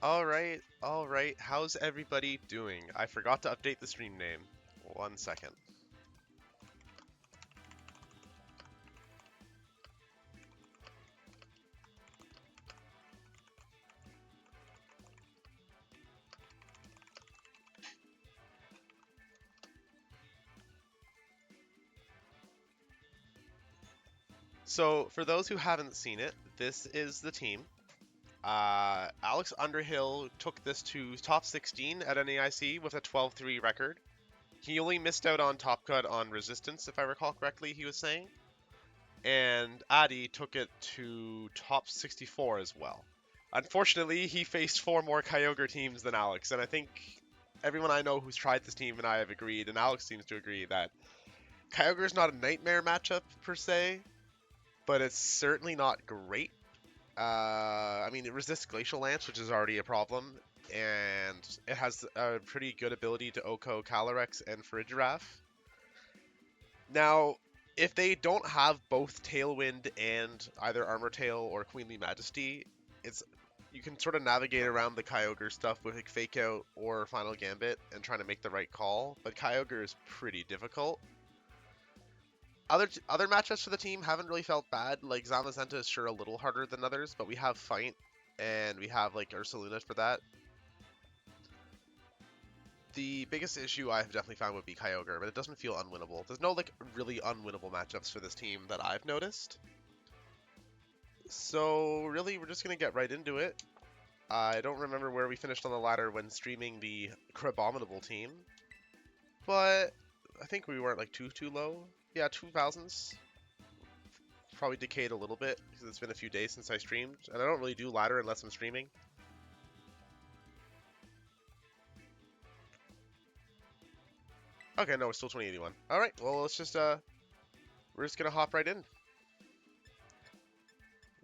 Alright, how's everybody doing? I forgot to update the stream name. 1 second. So, for those who haven't seen it, this is the team. Alex Underhill took this to top 16 at NAIC with a 12-3 record. He only missed out on Top Cut on Resistance, if I recall correctly, he was saying. And Addy took it to top 64 as well. Unfortunately, he faced 4 more Kyogre teams than Alex, and I think everyone I know who's tried this team and I have agreed, and Alex seems to agree, that Kyogre is not a nightmare matchup per se, but it's certainly not great. I mean, it resists Glacial Lance, which is already a problem, and it has a pretty good ability to OHKO Calyrex and Farigiraf. Now, if they don't have both Tailwind and either Armor Tail or Queenly Majesty, you can sort of navigate around the Kyogre stuff with like Fake Out or Final Gambit and trying to make the right call, but Kyogre is pretty difficult. Other matchups for the team haven't really felt bad. Like Zamazenta is sure a little harder than others, but we have Fight and we have like Ursaluna for that. The biggest issue I've definitely found would be Kyogre, but it doesn't feel unwinnable. There's no like really unwinnable matchups for this team that I've noticed. So really, we're just gonna get right into it. I don't remember where we finished on the ladder when streaming the Crabominable team, but I think we weren't like too low. Yeah, 2000s. Probably decayed a little bit because it's been a few days since I streamed, and I don't really do ladder unless I'm streaming. Okay, no, we're still 2081. All right, well, let's just we're just gonna hop right in.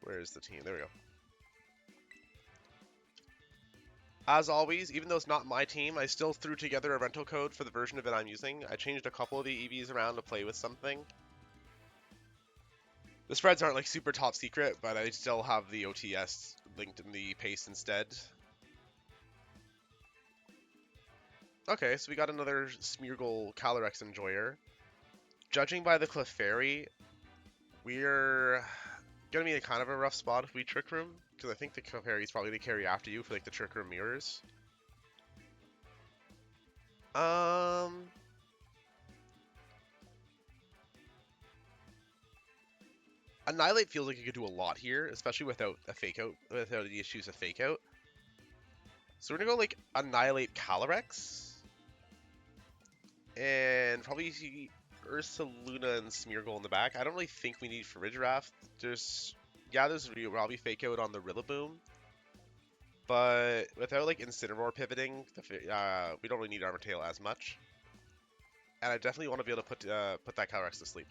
Where's the team? There we go. As always, even though it's not my team, I still threw together a rental code for the version of it I'm using. I changed a couple of the EVs around to play with something. The spreads aren't like super top secret, but I still have the OTS linked in the pace instead. Okay, so we got another Smeargle Calyrex Enjoyer. Judging by the Clefairy, we're gonna be in kind of a rough spot if we Trick Room, because I think the Clefairy is probably gonna carry after you for like the Trick Room mirrors. Annihilape feels like you could do a lot here, especially without a Fake Out, without the issues of Fake Out. So we're gonna go like Annihilape Calyrex, and probably Ursaluna and Smeargle in the back. I don't really think we need Farigiraf. There's probably Fake Out on the Rillaboom, but without like Incineroar pivoting, we don't really need Armor Tail as much. And I definitely want to be able to put that Calyrex to sleep.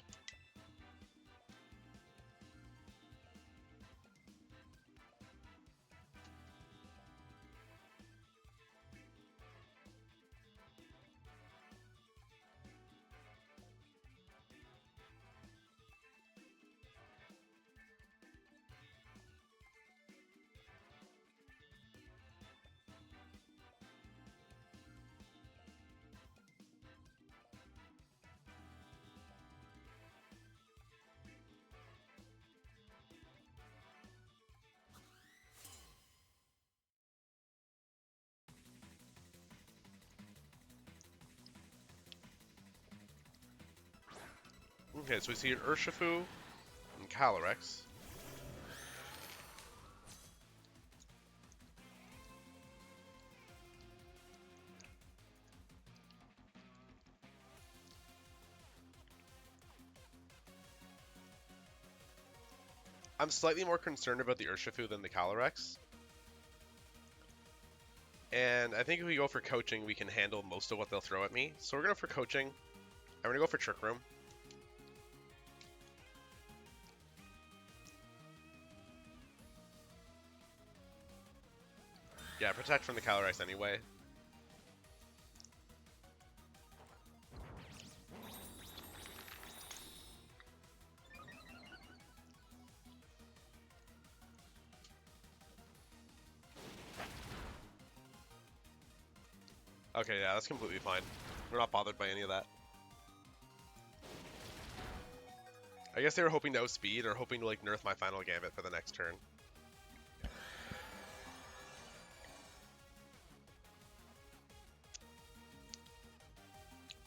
Okay, so we see an Urshifu and Calyrex. I'm slightly more concerned about the Urshifu than the Calyrex. And I think if we go for coaching, we can handle most of what they'll throw at me. So we're going to go for coaching. I'm going to go for Trick Room. Yeah, protect from the Calyrex anyway. Okay, yeah, that's completely fine. We're not bothered by any of that. I guess they were hoping to outspeed or hoping to like nerf my final gambit for the next turn.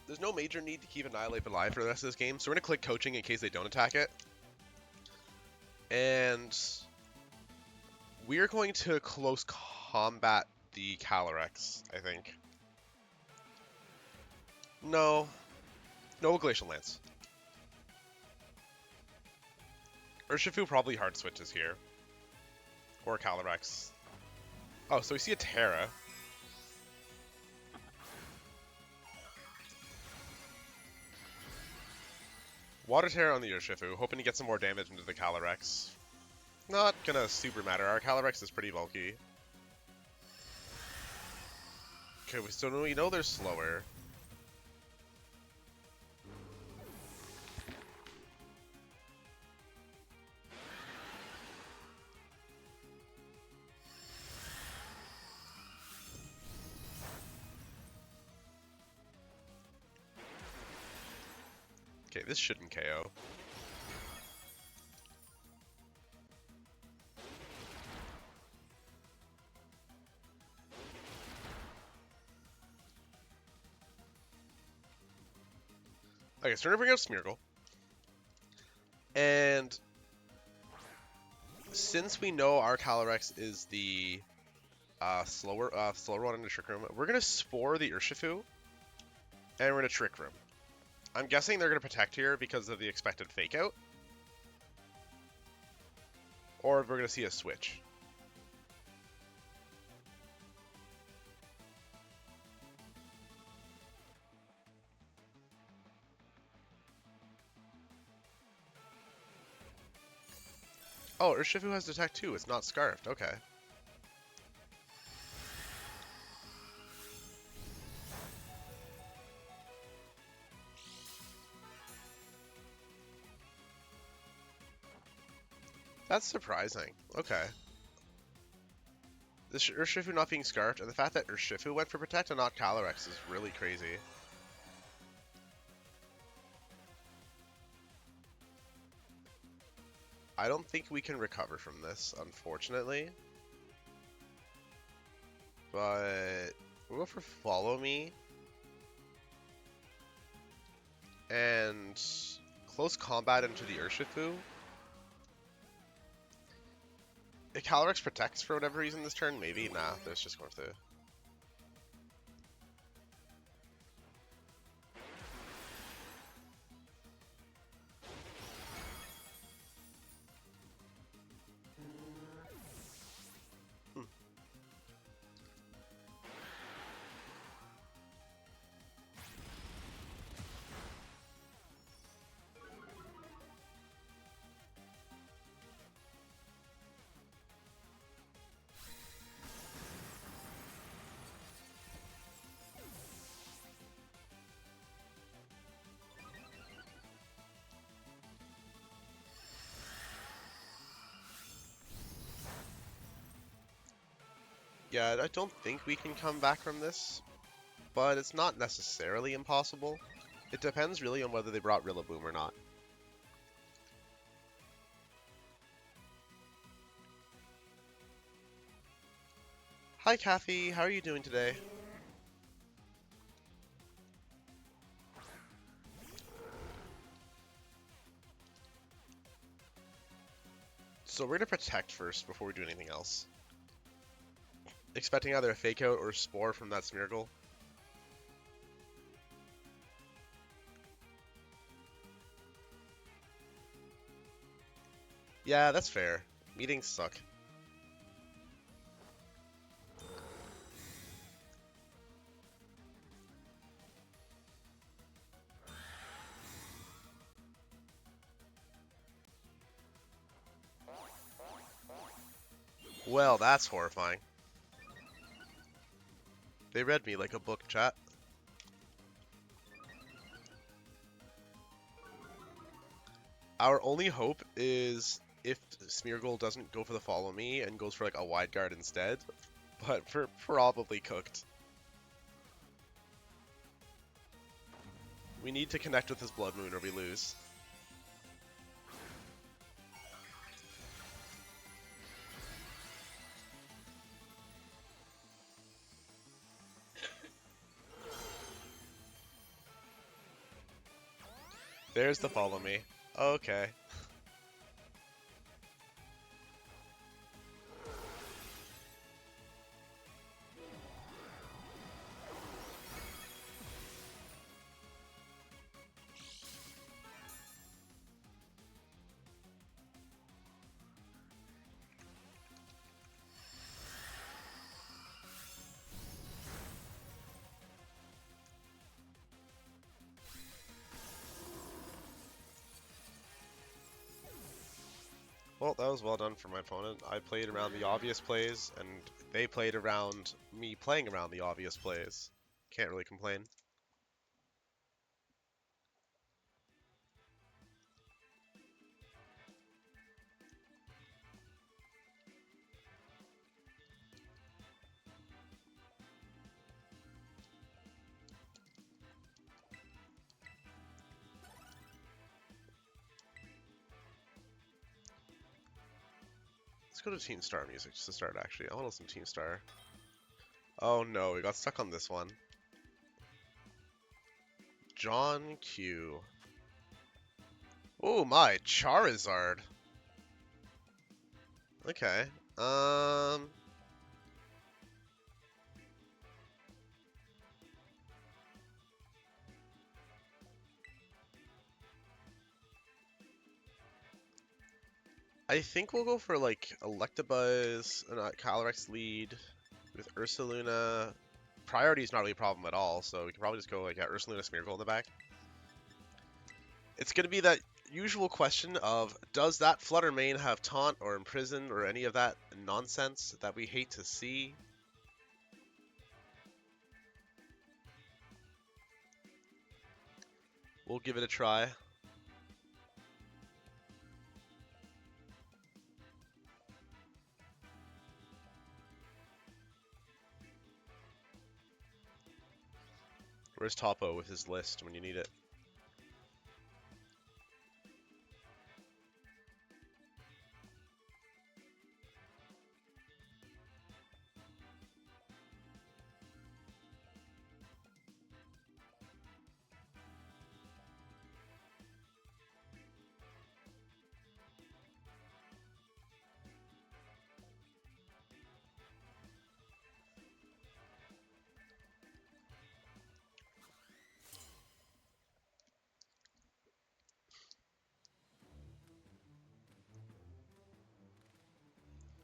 There's no major need to keep Annihilape alive for the rest of this game, so we're going to click coaching in case they don't attack it. And we are going to close combat the Calyrex, I think. No. No Glacial Lance. Urshifu probably hard switches here. Or Calyrex. Oh, so we see a Terra. Water Terra on the Urshifu, hoping to get some more damage into the Calyrex. Not gonna super matter. Our Calyrex is pretty bulky. Okay, we know they're slower. Okay, this shouldn't KO. Okay, so we're gonna bring out Smeargle. And since we know our Calyrex is the slower one in the Trick Room, we're gonna Spore the Urshifu, and we're gonna Trick Room. I'm guessing they're gonna Protect here because of the expected Fake Out, or we're gonna see a switch. Oh, Urshifu has Detect too. It's not Scarfed. Okay. That's surprising. Okay. This Urshifu not being Scarfed, and the fact that Urshifu went for Protect and not Calyrex is really crazy. I don't think we can recover from this, unfortunately. But we'll go for Follow Me. And close combat into the Urshifu. If Calyrex protects for whatever reason this turn, maybe. Nah, that's just going through. Yeah, I don't think we can come back from this, but it's not necessarily impossible. It depends really on whether they brought Rillaboom or not. Hi Kathy, how are you doing today? So we're gonna Protect first before we do anything else. Expecting either a Fake Out or a Spore from that Smeargle. Yeah, that's fair. Meetings suck. Well, that's horrifying. They read me like a book, chat. Our only hope is if Smeargle doesn't go for the Follow Me and goes for like a Wide Guard instead, but we're probably cooked. We need to connect with his Bloodmoon or we lose. There's the follow me. Okay. Well, that was well done for my opponent. I played around the obvious plays, and they played around me playing around the obvious plays. Can't really complain. Let's go to Team Star music just to start, actually. I want to listen to Team Star. Oh no, we got stuck on this one. John Q. Oh my, Charizard. Okay. I think we'll go for like Electabuzz and Calyrex lead with Ursaluna. Priority is not really a problem at all, so we can probably just go like Ursaluna Smeargle in the back. It's going to be that usual question of, does that Flutter main have Taunt or Imprison or any of that nonsense that we hate to see? We'll give it a try. Where's Topo with his list when you need it?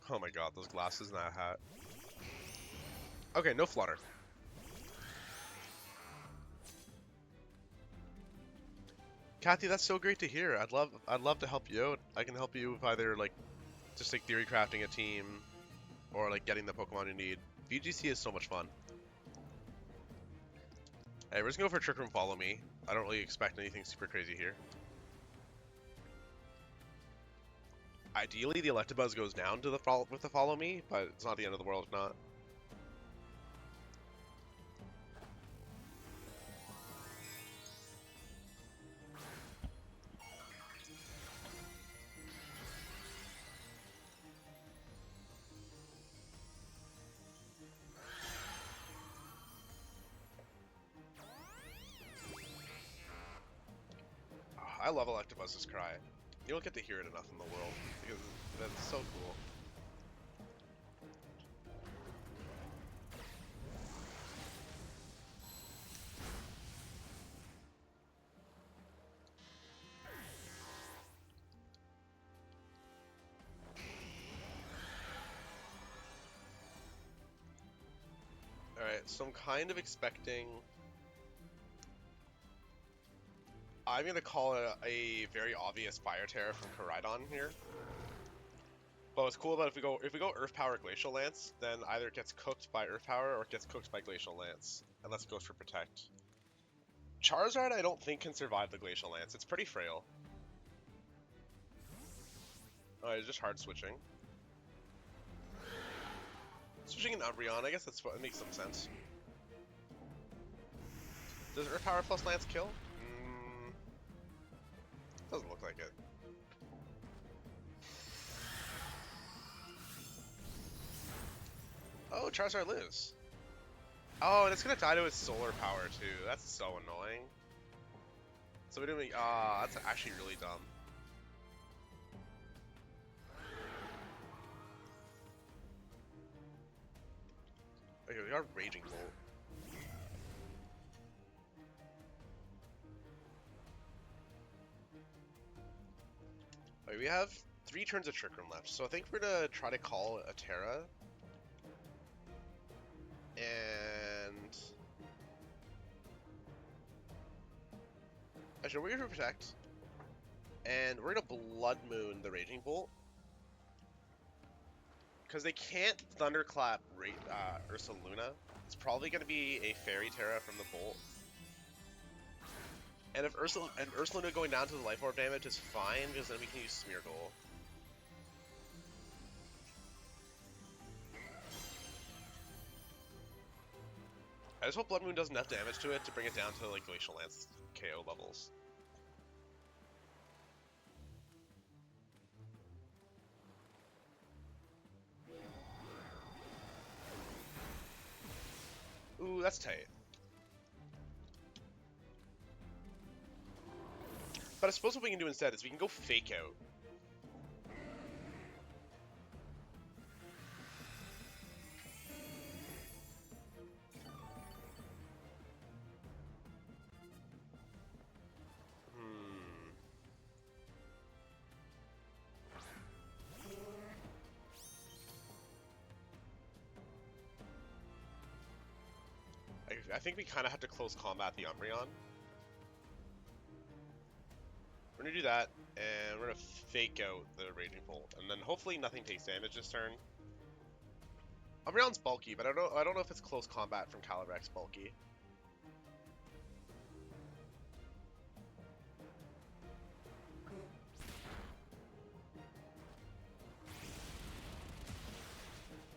Oh my god, those glasses and that hat. Okay, no Flutter. Kathy, that's so great to hear. I'd love to help you out. I can help you with either like just like theory crafting a team or like getting the Pokemon you need. VGC is so much fun. Hey, we're just gonna go for Trick Room Follow Me. I don't really expect anything super crazy here. Ideally, the Electabuzz goes down to the with the Follow Me, but it's not the end of the world if not. I love Electabuzz's cry. You don't get to hear it enough in the world because that's so cool. Alright, so I'm kind of expecting... I'm gonna call it a very obvious Fire Terror from Koraidon here. But what's cool about if we go Earth Power Glacial Lance, then either it gets cooked by Earth Power or it gets cooked by Glacial Lance, unless it goes for Protect. Charizard I don't think can survive the Glacial Lance. It's pretty frail. Oh, it's just hard switching. Switching an Umbreon, I guess that makes some sense. Does Earth Power plus Lance kill? Doesn't look like it. Oh, Charizard lives. Oh, and it's gonna die to its solar power too. That's so annoying. So we didn't. Ah, that's actually really dumb. Okay, we got Raging Bolt. Okay, we have 3 turns of Trick Room left, so I think we're gonna try to call a Terra. And actually, we're gonna Protect. And we're gonna Blood Moon the Raging Bolt. Because they can't Thunderclap Ursaluna. It's probably gonna be a Fairy Terra from the Bolt. And if Ursaluna going down to the Life Orb damage is fine, because then we can use Smeargle. I just hope Blood Moon does enough damage to it to bring it down to like Glacial Lance KO levels. Ooh, that's tight. But I suppose what we can do instead is we can go Fake Out. I think we kind of have to close combat the Umbreon. We're going to do that, and we're going to Fake Out the Raging Bolt, and then hopefully nothing takes damage this turn. Umbreon's bulky, but I don't know if it's close combat from Calyrex bulky.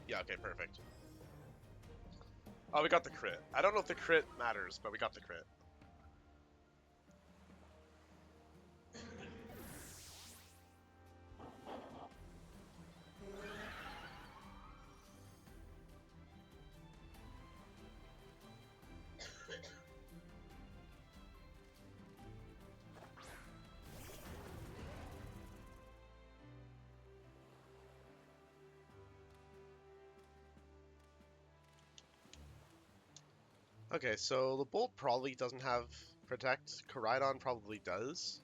Yeah, okay, perfect. Oh, we got the crit. I don't know if the crit matters, but we got the crit. Okay, so the Bolt probably doesn't have Protect. Koraidon probably does.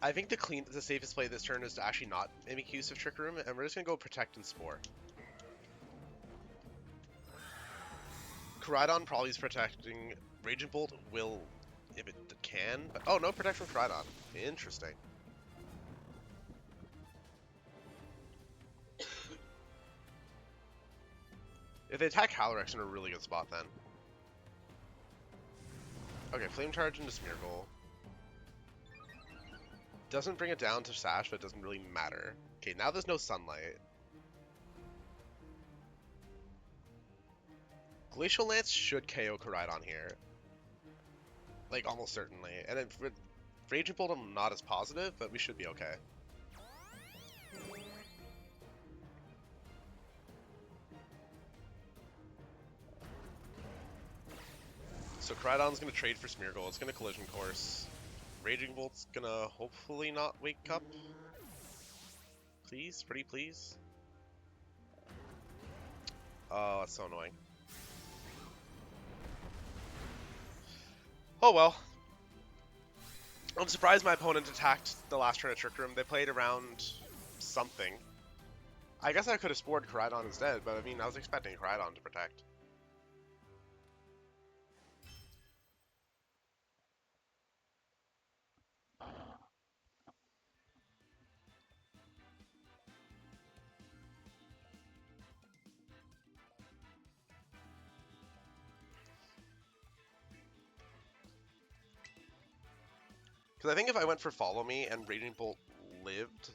I think the safest play this turn is to actually not make use of Trick Room, and we're just gonna go Protect and Spore. Koraidon probably is protecting. Raging Bolt will, if it can, but oh, no Protect from Koraidon. Interesting. If they attack Calyrex, in a really good spot then. Okay, Flame Charge into Smeargle. Doesn't bring it down to Sash, but it doesn't really matter. Okay, now there's no Sunlight. Glacial Lance should KO Koraidon here. Like, almost certainly. And then Raging Bolt, I'm not as positive, but we should be okay. So Koraidon's gonna trade for Smeargle. It's gonna Collision Course. Raging Bolt's gonna hopefully not wake up. Please, pretty please. Oh, that's so annoying. Oh well. I'm surprised my opponent attacked the last turn of Trick Room. They played around something. I guess I could have spored Koraidon instead, but I mean, I was expecting Koraidon to Protect. Because I think if I went for Follow Me and Raging Bolt lived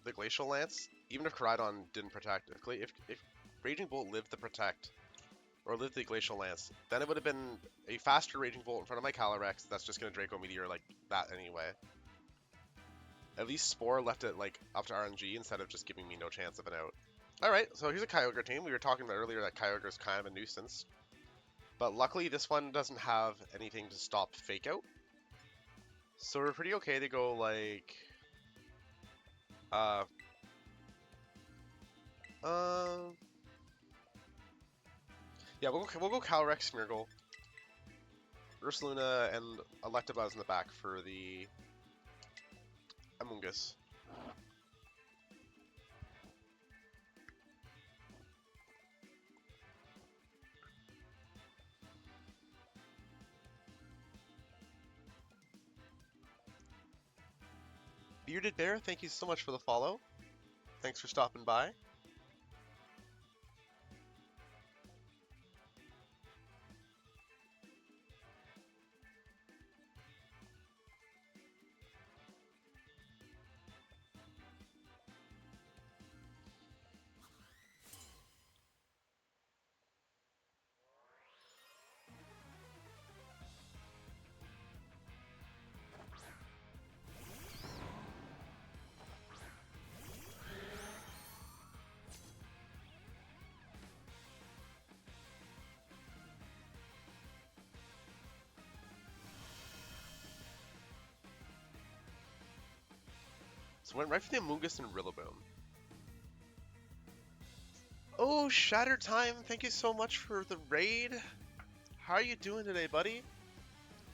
the Glacial Lance, even if Koraidon didn't Protect, if Raging Bolt lived the Protect, or lived the Glacial Lance, then it would have been a faster Raging Bolt in front of my Calyrex that's just going to Draco Meteor like that anyway. At least Spore left it like up to RNG instead of just giving me no chance of an out. Alright, so here's a Kyogre team. We were talking about earlier that Kyogre is kind of a nuisance. But luckily this one doesn't have anything to stop Fake Out. So we're pretty okay to go like... yeah, we'll go Calyrex, Smeargle, Ursaluna, and Electabuzz in the back for the Amoonguss. Bearded Bear, thank you so much for the follow. Thanks for stopping by. So went right for the Amoonguss and Rillaboom. Oh, Shatter Time, thank you so much for the raid. How are you doing today, buddy?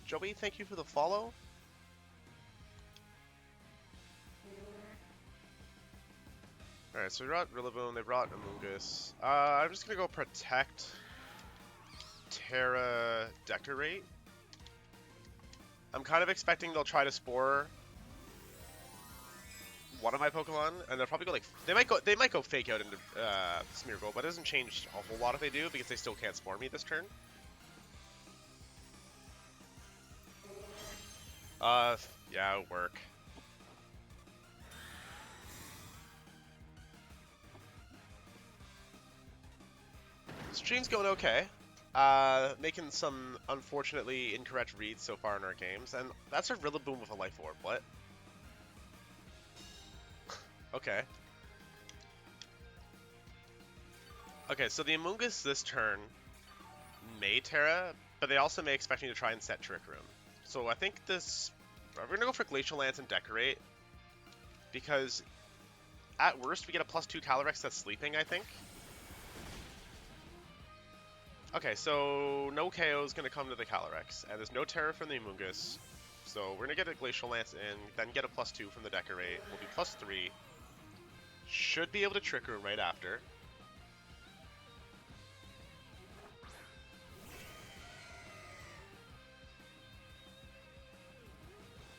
Joey, thank you for the follow. Alright, so we brought Rillaboom, they brought Amoonguss. I'm just gonna go Protect, Terra, Decorate. I'm kind of expecting they'll try to Spore one of my Pokemon, and they'll probably go like they might go Fake Out into Smeargle, but it doesn't change a whole lot if they do because they still can't Spore me this turn. Yeah, it'll work. Stream's going okay. Making some unfortunately incorrect reads so far in our games, and that's a Rillaboom with a Life Orb. What? Okay. Okay, so the Amoonguss this turn may Terra, but they also may expect me to try and set Trick Room. So I think this... We're going to go for Glacial Lance and Decorate, because at worst we get a +2 Calyrex that's sleeping, I think. Okay, so no KO is going to come to the Calyrex, and there's no Terra from the Amoonguss. So we're going to get a Glacial Lance in, then get a +2 from the Decorate. We'll be +3. Should be able to Trick Room right after.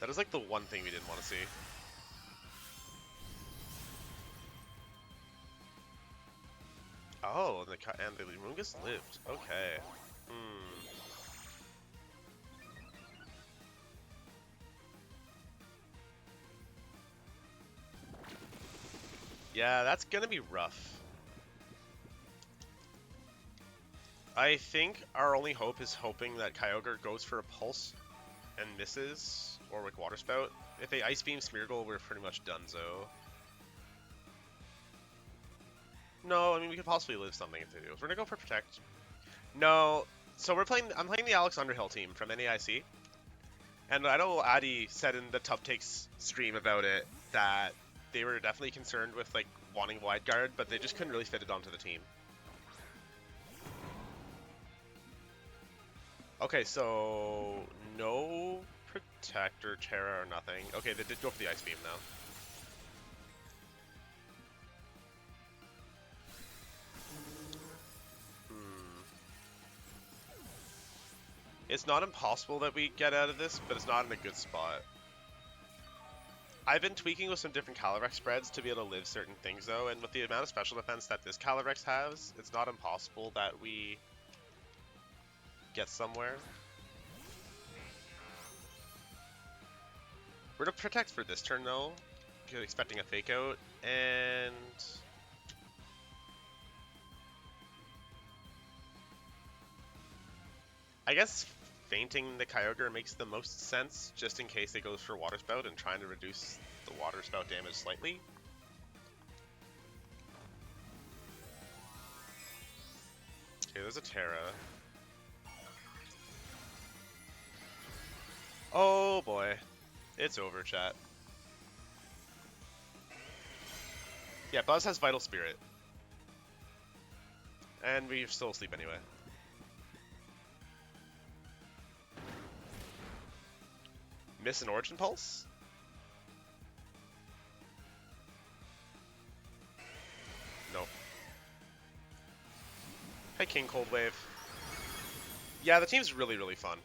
That is like the one thing we didn't want to see. Oh, and the Amoonguss lived. Okay. Yeah, that's gonna be rough. I think our only hope is hoping that Kyogre goes for a Pulse and misses, or with Water Spout. If they Ice Beam Smeargle, we're pretty much donezo. No, I mean, we could possibly live something if they do. We're gonna go for Protect. No, so I'm playing the Alex Underhill team from NAIC. And I know Addy said in the Tough Takes stream about it that they were definitely concerned with like wanting Wide Guard, but they just couldn't really fit it onto the team. Okay, so no Protect or Terra or nothing. Okay, they did go for the Ice Beam now. It's not impossible that we get out of this, but it's not in a good spot. I've been tweaking with some different Calyrex spreads to be able to live certain things though, and with the amount of special defense that this Calyrex has, it's not impossible that we get somewhere. We're gonna Protect for this turn though, expecting a Fake Out, and... I guess fainting the Kyogre makes the most sense, just in case it goes for Water Spout and trying to reduce the Water Spout damage slightly. Okay, there's a Terra. Oh boy. It's over, chat. Yeah, Buzz has Vital Spirit. And we're still asleep anyway. Miss an Origin Pulse? Nope. Hey, King Cold Wave. Yeah, the team's really, really fun.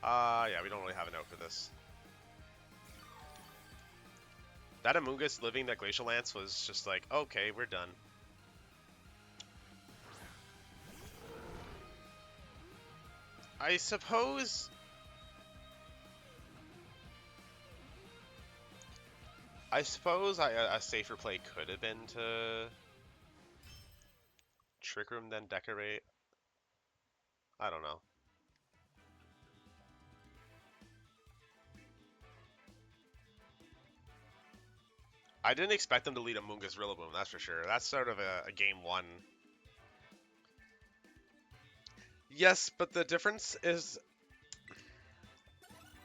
Yeah, we don't really have a note for this. That Amoonguss living that Glacial Lance was just like, okay, we're done. I suppose... a safer play could have been to Trick Room then Decorate. I don't know. I didn't expect them to lead Amoonguss Rillaboom, that's for sure. That's sort of a game one. Yes, but the difference is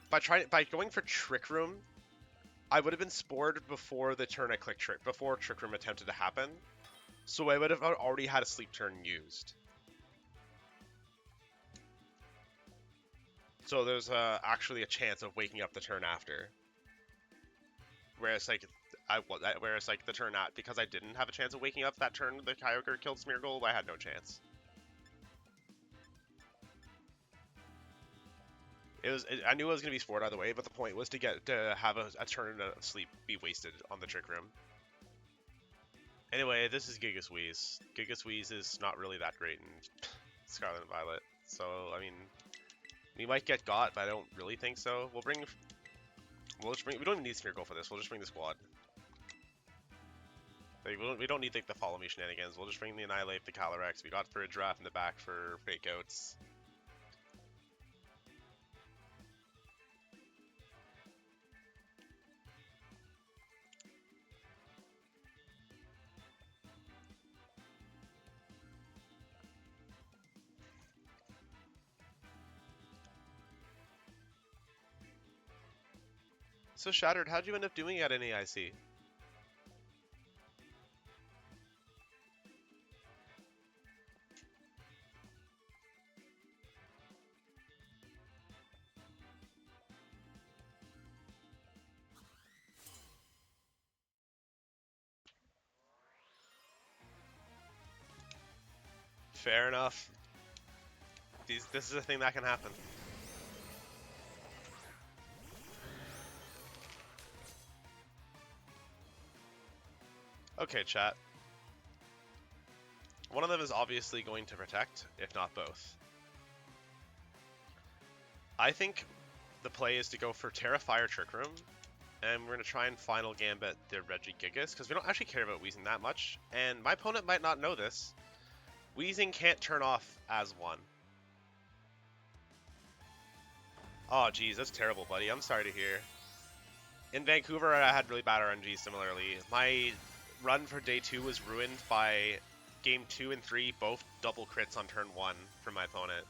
by going for Trick Room, I would have been spored before the turn I clicked before Trick Room attempted to happen. So I would have already had a sleep turn used. So there's actually a chance of waking up the turn after. Whereas like the turn out, because I didn't have a chance of waking up that turn the Kyogre killed Smeargle, I had no chance. I knew I was gonna be spored either way, but the point was to have a turn of sleep be wasted on the Trick Room. Anyway, this is Gigasqueeze. Gigasqueeze is not really that great in Scarlet and Violet, so I mean, we might get got, but I don't really think so. We don't even need Smeargle for this. We'll just bring the squad. Like, we don't need like the follow me shenanigans. We'll just bring the Annihilape, the Calyrex. We got Farigiraf in the back for fake outs. So Shattered, how'd you end up doing at NAIC? Fair enough. This is a thing that can happen. Okay, chat. One of them is obviously going to protect, if not both. I think the play is to go for Terra Fire Trick Room, and we're going to try and Final Gambit the Regigigas, because we don't actually care about Weezing that much, and my opponent might not know this. Weezing can't turn off as one. Oh, geez, that's terrible, buddy. I'm sorry to hear. In Vancouver, I had really bad RNG similarly. My run for day 2 was ruined by game 2 and 3, both double crits on turn 1 from my opponent.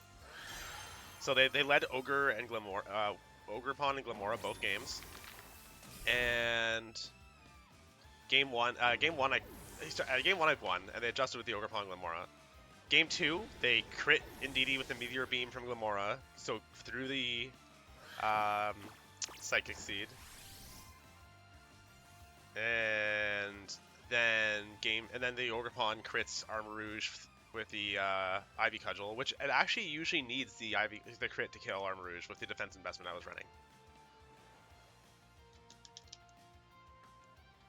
So they led Ogre and Glamora, Ogerpon and Glamora both games. And game one I won, and they adjusted with the Ogerpon and Glamora. Game 2, they crit Indeedee with the Meteor Beam from Glamora, so through the Psychic Seed. And then the Ogerpon crits Armor Rouge with the Ivy Cudgel, which it actually usually needs the crit to kill Armor Rouge with the defense investment I was running.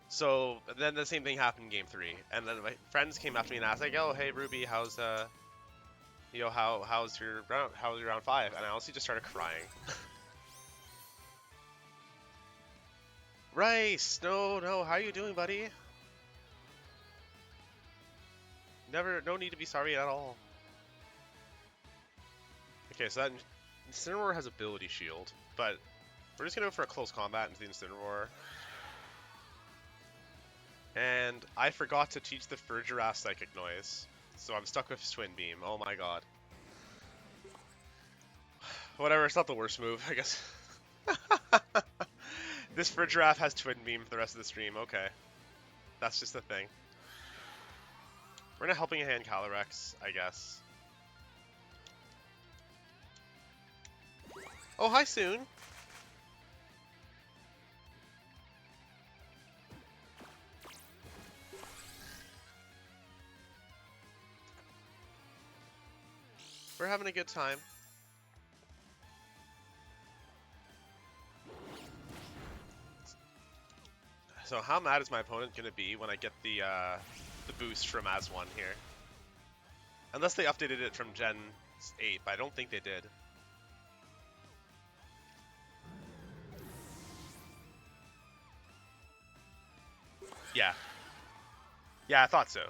So then the same thing happened in game 3, and then my friends came up to me and asked like, "Oh, hey Ruby, how's how's your round 5?" And I honestly just started crying. Rice, no, how you doing, buddy? no need to be sorry at all. Okay, so that Incineroar has ability shield, but we're just gonna go for a close combat into the Incineroar. And I forgot to teach the Farigiraf Psychic Noise, so I'm stuck with Twin Beam. Oh my god. Whatever, it's not the worst move, I guess. This Farigiraf has Twin Beam for the rest of the stream. Okay. That's just the thing. We're gonna Helping Hand Calyrex, I guess. Oh, hi, Soon. We're having a good time. So how mad is my opponent gonna be when I get the boost from As1 here? Unless they updated it from Gen 8, but I don't think they did. Yeah. Yeah, I thought so.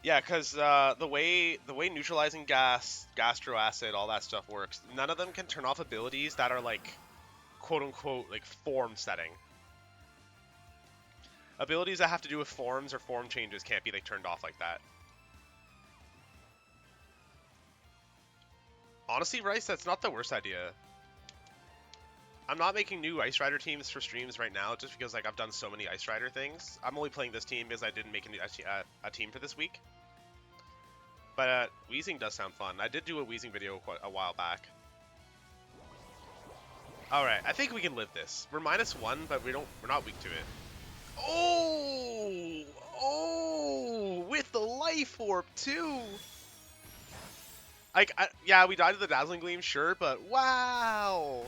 Yeah, because the way neutralizing gas, gastro acid, all that stuff works, none of them can turn off abilities that are like, quote unquote, like form setting. Abilities that have to do with forms or form changes can't be like turned off like that. Honestly, Rice, that's not the worst idea. I'm not making new Ice Rider teams for streams right now just because like I've done so many Ice Rider things. I'm only playing this team because I didn't make a team for this week. But Weezing does sound fun. I did do a Weezing video a while back. Alright, I think we can live this. We're -1, but we're not weak to it. Oh! Oh! With the Life Orb, too! Like, yeah, we died to the Dazzling Gleam, sure, but wow!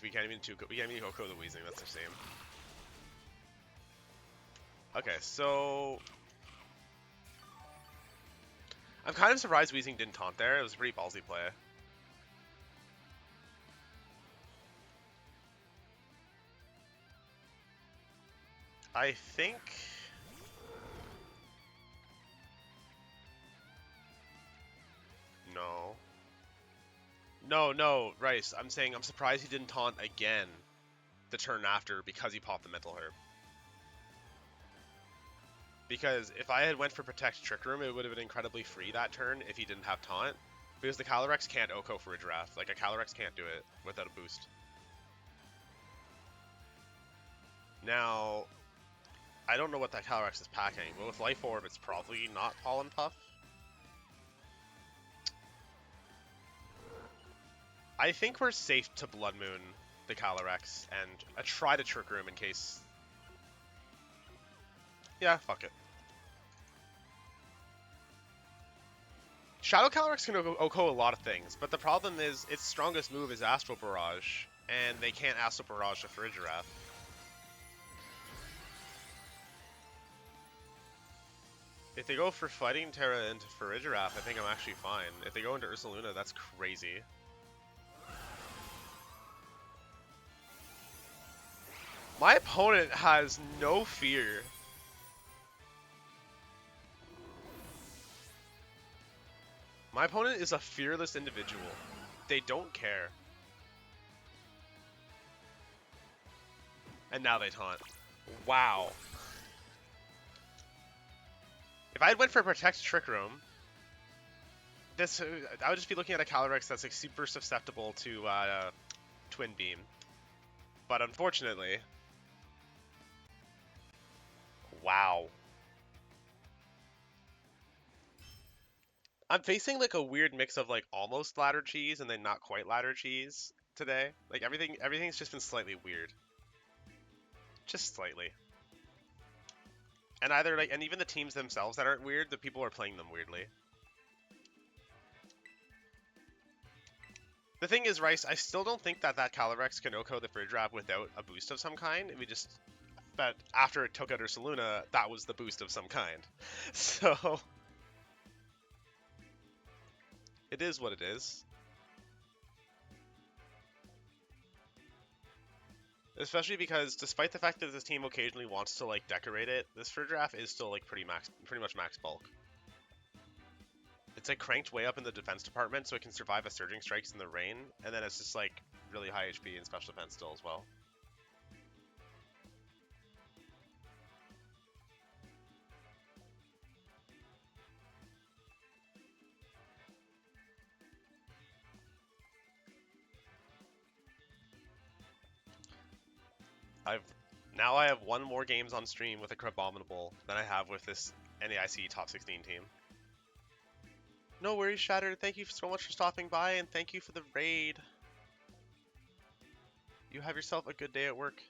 We can't even Oko the Weezing, that's a shame. Okay, so... I'm kind of surprised Weezing didn't taunt there. It was a pretty ballsy play. I think... No. No, Rice. I'm saying I'm surprised he didn't taunt again the turn after because he popped the Mental Herb. Because if I had went for Protect Trick Room, it would have been incredibly free that turn if he didn't have taunt. Because the Calyrex can't Oko for a draft. Like, a Calyrex can't do it without a boost. Now, I don't know what that Calyrex is packing, but with Life Orb, it's probably not Pollen Puff. I think we're safe to Bloodmoon the Calyrex and try to Trick Room in case... Yeah, fuck it. Shadow Calyrex can Oko a lot of things, but the problem is its strongest move is Astral Barrage, and they can't Astral Barrage the Farigiraf. If they go for Fighting Terra into Farigiraf, I think I'm actually fine. If they go into Ursaluna, that's crazy. My opponent has no fear. My opponent is a fearless individual. They don't care. And now they taunt. Wow. If I had went for Protect Trick Room, I would just be looking at a Calyrex that's like super susceptible to Twin Beam. But unfortunately... Wow. I'm facing like a weird mix of like almost ladder cheese and then not quite ladder cheese today. Like everything's just been slightly weird. Just slightly. And and even the teams themselves that aren't weird, the people are playing them weirdly. The thing is, Rice, I still don't think that Calyrex can Oko the Farigiraf without a boost of some kind. But after it took out Ursaluna, that was the boost of some kind. So... It is what it is. Especially because, despite the fact that this team occasionally wants to like decorate it, this Farigiraf is still like pretty much max bulk. It's like cranked way up in the defense department, so it can survive a surging strikes in the rain, and then it's just like really high HP and special defense still as well. I have one more games on stream with a Crabominable than I have with this NAIC top 16 team. No worries, Shattered. Thank you so much for stopping by, and thank you for the raid. You have yourself a good day at work.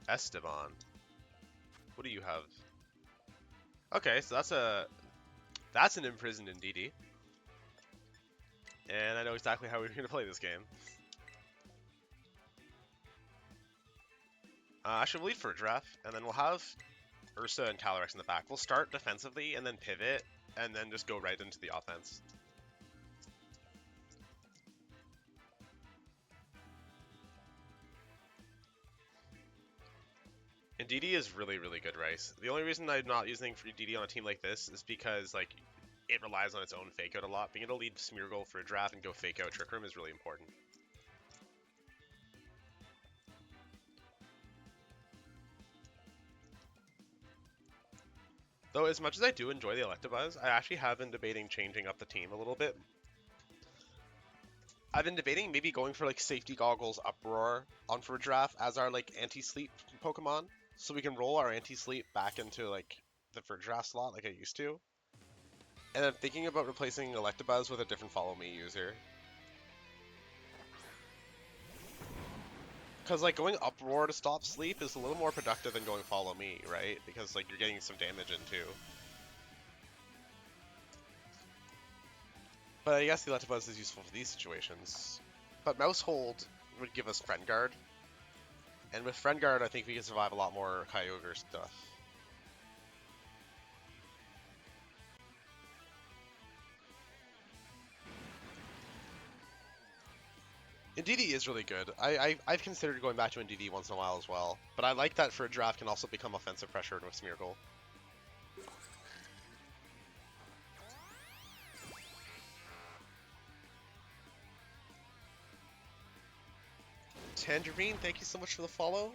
Esteban. What do you have? Okay, so that's an imprisoned Indeedee. And I know exactly how we're going to play this game. I should lead for a draft, and then we'll have Ursa and Calyrex in the back. We'll start defensively, and then pivot, and then just go right into the offense. Indeedee is really, really good Rice. The only reason I'm not using Indeedee on a team like this is because, like, it relies on its own fake out a lot. Being able to lead Smeargle for a draft and go fake out Trick Room is really important. Though, as much as I do enjoy the Electabuzz, I actually have been debating changing up the team a little bit. I've been debating maybe going for, like, Safety Goggles Uproar on for a draft as our, like, anti-sleep Pokemon. So we can roll our anti-sleep back into, like, the for draft slot like I used to. And I'm thinking about replacing Electabuzz with a different Follow Me user. Because, like, going Uproar to stop sleep is a little more productive than going Follow Me, right? Because, like, you're getting some damage in, too. But I guess the Electabuzz is useful for these situations. But Mouse Hold would give us Friend Guard. And with Friend Guard, I think we can survive a lot more Kyogre stuff. Indeedee is really good. I've considered going back to Indeedee once in a while as well. But I like that for a draft can also become offensive pressure with Smeargle. Tangerine, thank you so much for the follow.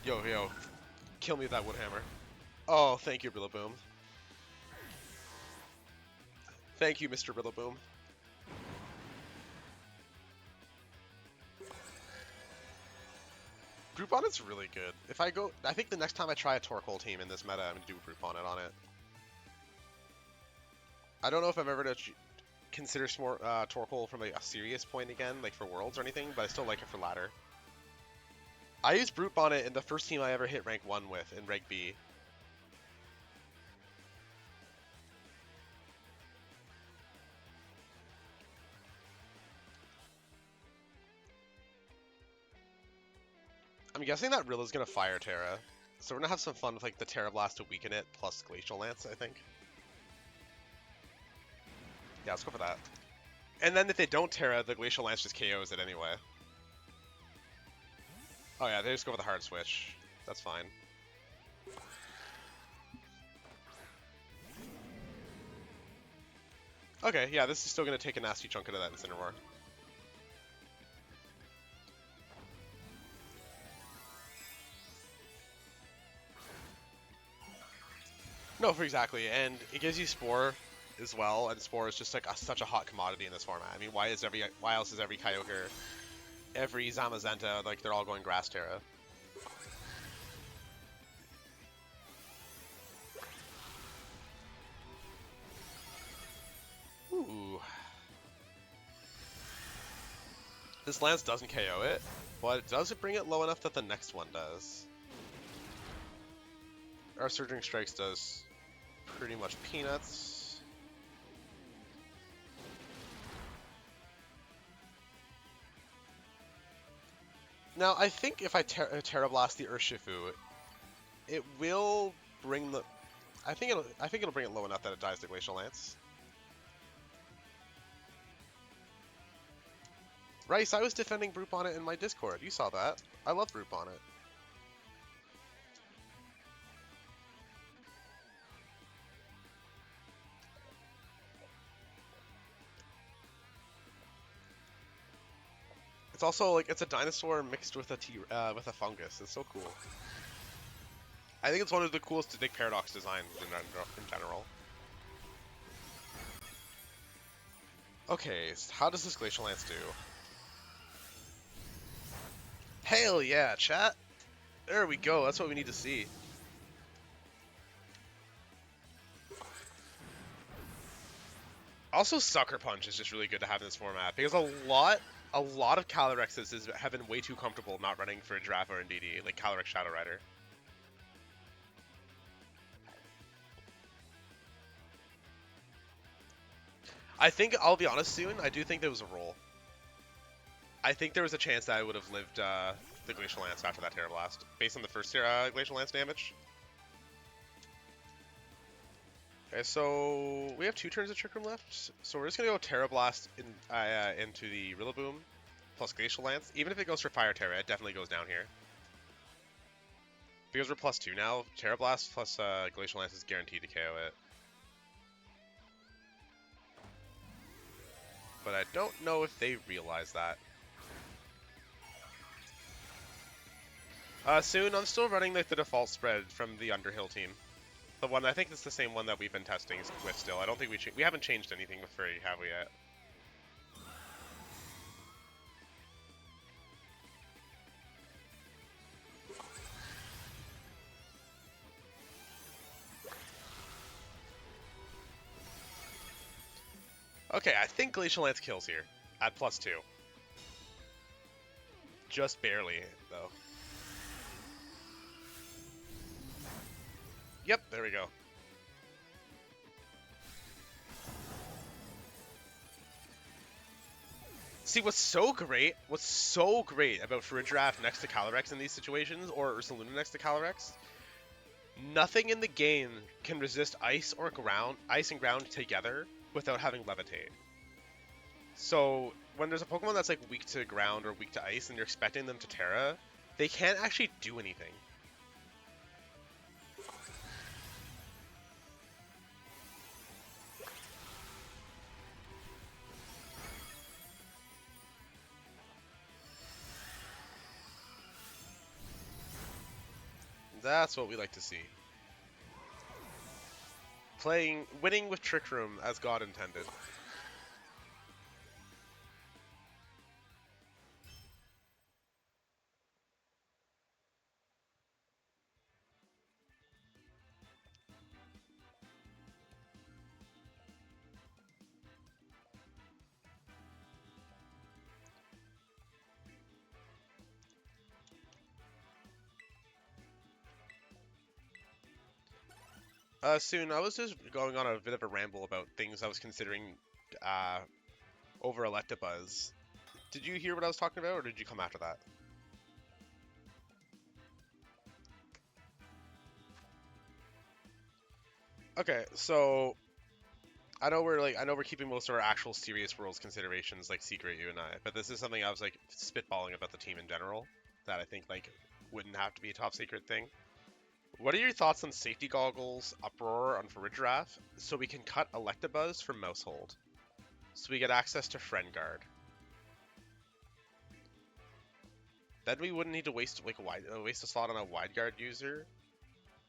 Yo, kill me with that Woodhammer. Oh, thank you, Rillaboom. Thank you, Mr. Rillaboom. Groupon is really good. I think the next time I try a Torkoal team in this meta, I'm going to do Groupon it on it. I don't know if I'm ever going to consider Torkoal from a serious point again, like for Worlds or anything, but I still like it for ladder. I used Brute Bonnet in the first team I ever hit rank 1 with, in Reg B. I'm guessing that Rilla's gonna Fire Terra, so we're gonna have some fun with like the Terra Blast to weaken it, plus Glacial Lance, I think. Yeah, let's go for that. And then if they don't Terra, the Glacial Lance just KOs it anyway. Oh yeah, they just go with the hard switch. That's fine. Okay, yeah, this is still gonna take a nasty chunk out of that Incineroar. No, for exactly, and it gives you Spore as well, and Spore is just like such a hot commodity in this format. I mean, why else is every Kyogre, every Zamazenta, like they're all going Grass Terra? Ooh. This Lance doesn't KO it, but does it bring it low enough that the next one does? Our Surging Strikes does pretty much peanuts. Now, I think if I Terra Blast the Urshifu, it will bring the... I think it'll bring it low enough that it dies to Glacial Lance. Rice, I was defending Brute Bonnet in my Discord. You saw that. I love Brute Bonnet. It's also like it's a dinosaur mixed with with a fungus. It's so cool. I think it's one of the coolest Dick Paradox designs in general. Okay, so how does this Glacial Lance do? Hell yeah, chat! There we go, that's what we need to see. Also, Sucker Punch is just really good to have in this format, because a lot of Calyrexes have been way too comfortable not running for a Giraffe or DD, like Calyrex Shadow Rider. I think, I'll be honest soon, I do think there was a roll. I think there was a chance that I would have lived the Glacial Lance after that Terra Blast, based on the first Glacial Lance damage. Okay, so we have 2 turns of Trick Room left, so we're just gonna go Terra Blast into the Rillaboom plus Glacial Lance. Even if it goes for Fire Terra, it definitely goes down here. Because we're +2 now, Terra Blast plus Glacial Lance is guaranteed to KO it. But I don't know if they realize that. Soon, I'm still running like the default spread from the Underhill team. The one, I think it's the same one that we've been testing with still. I don't think we haven't changed anything with Furry, have we yet? Okay, I think Glacial Lance kills here at +2. Just barely, though. Yep, there we go. See, what's so great about Farigiraf next to Calyrex in these situations, or Ursaluna next to Calyrex, nothing in the game can resist ice and ground together without having Levitate. So when there's a Pokemon that's like weak to ground or weak to ice and you're expecting them to Terra, they can't actually do anything. That's what we like to see. Winning with Trick Room as God intended. Soon, I was just going on a bit of a ramble about things I was considering over Electabuzz. Did you hear what I was talking about, or did you come after that? Okay, so I know we're keeping most of our actual serious worlds considerations like secret, you and I, but this is something I was like spitballing about the team in general that I think like wouldn't have to be a top secret thing. What are your thoughts on safety goggles, uproar on Farigiraf, so we can cut Electabuzz from Mousehold, so we get access to Friend Guard? Then we wouldn't need to waste a slot on a Wide Guard user,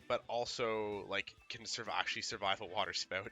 but also like can actually survive a Water Spout.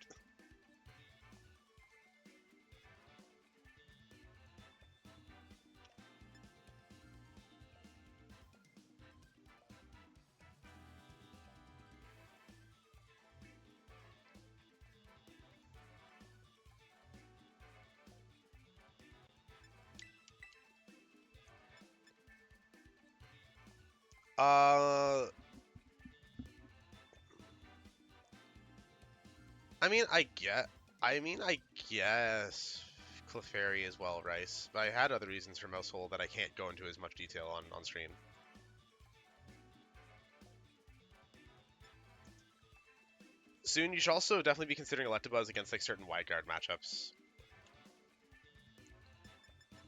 I mean, I guess. Clefairy as well, Rice. But I had other reasons for Mousehole that I can't go into as much detail on stream. Soon, you should also definitely be considering Electabuzz against like certain wide guard matchups.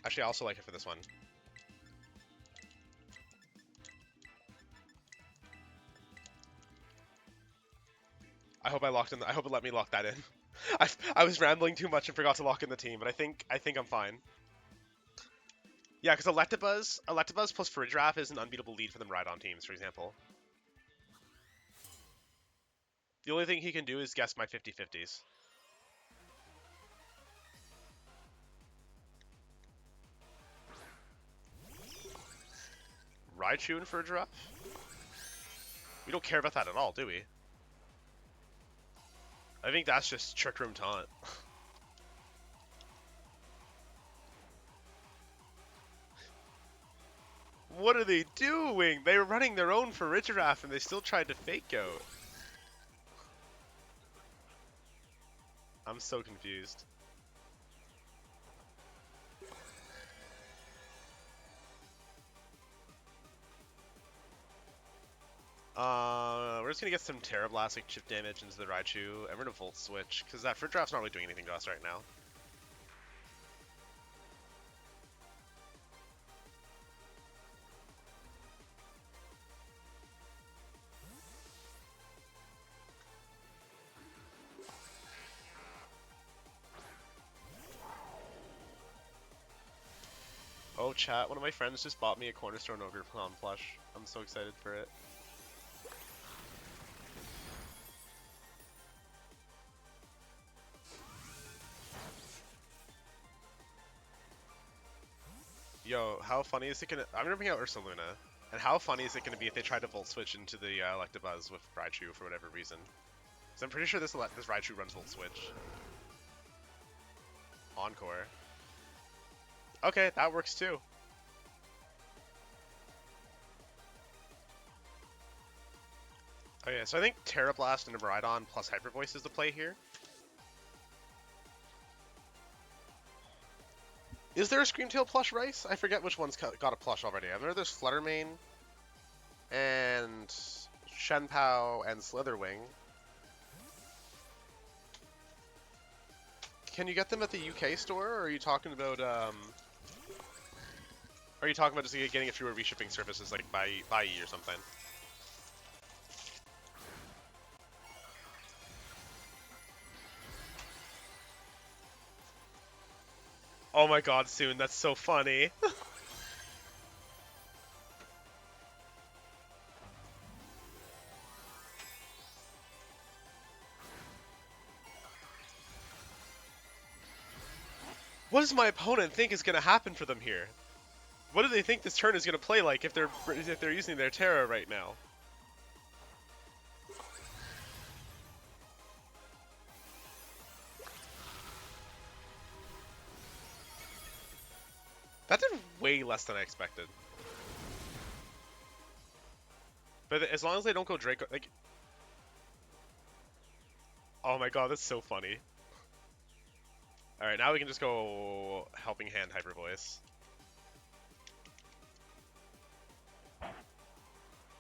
Actually, I also like it for this one. I hope it let me lock that in. I was rambling too much and forgot to lock in the team, but I think I'm fine. Yeah, because Electabuzz plus Farigiraf is an unbeatable lead for them Rhydon teams, for example. The only thing he can do is guess my 50-50s. Raichu and Farigiraf? We don't care about that at all, do we? I think that's just Trick Room Taunt. What are they doing? They were running their own Farigiraf and they still tried to fake out. I'm so confused. We're just gonna get some Terrablastic chip damage into the Raichu, and we're gonna Volt Switch, because that Farigiraf's not really doing anything to us right now. Oh, chat, one of my friends just bought me a Cornerstone Ogre Clown plush. I'm so excited for it. Yo, how funny is it gonna... I'm gonna bring out Ursaluna. And how funny is it gonna be if they try to Volt Switch into the Electabuzz with Raichu for whatever reason? Because I'm pretty sure this Raichu runs Volt Switch. Encore. Okay, that works too. Okay, so I think Terra Blast and Rhydon plus Hyper Voice is the play here. Is there a Screamtail plush, Rice? I forget which one's got a plush already. I know there's Fluttermane and Shenpao and Slitherwing. Can you get them at the UK store, or are you talking about just getting it through a reshipping services like Buyee or something? Oh my god, Soon, that's so funny. What does my opponent think is going to happen for them here? What do they think this turn is going to play like if they're using their Terra right now? That did way less than I expected. But as long as they don't go Draco, like... Oh my god, that's so funny. Alright, now we can just go Helping Hand Hyper Voice.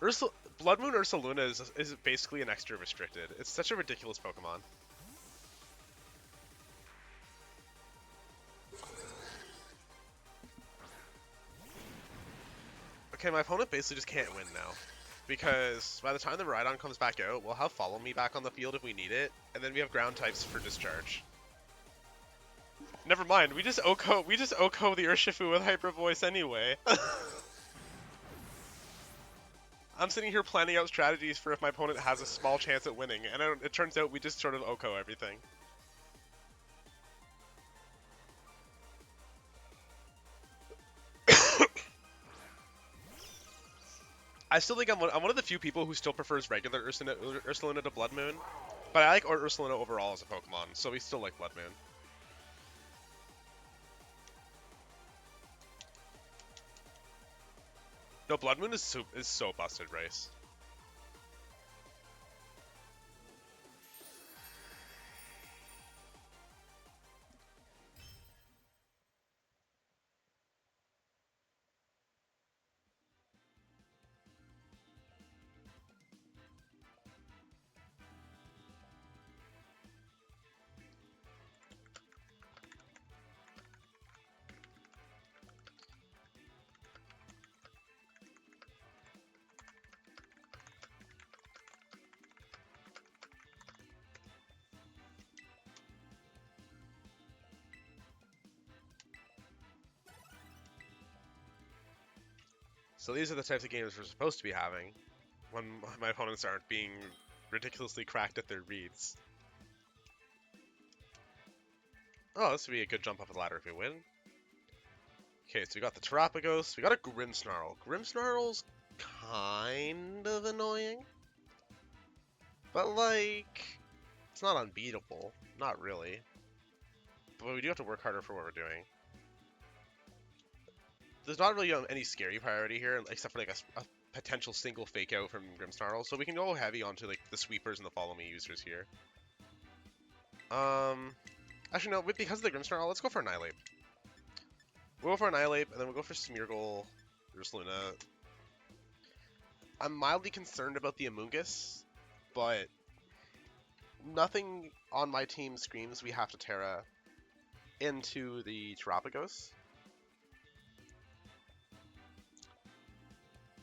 Bloodmoon Ursaluna is basically an extra restricted. It's such a ridiculous Pokemon. Okay, my opponent basically just can't win now. Because by the time the Rhydon comes back out, we'll have Follow Me back on the field if we need it, and then we have ground types for Discharge. Never mind, we just Oko the Urshifu with Hyper Voice anyway. I'm sitting here planning out strategies for if my opponent has a small chance at winning, and it turns out we just sort of Oko everything. I still think I'm one of the few people who still prefers regular Ursaluna to Bloodmoon, but I like Ursaluna overall as a Pokemon, so we still like Bloodmoon. No, Bloodmoon is so busted, Race. So these are the types of games we're supposed to be having when my opponents aren't being ridiculously cracked at their reads. Oh, this would be a good jump up the ladder if we win. Okay, so we got the Terapagos, we got a Grimmsnarl. Grimmsnarl's kind of annoying, but like, it's not unbeatable. Not really. But we do have to work harder for what we're doing. There's not really any scary priority here, except for like a potential single fake out from Grimmsnarl, so we can go heavy onto like the sweepers and the follow me users here. Actually no, because of the Grimmsnarl, let's go for Annihilape. We'll go for Annihilape, and then we'll go for Smeargle, Ursaluna. I'm mildly concerned about the Amoonguss, but nothing on my team screams we have to Terra into the Terapagos.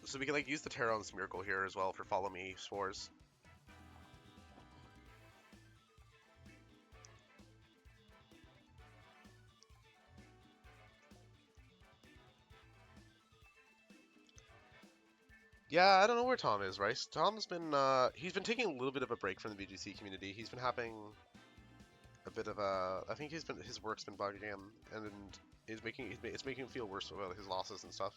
So we can like use the Terra on Smeargle here as well for follow me spores. Yeah, I don't know where Tom is, Rice. Tom's been he's been taking a little bit of a break from the BGC community. He's been having a bit of a, I think his work's been bugging him, and it's making him feel worse about his losses and stuff.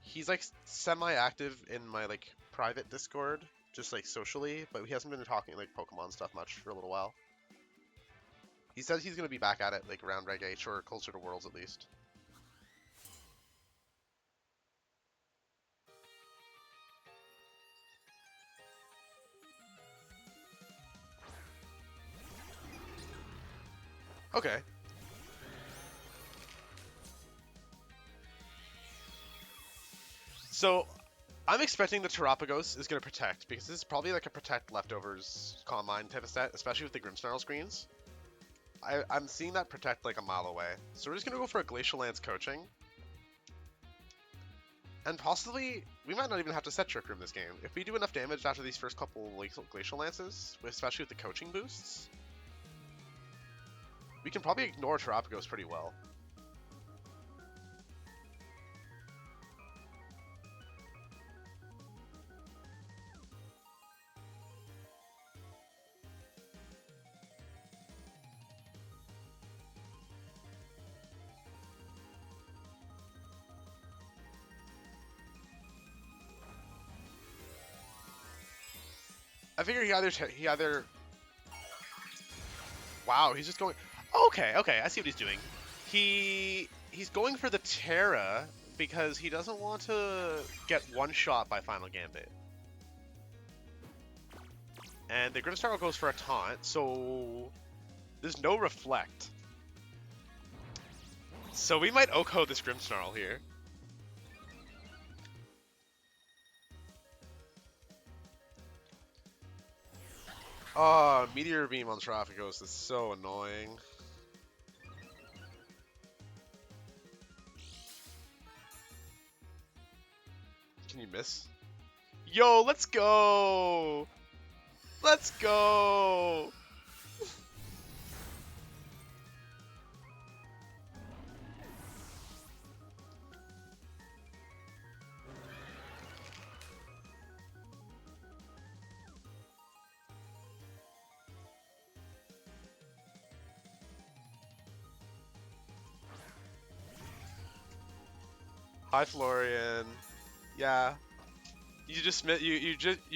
He's like semi-active in my like private Discord, just like socially, but he hasn't been talking like Pokemon stuff much for a little while. He says he's gonna be back at it like around Reg H or closer to Worlds at least. Okay. So, I'm expecting the Terapagos is going to protect, because this is probably like a protect leftovers combine type of set, especially with the Grimmsnarl screens. I'm seeing that protect like a mile away. So we're just going to go for a Glacial Lance coaching. And possibly, we might not even have to set Trick Room this game. If we do enough damage after these first couple Glacial Lances, especially with the coaching boosts, we can probably ignore Terapagos pretty well. I figure he either. Wow, he's just going. Okay, I see what he's doing. He's going for the Terra because he doesn't want to get one shot by Final Gambit. And the Grimmsnarl goes for a taunt, so there's no reflect. So we might Oko this Grimmsnarl here. Oh, Meteor Beam on Terapagos is so annoying. Can you miss? Yo, let's go! Let's go! Hi, Florian. Yeah. You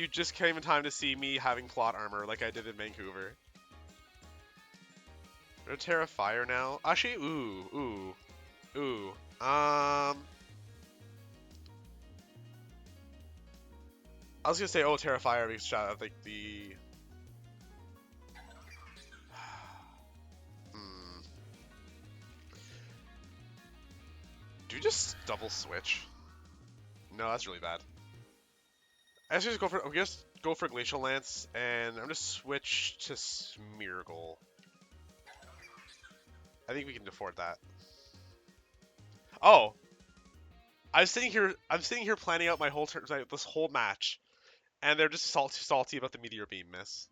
just came in time to see me having plot armor like I did in Vancouver. They're Terra Fire now. Actually, ooh. I was gonna say Terra Fire because of like the. Do you just double switch? No, that's really bad. I'm just go for Glacial Lance, and I'm gonna switch to Smeargle. I think we can afford that. Oh, I'm sitting here planning out my whole this whole match, and they're just salty about the Meteor Beam miss.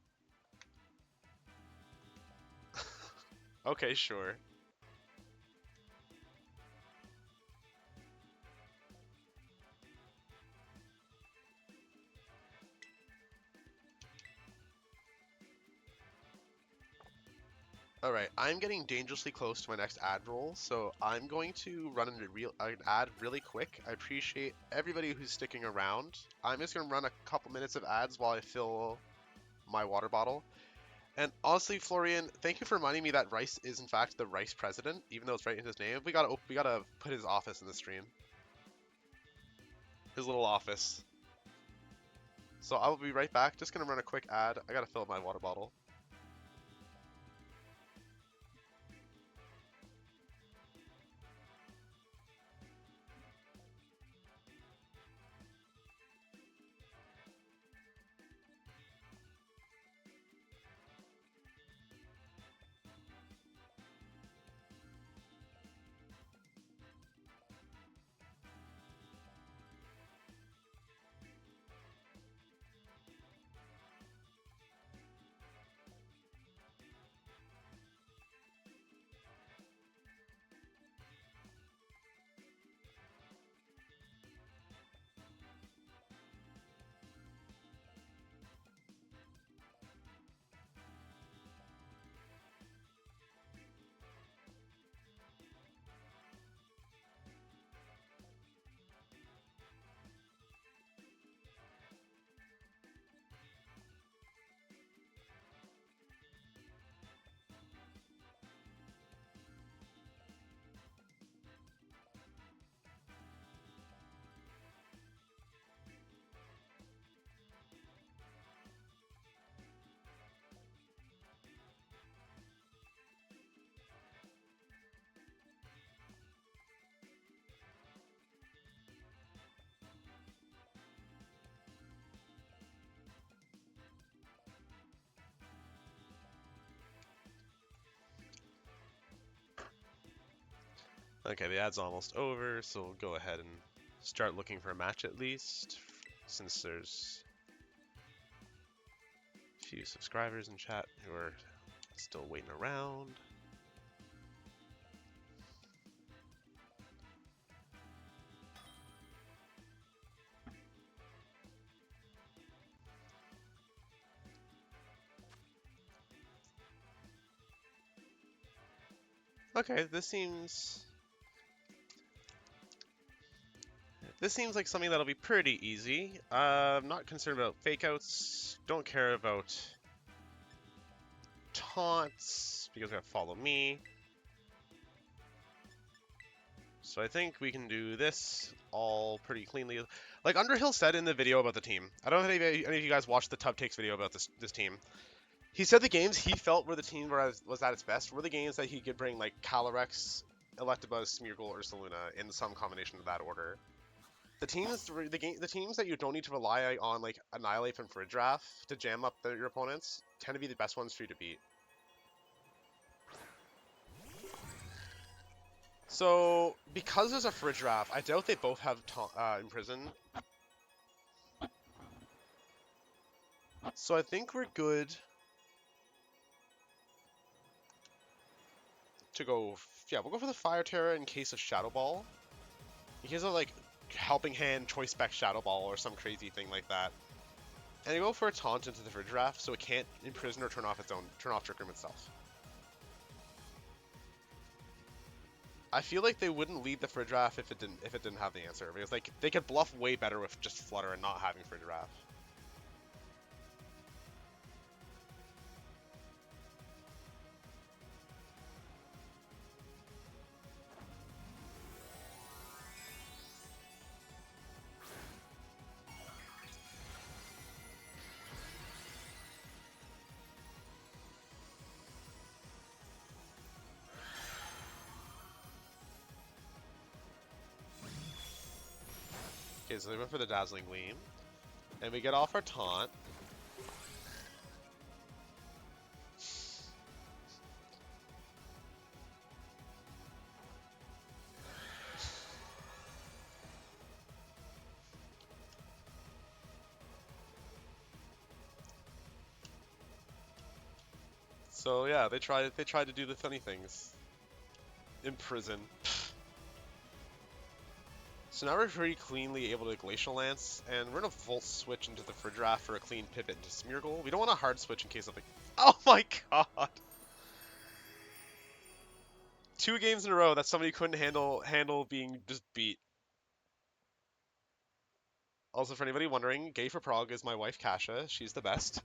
Okay, sure. Alright, I'm getting dangerously close to my next ad roll, so I'm going to run an ad really quick. I appreciate everybody who's sticking around. I'm just going to run a couple minutes of ads while I fill my water bottle. And honestly, Florian, thank you for reminding me that Rice is in fact the Rice president, even though it's right in his name. We gotta put his office in the stream. His little office. So I will be right back. Just gonna run a quick ad. I gotta fill my water bottle. Okay, the ad's almost over, so we'll go ahead and start looking for a match at least, since there's a few subscribers in chat who are still waiting around. Okay, this seems like something that'll be pretty easy. I'm not concerned about fake outs. Don't care about taunts because we have follow me. So I think we can do this all pretty cleanly. Like Underhill said in the video about the team. I don't know if any of you guys watched the Tub Takes video about this team. He said the games he felt were the team where was at its best were the games that he could bring like Calyrex, Electabuzz, Smeargle, Ursaluna in some combination of that order. The teams that you don't need to rely on like Annihilape and Farigiraf to jam up your opponents tend to be the best ones for you to beat. So, because there's a Farigiraf, I doubt they both have Imprison. So I think we're good to go... Yeah, we'll go for the Fire Terror in case of Shadow Ball. In case of, like, Helping Hand, Choice Spec Shadow Ball or some crazy thing like that. And I go for a Taunt into the Farigiraf so it can't Imprison or turn off Trick Room itself. I feel like they wouldn't lead the Farigiraf if it didn't have the answer, because like they could bluff way better with just Flutter and not having Farigiraf. Okay, so they went for the Dazzling Gleam, and we get off our taunt. So yeah, they tried to do the funny things. Imprison. So now we're pretty cleanly able to Glacial Lance, and we're gonna Volt Switch into the Farigiraf for a clean pivot into Smeargle. We don't want to hard switch in case of like... Oh my god! 2 games in a row that somebody couldn't handle being just beat. Also, for anybody wondering, Gay for Prague is my wife Kasha. She's the best.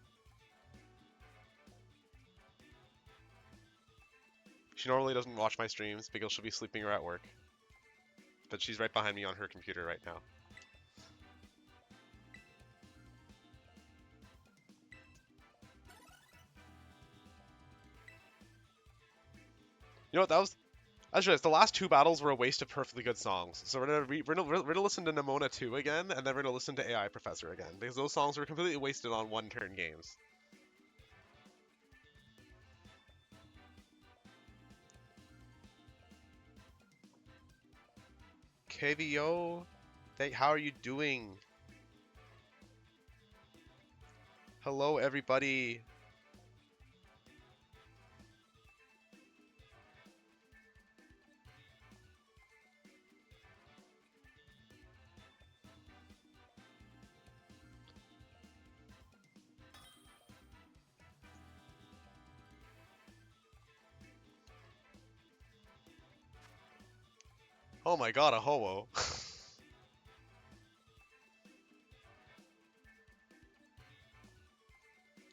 She normally doesn't watch my streams because she'll be sleeping or at work. But she's right behind me on her computer right now. You know what? That's just the last 2 battles were a waste of perfectly good songs. So we're gonna listen to Nimona 2 again, and then we're gonna listen to AI Professor again because those songs were completely wasted on one-turn games. KVO, how are you doing? Hello, everybody. Oh my god, a Ho-Oh.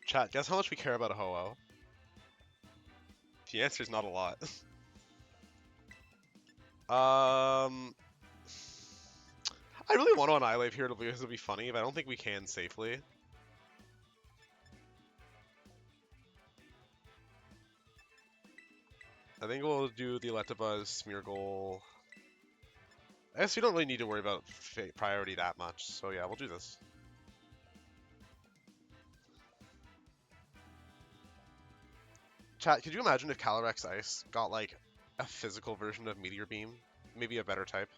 Chat, guess how much we care about a Ho-Oh? The answer is not a lot. I really want to Annihilape here because it'll be funny, but I don't think we can safely. I think we'll do the Electabuzz, Smeargle. I guess we don't really need to worry about priority that much, so yeah, we'll do this. Chat, could you imagine if Calyrex Ice got like a physical version of Meteor Beam? Maybe a better type.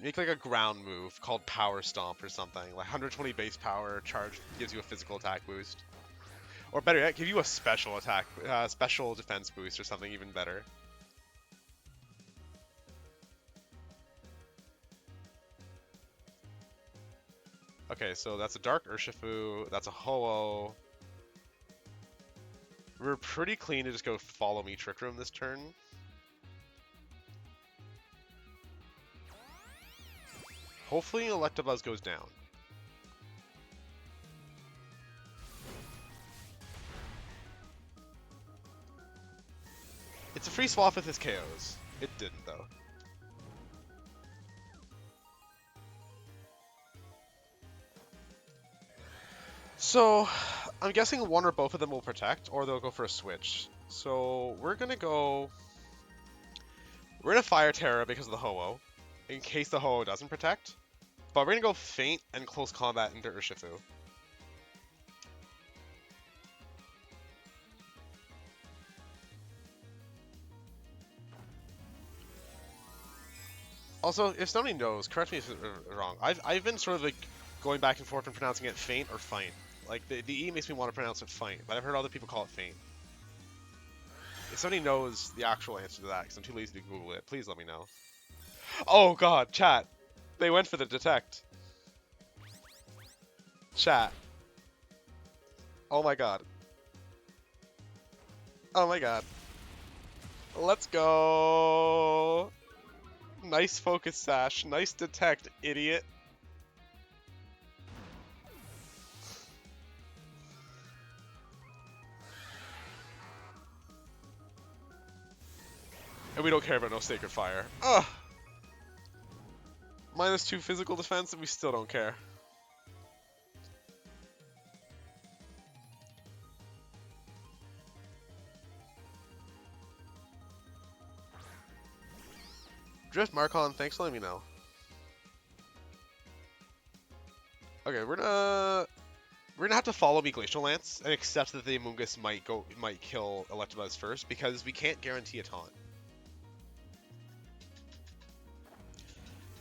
Make like a ground move called Power Stomp or something. Like 120 base power, charge gives you a physical attack boost. Or better yet, give you a special attack, special defense boost or something even better. Okay, so that's a Dark Urshifu, that's a Ho-Oh. We're pretty clean to just go follow me Trick Room this turn. Hopefully Electabuzz goes down. It's a free swap with his KOs. It didn't though. So, I'm guessing one or both of them will protect, or they'll go for a switch. So, we're gonna Fire Terra because of the Ho-Oh, in case the Ho-Oh doesn't protect. But we're gonna go Feint and Close Combat into Urshifu. Also, if somebody knows, correct me if I'm wrong. I've been sort of like going back and forth and pronouncing it Feint or Feint. Like the E makes me want to pronounce it Feint, but I've heard other people call it Feint. If somebody knows the actual answer to that, because I'm too lazy to Google it, please let me know. Oh god, chat. They went for the detect. Chat. Oh my god. Oh my god. Let's go. Nice focus sash. Nice detect, idiot. And we don't care about no Sacred Fire. Ugh. -2 physical defense and we still don't care. Drift Marcon, thanks for letting me know. Okay, we're gonna have to follow me Glacial Lance and accept that the Amoonguss might kill Electabuzz first because we can't guarantee a taunt.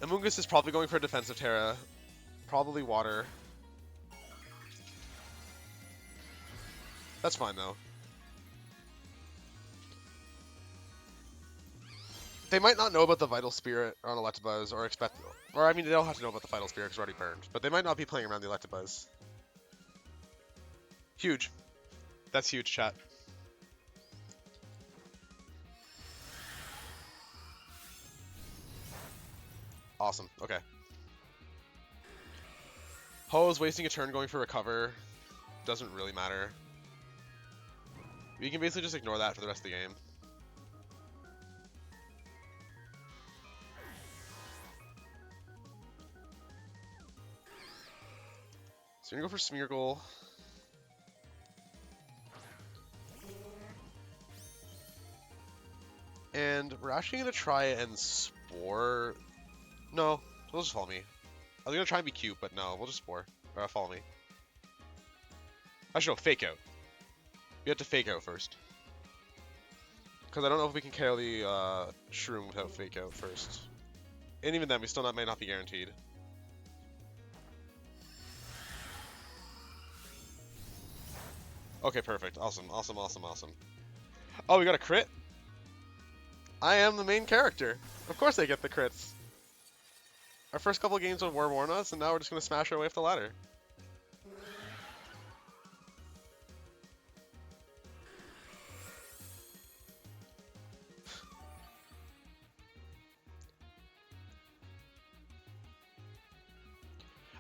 Amoonguss is probably going for a defensive Terra, probably Water. That's fine though. They might not know about the Vital Spirit on Electabuzz or expect... Or, I mean, they don't have to know about the Vital Spirit because it's already burned. But they might not be playing around the Electabuzz. Huge. That's huge, chat. Awesome. Okay. Ho-Oh's wasting a turn going for Recover. Doesn't really matter. We can basically just ignore that for the rest of the game. So we're going to go for Smeargle. And we're actually going to try and Spore... No, they'll just follow me. I was going to try and be cute, but no, we'll just Spore. Follow me. Actually, no, Fake Out. We have to Fake Out first. Because I don't know if we can KO the Shroom without Fake Out first. And even then, we still may not be guaranteed. Okay, perfect. Awesome, awesome, awesome, awesome. Oh, we got a crit? I am the main character. Of course I get the crits. Our first couple of games were warn us, and now we're just going to smash our way up the ladder.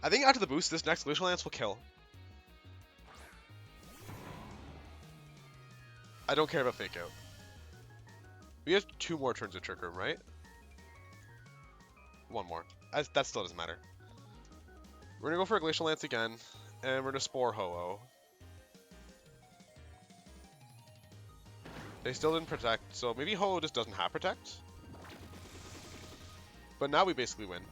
I think after the boost, this next Glacial Lance will kill. I don't care about Fake Out. We have 2 more turns of Trick Room, right? 1 more. That still doesn't matter. We're going to go for a Glacial Lance again, and we're going to Spore Ho-Oh. They still didn't Protect, so maybe Ho-Oh just doesn't have Protect? But now we basically win.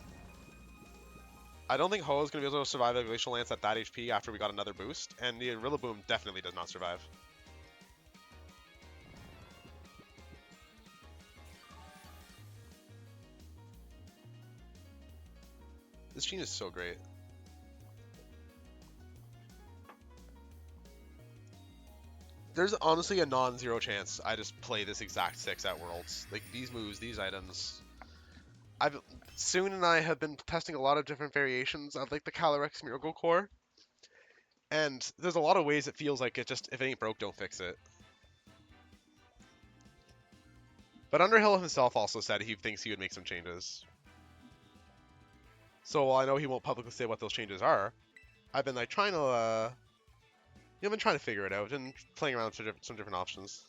I don't think Ho-Oh's going to be able to survive a Glacial Lance at that HP after we got another boost, and the Rillaboom definitely does not survive. This team is so great. There's honestly a non-zero chance I just play this exact 6 at Worlds. Like, these moves, these items. Soon and I have been testing a lot of different variations of, like, the Calyrex Smeargle core. And there's a lot of ways it feels like it just, if it ain't broke, don't fix it. But Underhill himself also said he thinks he would make some changes. So while I know he won't publicly say what those changes are, I've been like trying to, I've been trying to figure it out and playing around with some different options.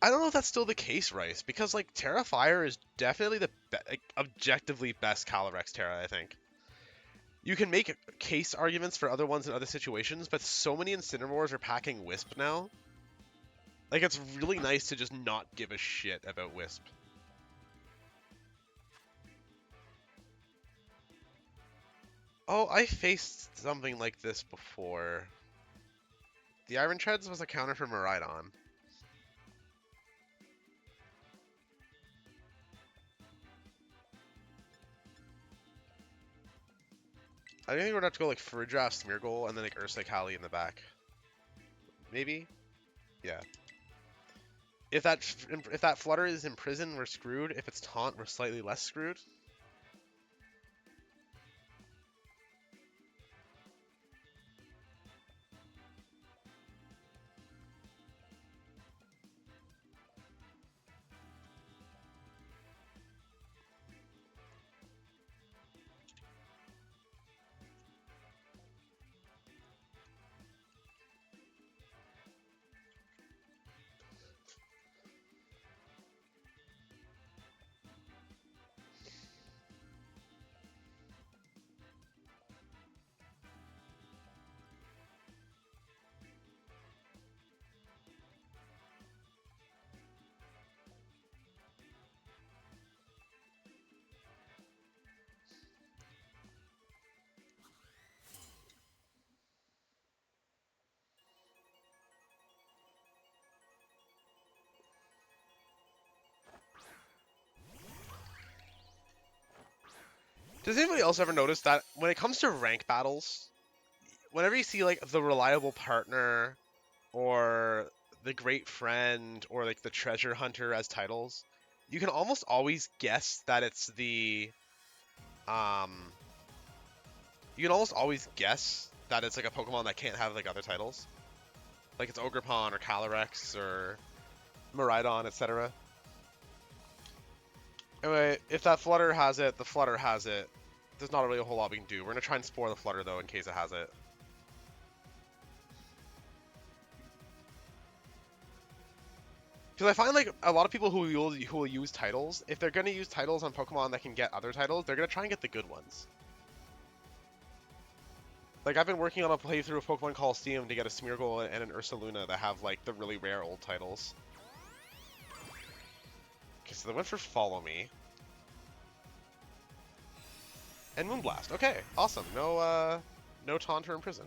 I don't know if that's still the case, Rice, because like Terra Fire is definitely the objectively best Calyrex Terra, I think. You can make case arguments for other ones in other situations, but so many Incineroars are packing Wisp now. Like, it's really nice to just not give a shit about Wisp. Oh, I faced something like this before. The Iron Treads was a counter for Miraidon. I think we're gonna have to go like Farigiraf, Smeargle, and then like Ursa Cali in the back. Maybe? Yeah. If that Flutter is Imprison, we're screwed. If it's Taunt, we're slightly less screwed. Does anybody else ever notice that when it comes to rank battles, whenever you see like the reliable partner or the great friend or like the treasure hunter as titles, you can almost always guess that it's the um you can almost always guess that it's like a Pokemon that can't have like other titles. Like it's Ogerpon or Calyrex or Miraidon, etc. Anyway, if that Flutter has it, the Flutter has it. There's not really a whole lot we can do. We're gonna try and spore the Flutter though in case it has it. Because I find like a lot of people who will use titles, if they're gonna use titles on Pokemon that can get other titles, they're gonna try and get the good ones. Like I've been working on a playthrough of Pokemon Coliseum to get a Smeargle and an Ursaluna that have like the really rare old titles. Okay, so they went for Follow Me. And Moonblast. Okay, awesome. No Taunt or Imprison.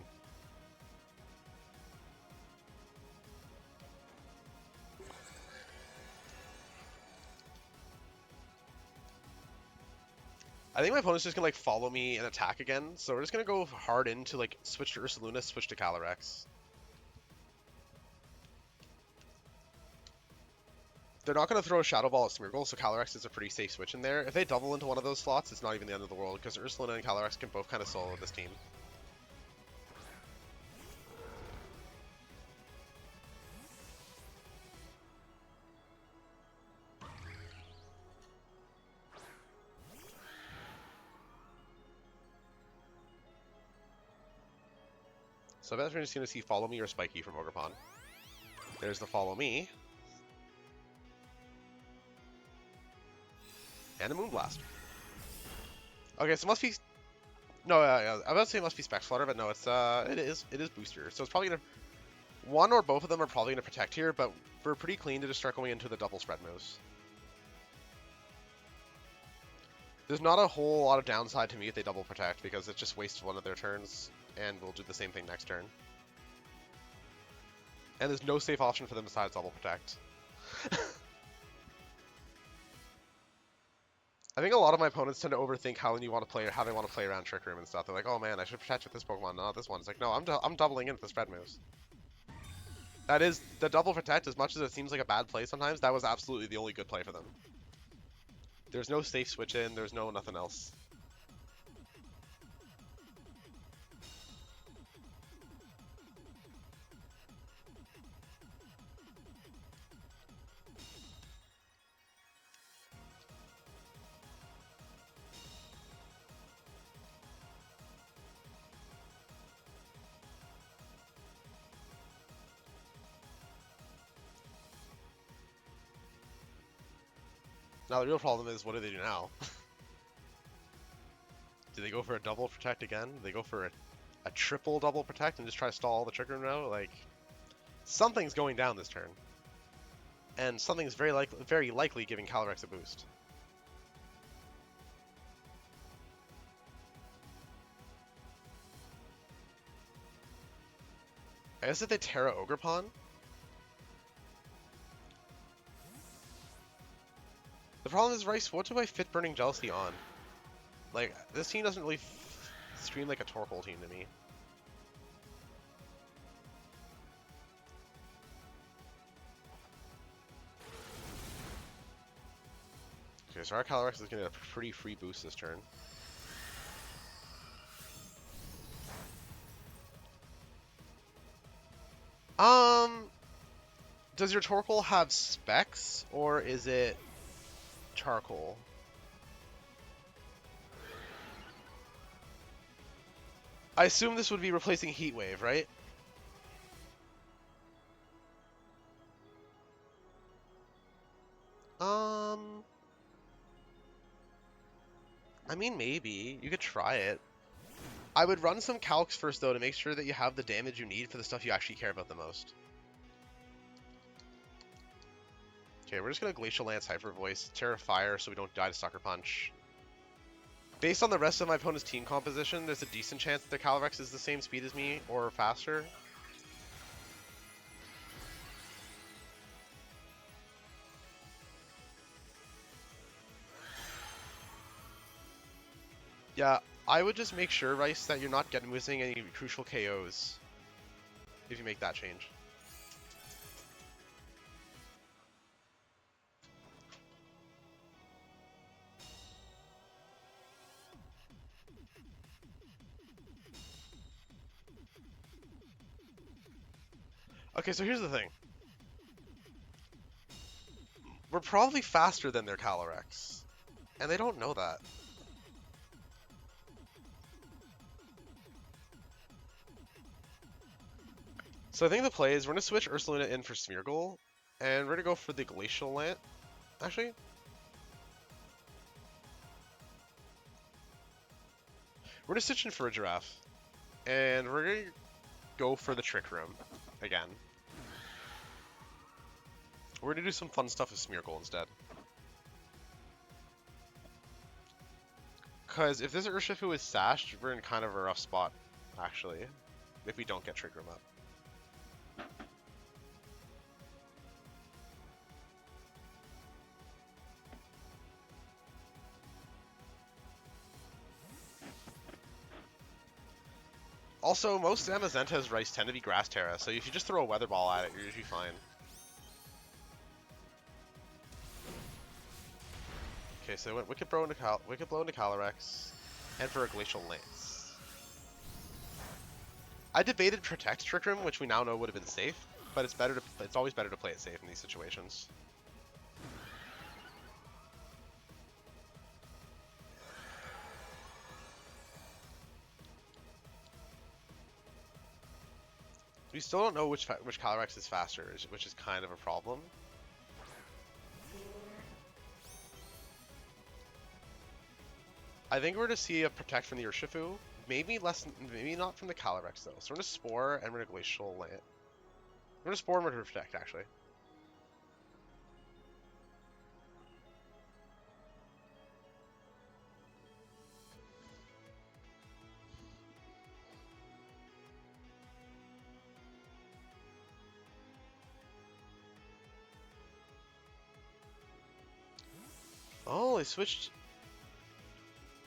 I think my opponent's just gonna like follow me and attack again, so we're just gonna go hard into like switch to Ursaluna, switch to Calyrex. They're not gonna throw a Shadow Ball at Smeargle, so Calyrex is a pretty safe switch in there. If they double into one of those slots, it's not even the end of the world, because Ursaluna and Calyrex can both kind of solo this team. So I bet we're just gonna see Follow Me or Spiky from Ogerpon. There's the Follow Me. And a Moonblast. Okay, so it must be... No, yeah, I was about to say it must be Specs Flutter, but no, it is Booster. So it's probably gonna... One or both of them are probably gonna protect here, but we're pretty clean to just start going into the double spread moves. There's not a whole lot of downside to me if they double protect, because it just wastes one of their turns, and we'll do the same thing next turn. And there's no safe option for them besides double protect. I think a lot of my opponents tend to overthink how they want to play around Trick Room and stuff. They're like, oh man, I should protect with this Pokemon, not this one. It's like, no, I'm doubling in with the spread moves. That is, the double protect, as much as it seems like a bad play sometimes, that was absolutely the only good play for them. There's no safe switch in, there's no nothing else. Now the real problem is, what do they do now? Do they go for a double protect again? Do they go for a triple double protect and just try to stall the Trick Room now? Like, something's going down this turn. And something's very likely giving Calyrex a boost. I guess if they Terra Ogerpon? The problem is, Rice, what do I fit Burning Jealousy on? Like, this team doesn't really scream like a Torkoal team to me. Okay, so our Calyrex is going to get a pretty free boost this turn. Does your Torkoal have specs, or is it charcoal? I assume this would be replacing Heat Wave, right? I mean, maybe. You could try it. I would run some calcs first, though, to make sure that you have the damage you need for the stuff you actually care about the most. Okay, we're just going to Glacial Lance, Hyper Voice, Terra Fire so we don't die to Sucker Punch. Based on the rest of my opponent's team composition, there's a decent chance that the Calyrex is the same speed as me, or faster. Yeah, I would just make sure, Rice, that you're not missing any crucial KOs if you make that change. Okay, so here's the thing. We're probably faster than their Calyrex, and they don't know that. So I think the play is we're going to switch Ursaluna in for Smeargle, and we're going to go for the Glacial Lance. Actually, we're going to switch in Farigiraf, and we're going to go for the Trick Room again. We're going to do some fun stuff with Smeargle instead. Because if this Urshifu is sashed, we're in kind of a rough spot, actually, if we don't get Trick Room up. Also, most Amazenta's rice tend to be Grass Terra, so if you just throw a Weather Ball at it, you're usually fine. Okay, so it went Wicked Blow into Calyrex, and for a Glacial Lance. I debated Protect Trick Room, which we now know would have been safe, but it's always better to play it safe in these situations. We still don't know which Calyrex is faster, which is kind of a problem. I think we're to see a Protect from the Urshifu. Maybe not from the Calyrex though. So we're gonna Spore and we're gonna Glacial Lance. We're gonna Spore and we're gonna Protect actually. Oh, they switched.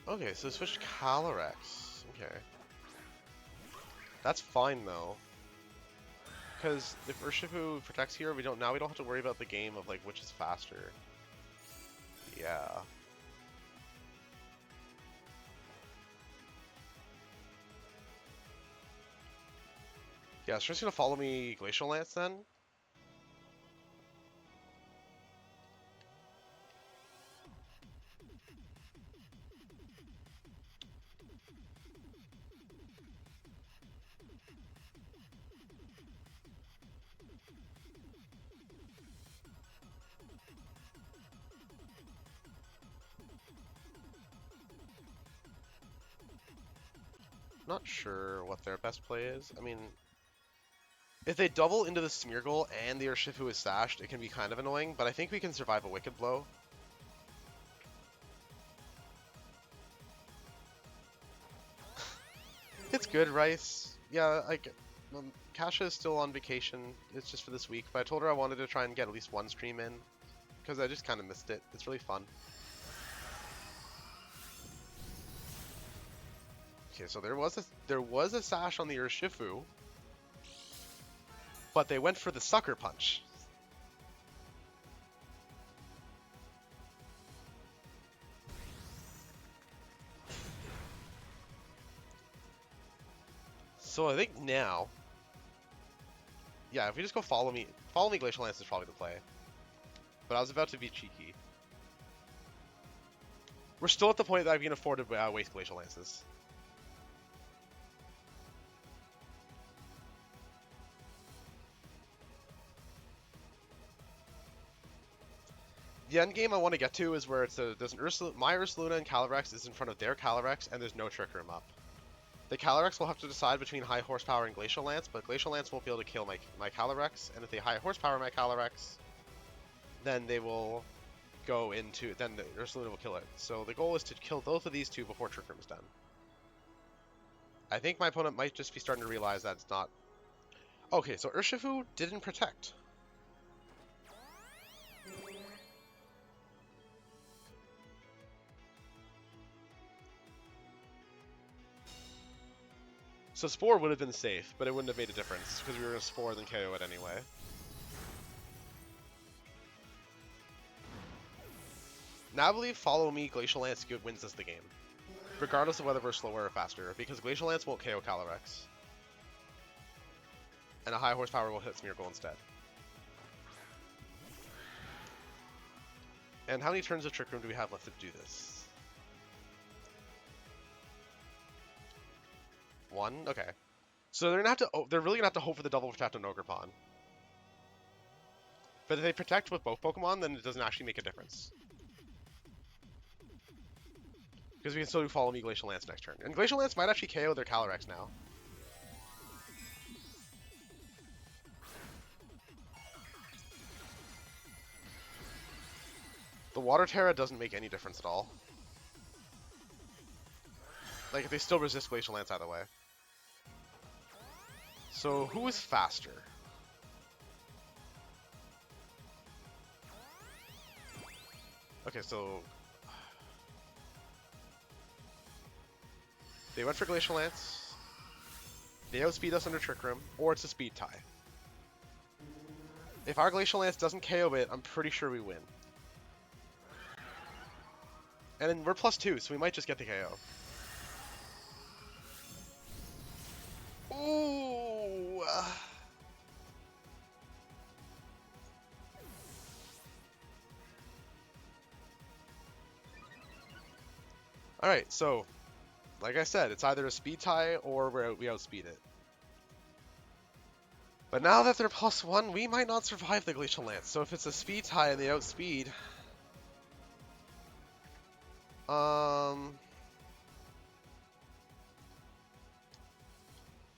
Okay, so they switched Calyrex. Okay. That's fine though. Because if Urshifu protects here, we don't have to worry about the game of like which is faster. Yeah. Yeah, so just gonna follow me Glacial Lance then. Not sure what their best play is. I mean, if they double into the Smeargle and the Urshifu is sashed, it can be kind of annoying, but I think we can survive a Wicked Blow. It's good, Rice. Yeah, Kasha is still on vacation. It's just for this week, but I told her I wanted to try and get at least one stream in, because I just kind of missed it. It's really fun. Okay, so there was a sash on the Urshifu, but they went for the Sucker Punch. So I think now, yeah, if we just go follow me Glacial Lance is probably the play. But I was about to be cheeky. We're still at the point that I can afford to waste Glacial Lances. The end game I want to get to is where there's my Ursaluna and Calyrex is in front of their Calyrex, and there's no Trick Room up. The Calyrex will have to decide between High Horsepower and Glacial Lance, but Glacial Lance won't be able to kill my Calyrex, and if they High Horsepower my Calyrex, then they will go into, then the Ursaluna will kill it. So the goal is to kill both of these two before Trick Room is done. I think my opponent might just be starting to realize that it's not... Okay, so Urshifu didn't protect. So Spore would have been safe, but it wouldn't have made a difference because we were going to Spore then KO it anyway. Now I believe Follow Me Glacial Lance wins us the game, regardless of whether we're slower or faster, because Glacial Lance won't KO Calyrex. And a high horsepower will hit Smeargle instead. And how many turns of Trick Room do we have left to do this? 1? Okay. So they're really gonna have to hope for the double protect on Ogrepon. But if they protect with both Pokemon, then it doesn't actually make a difference. Because we can still do Follow Me Glacial Lance next turn. And Glacial Lance might actually KO their Calyrex now. The Water Terra doesn't make any difference at all. Like, they still resist Glacial Lance either way. So, who is faster? Okay, so... They went for Glacial Lance. They outspeed us under Trick Room, or it's a speed tie. If our Glacial Lance doesn't KO it, I'm pretty sure we win. And then we're +2, so we might just get the KO. Ooh! Alright, so, like I said, it's either a speed tie or we outspeed it. But now that they're +1, we might not survive the Glacial Lance. So if it's a speed tie and they outspeed...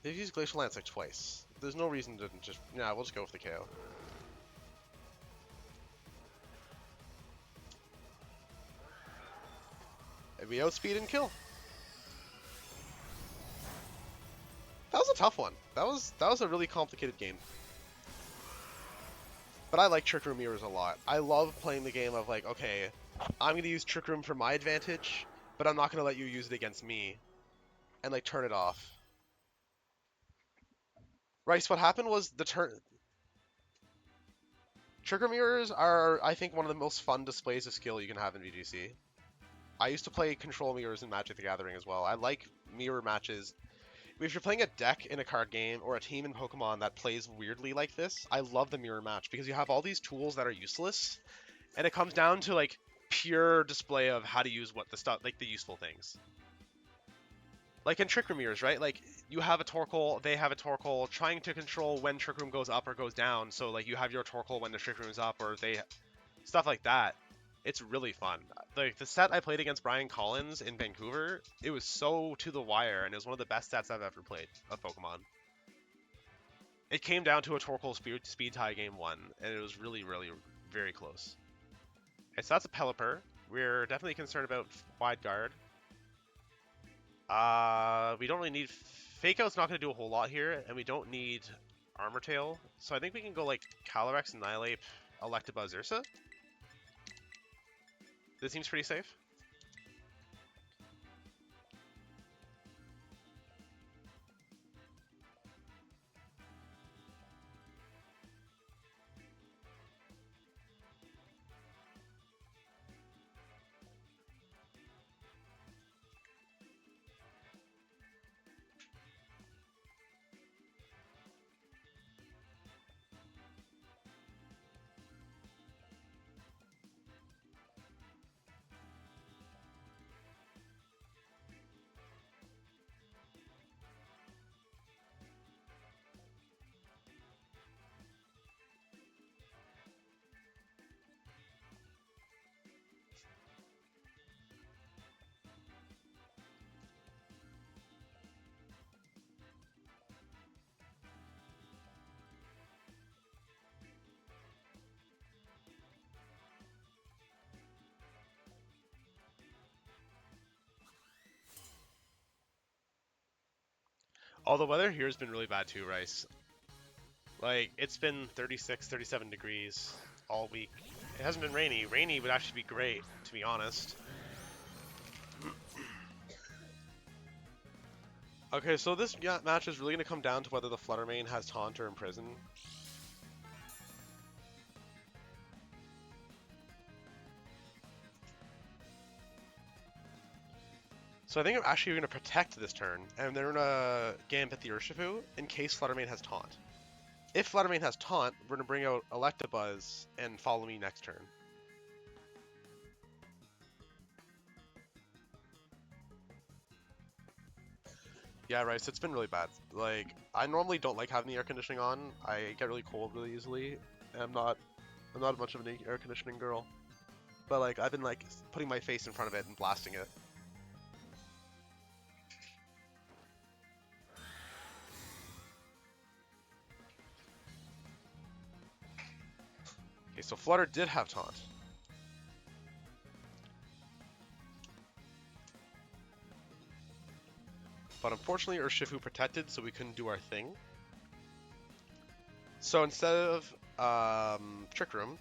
They've used Glacial Lance like twice. There's no reason to just... Yeah, we'll just go with the KO. And we outspeed and kill. That was a tough one. That was a really complicated game. But I like Trick Room Mirrors a lot. I love playing the game of like, okay, I'm going to use Trick Room for my advantage, but I'm not going to let you use it against me. And like turn it off. Right, so what happened was the turn... Trick Room Mirrors are, I think, one of the most fun displays of skill you can have in VGC. I used to play Control Mirrors in Magic the Gathering as well. I like mirror matches. If you're playing a deck in a card game or a team in Pokemon that plays weirdly like this, I love the mirror match because you have all these tools that are useless, and it comes down to like pure display of how to use what the stuff, like the useful things. Like in Trick Room Mirrors, right? Like you have a Torkoal, they have a Torkoal, trying to control when Trick Room goes up or goes down. So like you have your Torkoal when the Trick Room is up, or they stuff like that. It's really fun. Like the set I played against Brian Collins in Vancouver, it was so to the wire, and it was one of the best sets I've ever played of Pokemon. It came down to a Torkoal speed tie game 1, and it was really, really, very close. Okay, so that's a Pelipper. We're definitely concerned about Wide Guard. We don't really need... Fake Out's not going to do a whole lot here, and we don't need Armor Tail. So I think we can go like Calyrex, Annihilape, Electabuzz, Ursa. This seems pretty safe. All the weather here has been really bad too, Rice. Like, it's been 36, 37 degrees all week. It hasn't been rainy. Rainy would actually be great, to be honest. Okay, so this match is really going to come down to whether the Flutter Mane has Taunt or Imprison. So I think I'm actually going to protect this turn, and they're going to Gambit the Urshifu in case Flutter Mane has Taunt. If Flutter Mane has Taunt, we're going to bring out Electabuzz and follow me next turn. Yeah, right, so it's been really bad. Like, I normally don't like having the air conditioning on. I get really cold really easily. And I'm not much of an air conditioning girl. But like, I've been like putting my face in front of it and blasting it. Okay, so Flutter did have Taunt. But unfortunately Urshifu protected, so we couldn't do our thing. So instead of Trick Room,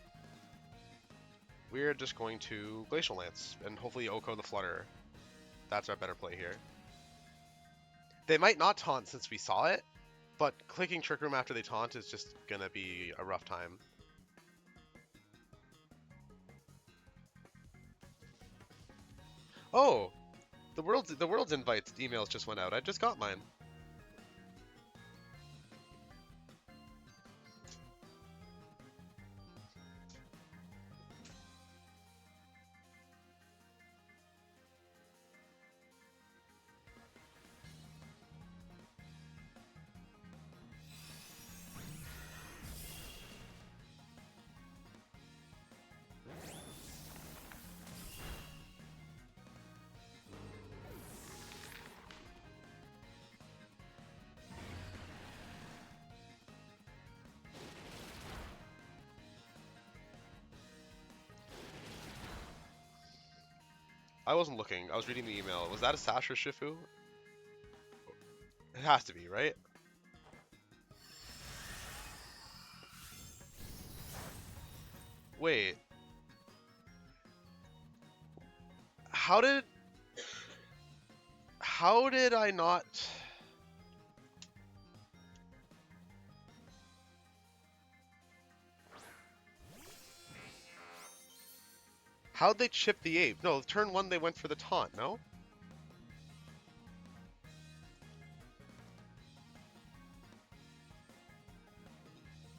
we're just going to Glacial Lance and hopefully Oko the Flutter. That's our better play here. They might not taunt since we saw it, but clicking Trick Room after they taunt is just gonna be a rough time. Oh, the world's invites emails just went out. I just got mine. I wasn't looking. I was reading the email. Was that a Sash or Shifu? It has to be, right? Wait. How did I not... How'd they chip the ape? No, turn one they went for the taunt, no?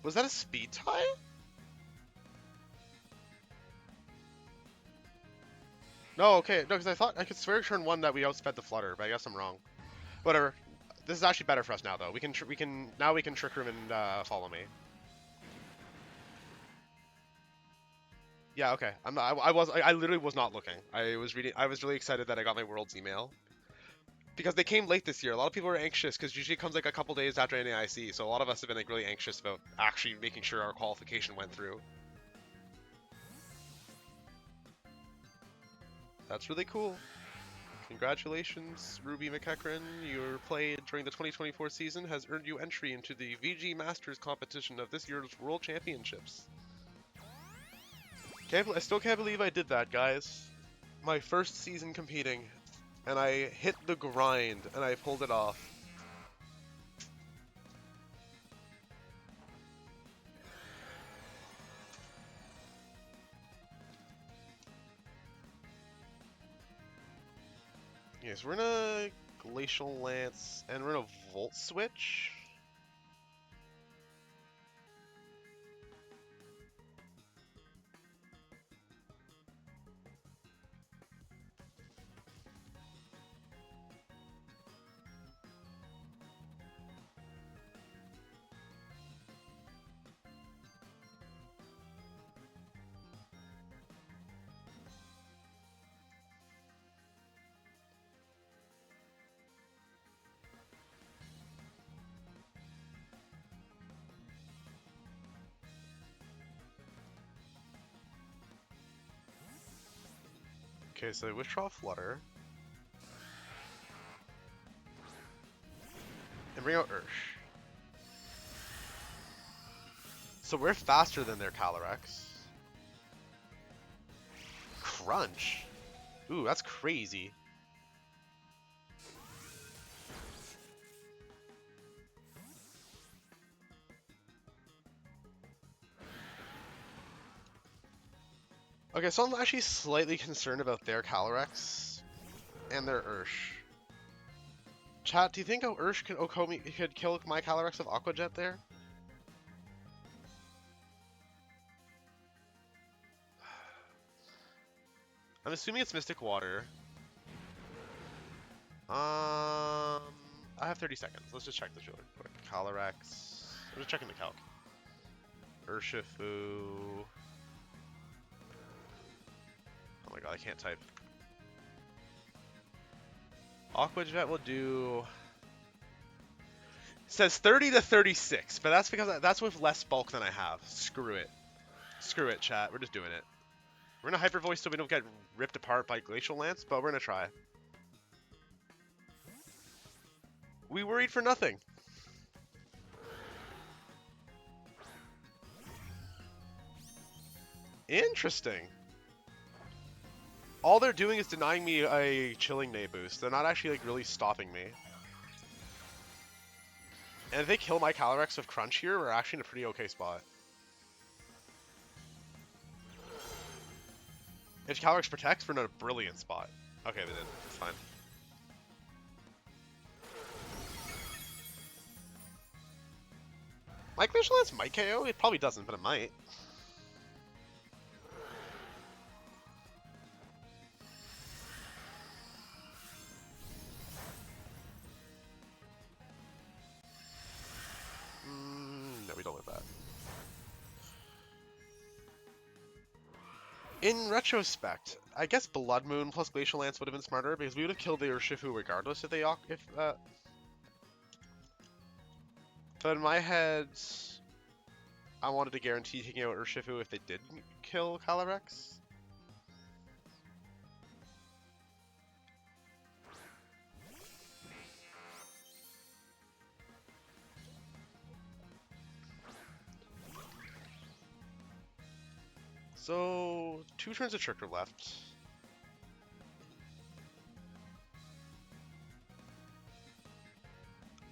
Was that a speed tie? No, okay. No, because I could swear turn one that we outsped the Flutter, but I guess I'm wrong. Whatever. This is actually better for us now, though. We can now we can Trick Room and follow me. Yeah, okay. I literally was not looking. I was reading. I was really excited that I got my Worlds email because they came late this year. A lot of people were anxious because usually it comes like a couple days after NAIC. So a lot of us have been like really anxious about actually making sure our qualification went through. That's really cool. Congratulations, Ruby McEachran. Your play during the 2024 season has earned you entry into the VG Masters competition of this year's World Championships. I still can't believe I did that, guys. My first season competing, and I hit the grind, and I pulled it off. Yes, we're gonna Glacial Lance, and we're gonna Volt Switch. Okay, so withdraw Flutter. And bring out Ursh. So we're faster than their Calyrex. Crunch. Ooh, that's crazy. Okay, so I'm actually slightly concerned about their Calyrex and their Ursh. Chat, do you think Ursh could kill my Calyrex with Aqua Jet there? I'm assuming it's Mystic Water. I have 30 seconds. Let's just check this really quick. Calyrex. I'm just checking the calc. Urshifu. Oh my god, I can't type. Aqua Jet will do... It says 30 to 36, but that's because that's with less bulk than I have. Screw it. Screw it, chat. We're just doing it. We're gonna Hyper Voice so we don't get ripped apart by Glacial Lance, but we're gonna try. We worried for nothing. Interesting. All they're doing is denying me a Chilling Day boost. They're not actually like really stopping me. And if they kill my Calyrex with Crunch here, we're actually in a pretty okay spot. If Calyrex protects, we're in a brilliant spot. Okay, they didn't. It's fine. My Glacial Lance might KO? It probably doesn't, but it might. No, we don't live that. In retrospect, I guess Bloodmoon plus Glacial Lance would have been smarter because we would have killed the Urshifu regardless if they But in my head, I wanted to guarantee taking out Urshifu if they did kill Calyrex. So, 2 turns of Trick are left.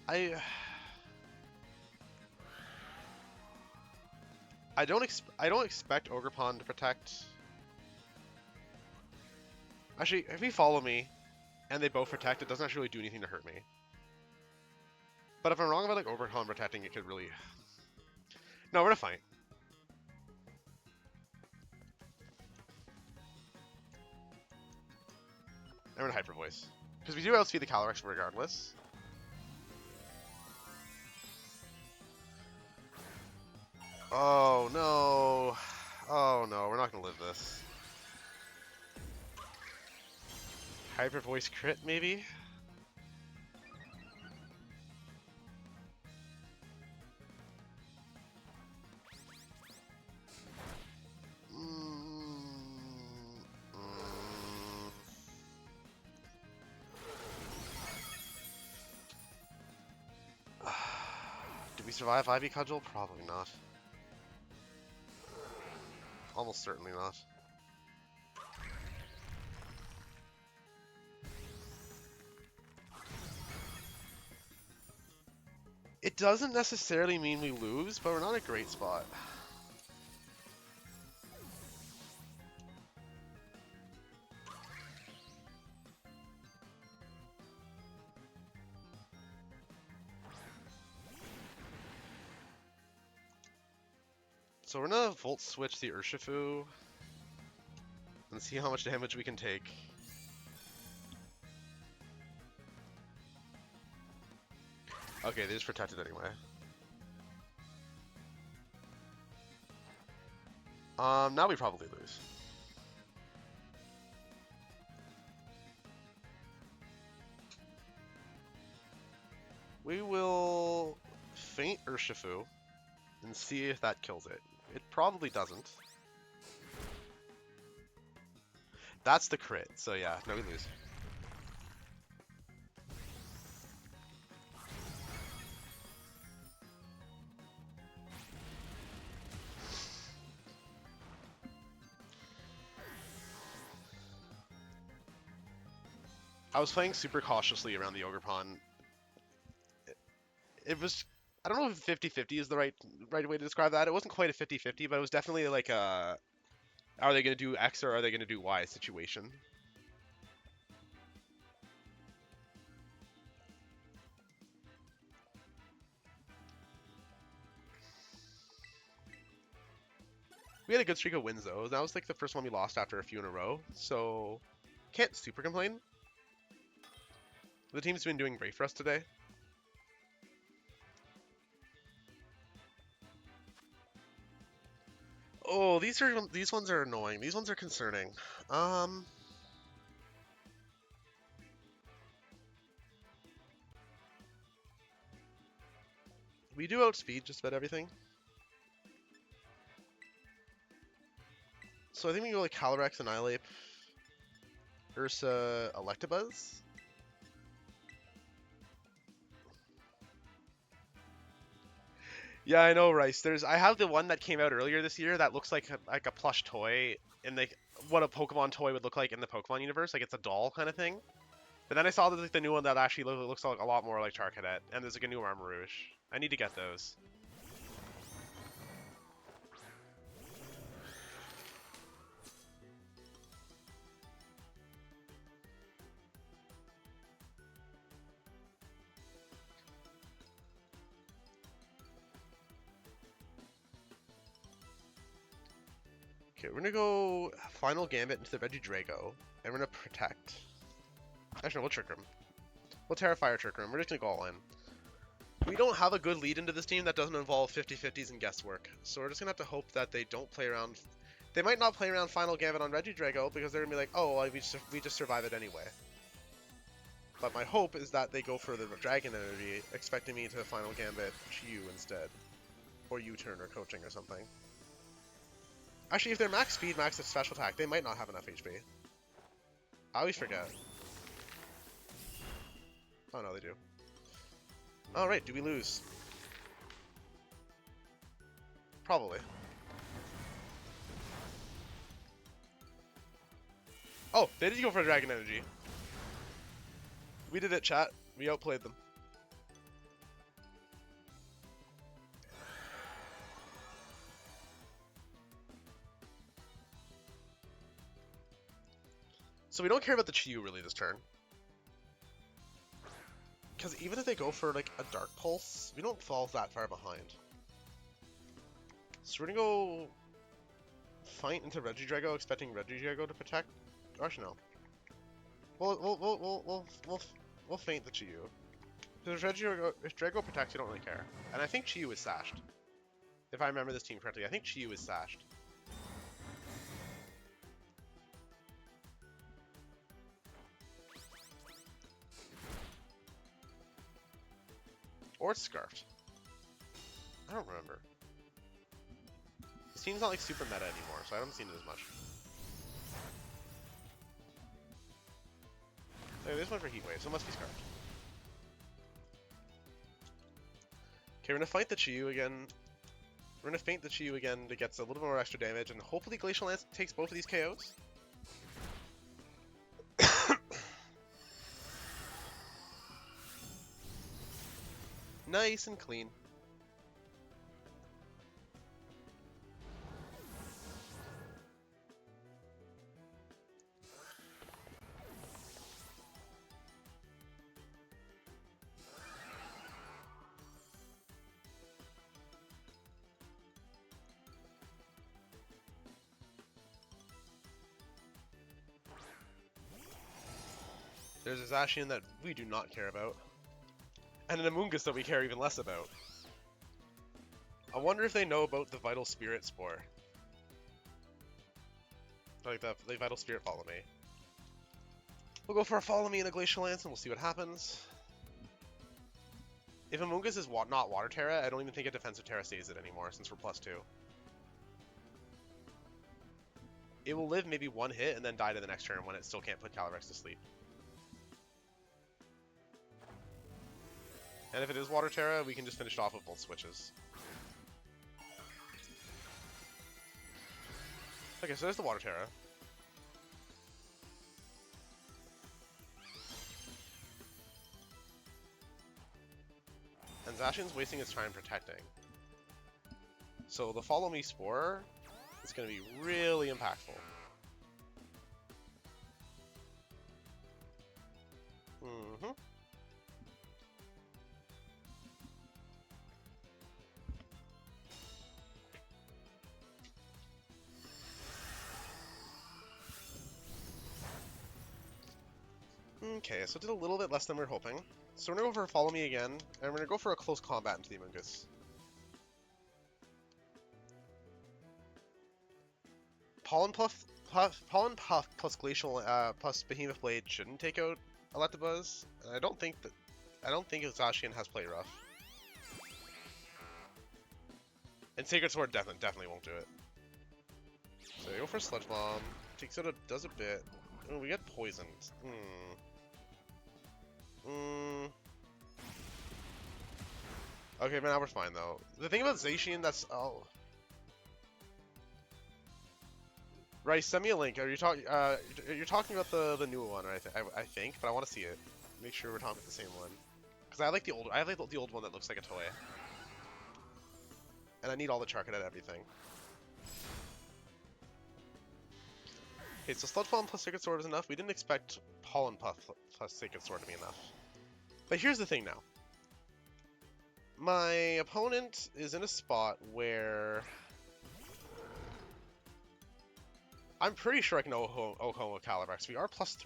I don't expect Ogerpon to protect. Actually, if you follow me and they both protect, it doesn't actually really do anything to hurt me. But if I'm wrong about like Ogerpon protecting, it could really. No, we're gonna fight. I'm gonna Hyper Voice because we do outspeed the Calyrex regardless. Oh no! Oh no, we're not gonna live this. Hyper Voice crit, maybe? Did we survive Ivy Cudgel? Probably not. Almost certainly not. It doesn't necessarily mean we lose, but we're not in a great spot. So we're gonna Volt Switch the Urshifu and see how much damage we can take. Okay, they just protected anyway. Now we probably lose. We will feint Urshifu and see if that kills it. It probably doesn't. That's the crit, so yeah, no, we lose. I was playing super cautiously around the Ogerpon. It was, I don't know if 50-50 is the right way to describe that. It wasn't quite a 50-50, but it was definitely like a Are they going to do X or are they going to do Y situation? We had a good streak of wins though. That was like the first one we lost after a few in a row, so can't super complain. The team's been doing great for us today. Oh, these ones are annoying. These ones are concerning. We do outspeed just about everything. So I think we can go like Calyrex, Annihilape, Ursa, Electabuzz. Yeah, I know, Rice. I have the one that came out earlier this year that looks like a plush toy in the what a Pokemon toy would look like in the Pokemon universe, like it's a doll kind of thing. But then I saw like the new one that actually looks like a lot more like Charcadet, and there's like a new Armarouge. I need to get those. Okay, we're gonna go Final Gambit into the Regidrago, and we're gonna Protect. Actually, no, we'll Trick Room. We'll Terrifier Trick Room. We're just gonna go all in. We don't have a good lead into this team that doesn't involve 50-50s and guesswork, so we're just gonna have to hope that they don't play around. They might not play around Final Gambit on Regidrago because they're gonna be like, oh, well, we just survive it anyway. But my hope is that they go for the Dragon Energy, expecting me to Final Gambit Chiyu instead, or U-turn or coaching or something. Actually, if they're max speed, max special attack, they might not have enough HP. I always forget. Oh no, they do. Alright, do we lose? Probably. Oh, they did go for Dragon Energy. We did it, chat. We outplayed them. So we don't care about the Chiyu really this turn. Because even if they go for like a Dark Pulse, we don't fall that far behind. So we're gonna go fight into Regidrago, expecting Regidrago to protect. Actually, no. We'll feint the Chiyu. Because if Drago protects, you don't really care. And I think Chiyu is sashed. If I remember this team correctly, I think Chiyu is sashed. Or it's Scarfed. I don't remember. This team's not like super meta anymore, so I haven't seen it as much. Okay, this one for Heat Wave, so it must be Scarfed. Okay, we're gonna fight the Chiyu again. We're gonna feint the Chiyu again to get a little more extra damage, and hopefully Glacial Lance takes both of these KOs. Nice and clean. There's a Zacian that we do not care about. And an Amoonguss that we care even less about. I wonder if they know about the Vital Spirit Spore. Like the Vital Spirit Follow Me. We'll go for a Follow Me and a Glacial Lance and we'll see what happens. If Amoonguss is not Water Terra, I don't even think a Defensive Terra saves it anymore since we're +2. It will live maybe one hit and then die to the next turn when it still can't put Calyrex to sleep. And if it is Water Terra, we can just finish it off with both switches. Okay, so there's the Water Terra. And Zacian's wasting his time protecting. So the Follow Me Spore It's going to be really impactful. Mm-hmm. Okay, so it did a little bit less than we were hoping. So we're going to go for a Follow Me again, and we're going to go for a close combat into the Amoonguss. Pollen Puff plus Glacial plus Behemoth Blade shouldn't take out Electabuzz. I don't think Zacian has Play Rough. And Sacred Sword definitely won't do it. So we go for Sludge Bomb. Takes out does a bit. Oh, we get poisoned. Okay, but now we're fine though. The thing about Zacian, that's right. Send me a link. Are you talking? You're talking about the new one, I think, but I want to see it. Make sure we're talking about the same one. Because I like the old. I like the old one that looks like a toy. And I need all the Charcadet and everything. Okay, so Sludge Bomb plus Sacred Sword is enough. We didn't expect Pollen Puff plus Sacred Sword to be enough. But here's the thing now. My opponent is in a spot where I'm pretty sure I can Okome with Calyrex. We are +3.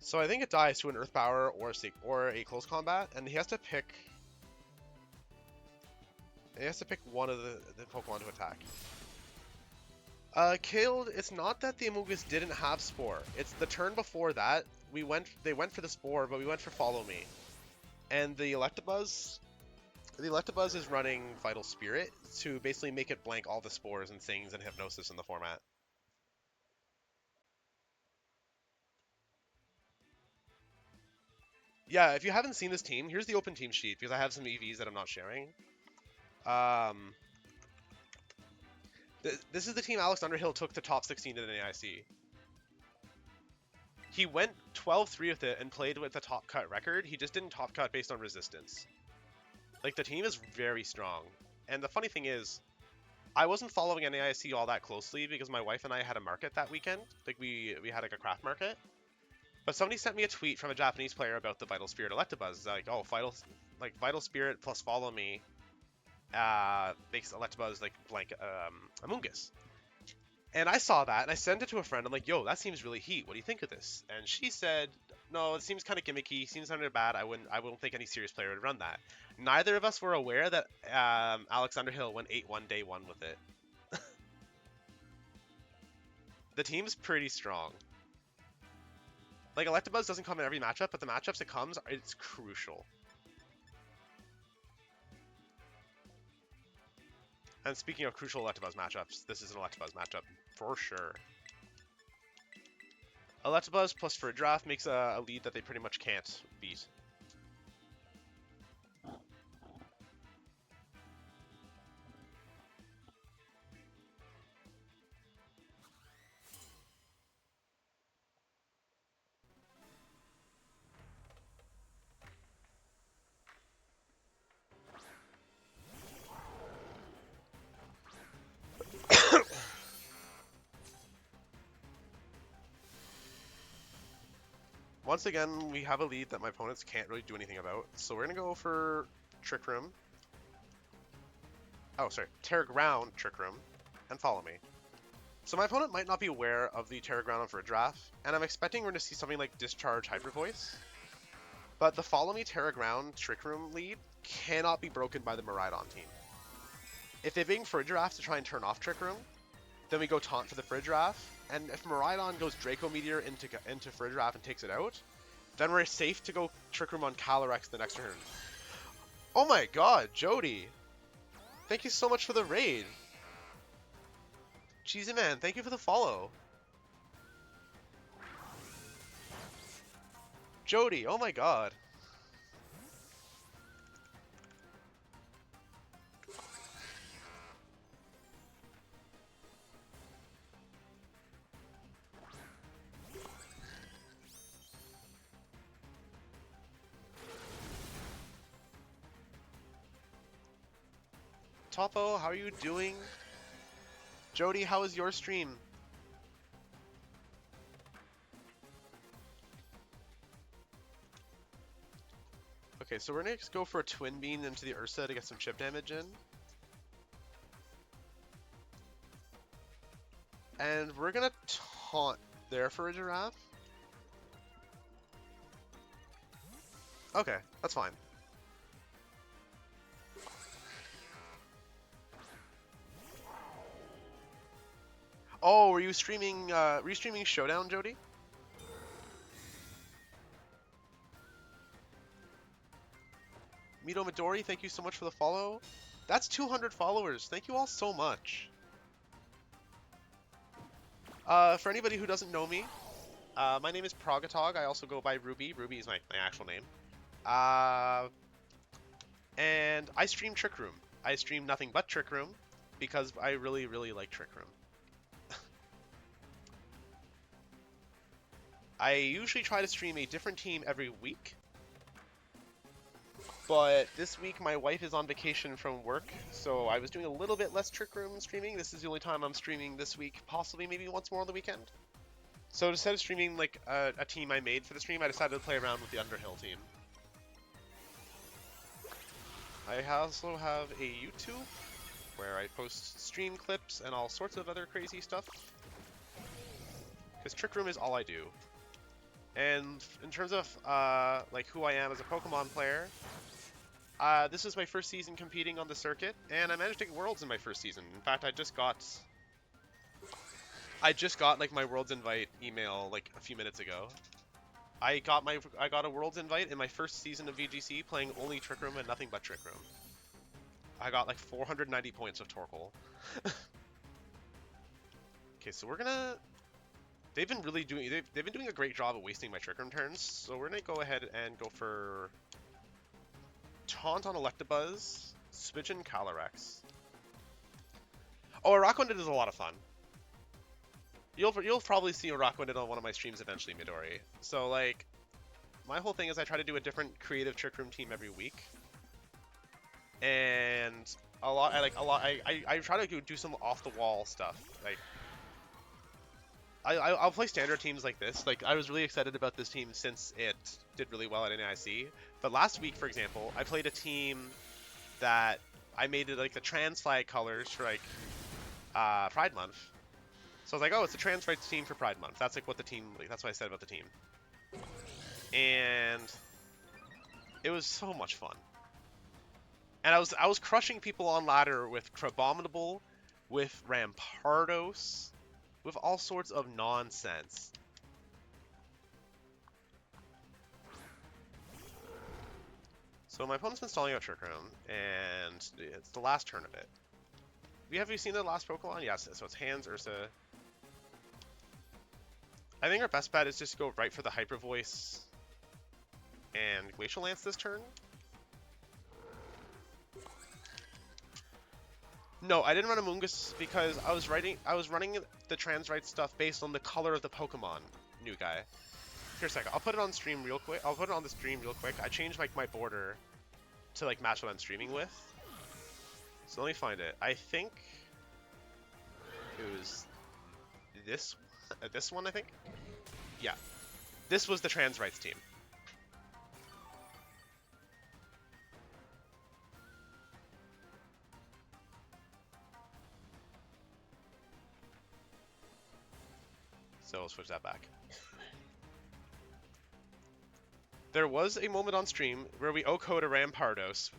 So I think it dies to an Earth Power or a close combat, and he has to pick. He has to pick one of the Pokemon to attack. Killed. It's not that the Amoonguss didn't have Spore. It's the turn before that they went for the Spore, but we went for Follow Me, and the Electabuzz is running Vital Spirit to basically make it blank all the spores and things and Hypnosis in the format. Yeah, if you haven't seen this team, here's the open team sheet because I have some EVs that I'm not sharing. This is the team Alex Underhill took to top 16 in the NAIC. He went 12-3 with it and played with a top cut record. He just didn't top cut based on resistance. Like, the team is very strong. And the funny thing is, I wasn't following NAIC all that closely because my wife and I had a market that weekend. Like, we had like a craft market. But somebody sent me a tweet from a Japanese player about the Vital Spirit Electabuzz. It's like, oh, Vital Spirit plus Follow Me makes Electabuzz like blank Amoonguss. And I saw that and I sent it to a friend. I'm like, yo, that seems really heat. What do you think of this? And she said, no, it seems kind of gimmicky. Seems kind of bad. I wouldn't think any serious player would run that. Neither of us were aware that Alex Underhill went 8-1 day one with it. The team's pretty strong. Like, Electabuzz doesn't come in every matchup, but the matchups it comes, it's crucial. And speaking of crucial Electabuzz matchups, this is an Electabuzz matchup for sure. Electabuzz plus Farigiraf makes a lead that they pretty much can't beat. Once again, we have a lead that my opponents can't really do anything about, so we're going to go for Trick Room. Oh, sorry, Terra Ground Trick Room, and Follow Me. So my opponent might not be aware of the Terra Ground for a draft, and I'm expecting we're going to see something like Discharge Hyper Voice. But the Follow Me Terra Ground Trick Room lead cannot be broken by the Miraidon team. If they bring Farigiraf to try and turn off Trick Room, then we go Taunt for the Farigiraf, and if Miraidon goes Draco Meteor into Farigiraf and takes it out, then we're safe to go Trick Room on Calyrex the next turn. Oh my god, Jody! Thank you so much for the raid! Cheesy Man, thank you for the follow! Jody, oh my god! Topo, how are you doing? Jody, how was your stream? Okay, so we're gonna go for a Twin Beam into the Ursa to get some chip damage in. And we're gonna taunt there for a Giraffe. Okay, that's fine. Oh, were you streaming Showdown, Jody? Mito Midori, thank you so much for the follow. That's 200 followers. Thank you all so much. For anybody who doesn't know me, my name is Progatog. I also go by Ruby. Ruby is my actual name. And I stream Trick Room. I stream nothing but Trick Room because I really, really like Trick Room. I usually try to stream a different team every week. But this week my wife is on vacation from work, so I was doing a little bit less Trick Room streaming. This is the only time I'm streaming this week, possibly maybe once more on the weekend. So instead of streaming like a team I made for the stream, I decided to play around with the Underhill team. I also have a YouTube where I post stream clips and all sorts of other crazy stuff. Because Trick Room is all I do. And in terms of like who I am as a Pokemon player, this is my first season competing on the circuit, and I managed to get Worlds in my first season. In fact, I just got like my Worlds invite email like a few minutes ago. I got a Worlds invite in my first season of VGC playing only Trick Room and nothing but Trick Room. I got like 490 points of Torkoal. Okay, so we're gonna. They've been doing a great job of wasting my Trick Room turns. So we're gonna go ahead and go for Taunt on Electabuzz, Switch in Calyrex. Oh, a Rockwounded is a lot of fun. You'll probably see a Rockwounded on one of my streams eventually, Midori. So like, my whole thing is I try to do a different creative Trick Room team every week, and I try to do some off the wall stuff. Like, I'll play standard teams like this. Like, I was really excited about this team since it did really well at NAIC. But last week, for example, I played a team that I made it like the trans flag colors for like Pride Month. So I was like, oh, it's a trans rights team for Pride Month. That's like what the team, like, that's what I said about the team. And it was so much fun. And I was crushing people on ladder with Crabominable, with Rampardos, with all sorts of nonsense. So my opponent's been stalling out Trick Room, and it's the last turn of it. Have you seen the last Pokemon? Yes, so it's Hands, Ursa. I think our best bet is just to go right for the Hyper Voice and Glacial Lance this turn. No, I didn't run a Mungus because I was running the trans right stuff based on the color of the Pokemon, new guy. Here a second, I'll put it on stream real quick. I'll put it on the stream real quick. I changed like my border to like match what I'm streaming with. So let me find it. I think it was this one, I think. Yeah, this was the trans rights team. So we'll switch that back. There was a moment on stream where we O-code a Rampardos,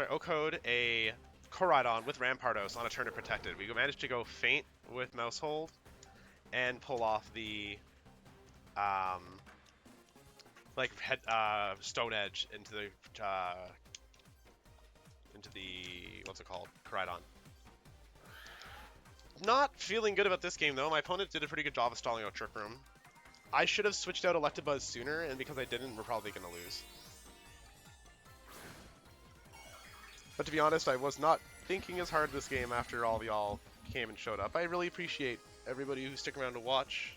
O-code a Koraidon with Rampardos on a turn of Protected. We managed to go Faint with Mouse Hold and pull off the Stone Edge into the what's it called? Koraidon. Not feeling good about this game though. My opponent did a pretty good job of stalling out Trick Room. I should have switched out Electabuzz sooner, and because I didn't, we're probably going to lose. But to be honest, I was not thinking as hard this game after all of y'all came and showed up. I really appreciate everybody who stick around to watch.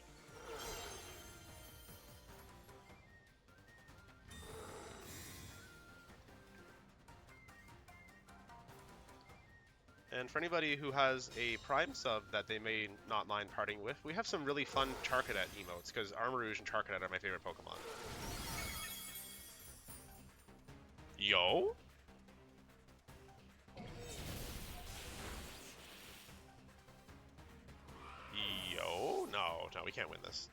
And for anybody who has a Prime sub that they may not mind parting with, we have some really fun Charcadet emotes, because Armarouge and Charcadet are my favorite Pokemon. Yo? Yo? No, we can't win this.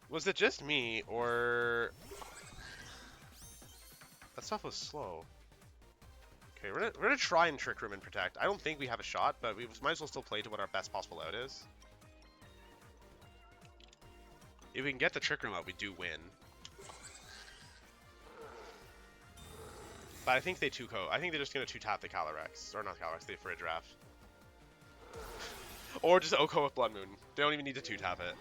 Was it just me, or... That stuff was slow. Okay, we're gonna try and Trick Room and Protect. I don't think we have a shot, but we might as well still play to what our best possible out is. If we can get the Trick Room out, we do win. But I think they I think they're just gonna 2-tap the Calyrex. Or not Calyrex, the Farigiraf. Or just OHKO with Bloodmoon. They don't even need to 2-tap it.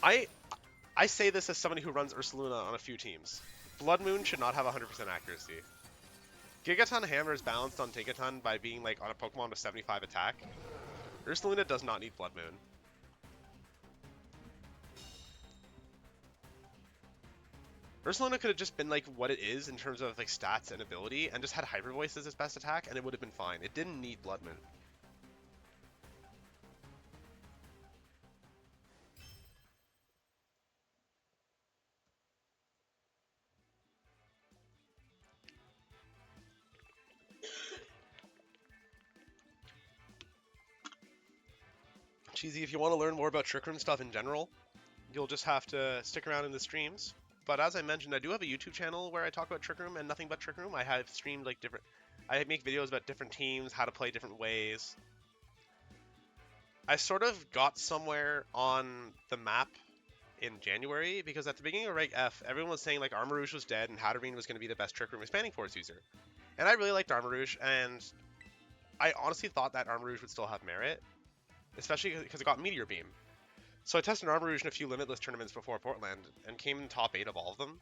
I say this as somebody who runs Ursaluna on a few teams. Bloodmoon should not have 100% accuracy. Gigaton Hammer is balanced on Gigaton by being like on a Pokemon with 75 attack. Ursaluna does not need Bloodmoon. Ursaluna could have just been like what it is in terms of like stats and ability and just had Hyper Voice as its best attack and it would have been fine. It didn't need Bloodmoon. Cheesy, if you want to learn more about Trick Room stuff in general, you'll just have to stick around in the streams. But as I mentioned, I do have a YouTube channel where I talk about Trick Room and nothing but Trick Room. I have streamed like I make videos about different teams, how to play different ways. I sort of got somewhere on the map in January because at the beginning of Reg F, everyone was saying like Armarouge was dead and Hatterene was going to be the best Trick Room expanding force user. And I really liked Armarouge, and I honestly thought that Armarouge would still have merit, especially because it got Meteor Beam. So I tested Armarouge in a few Limitless tournaments before Portland and came in top 8 of all of them.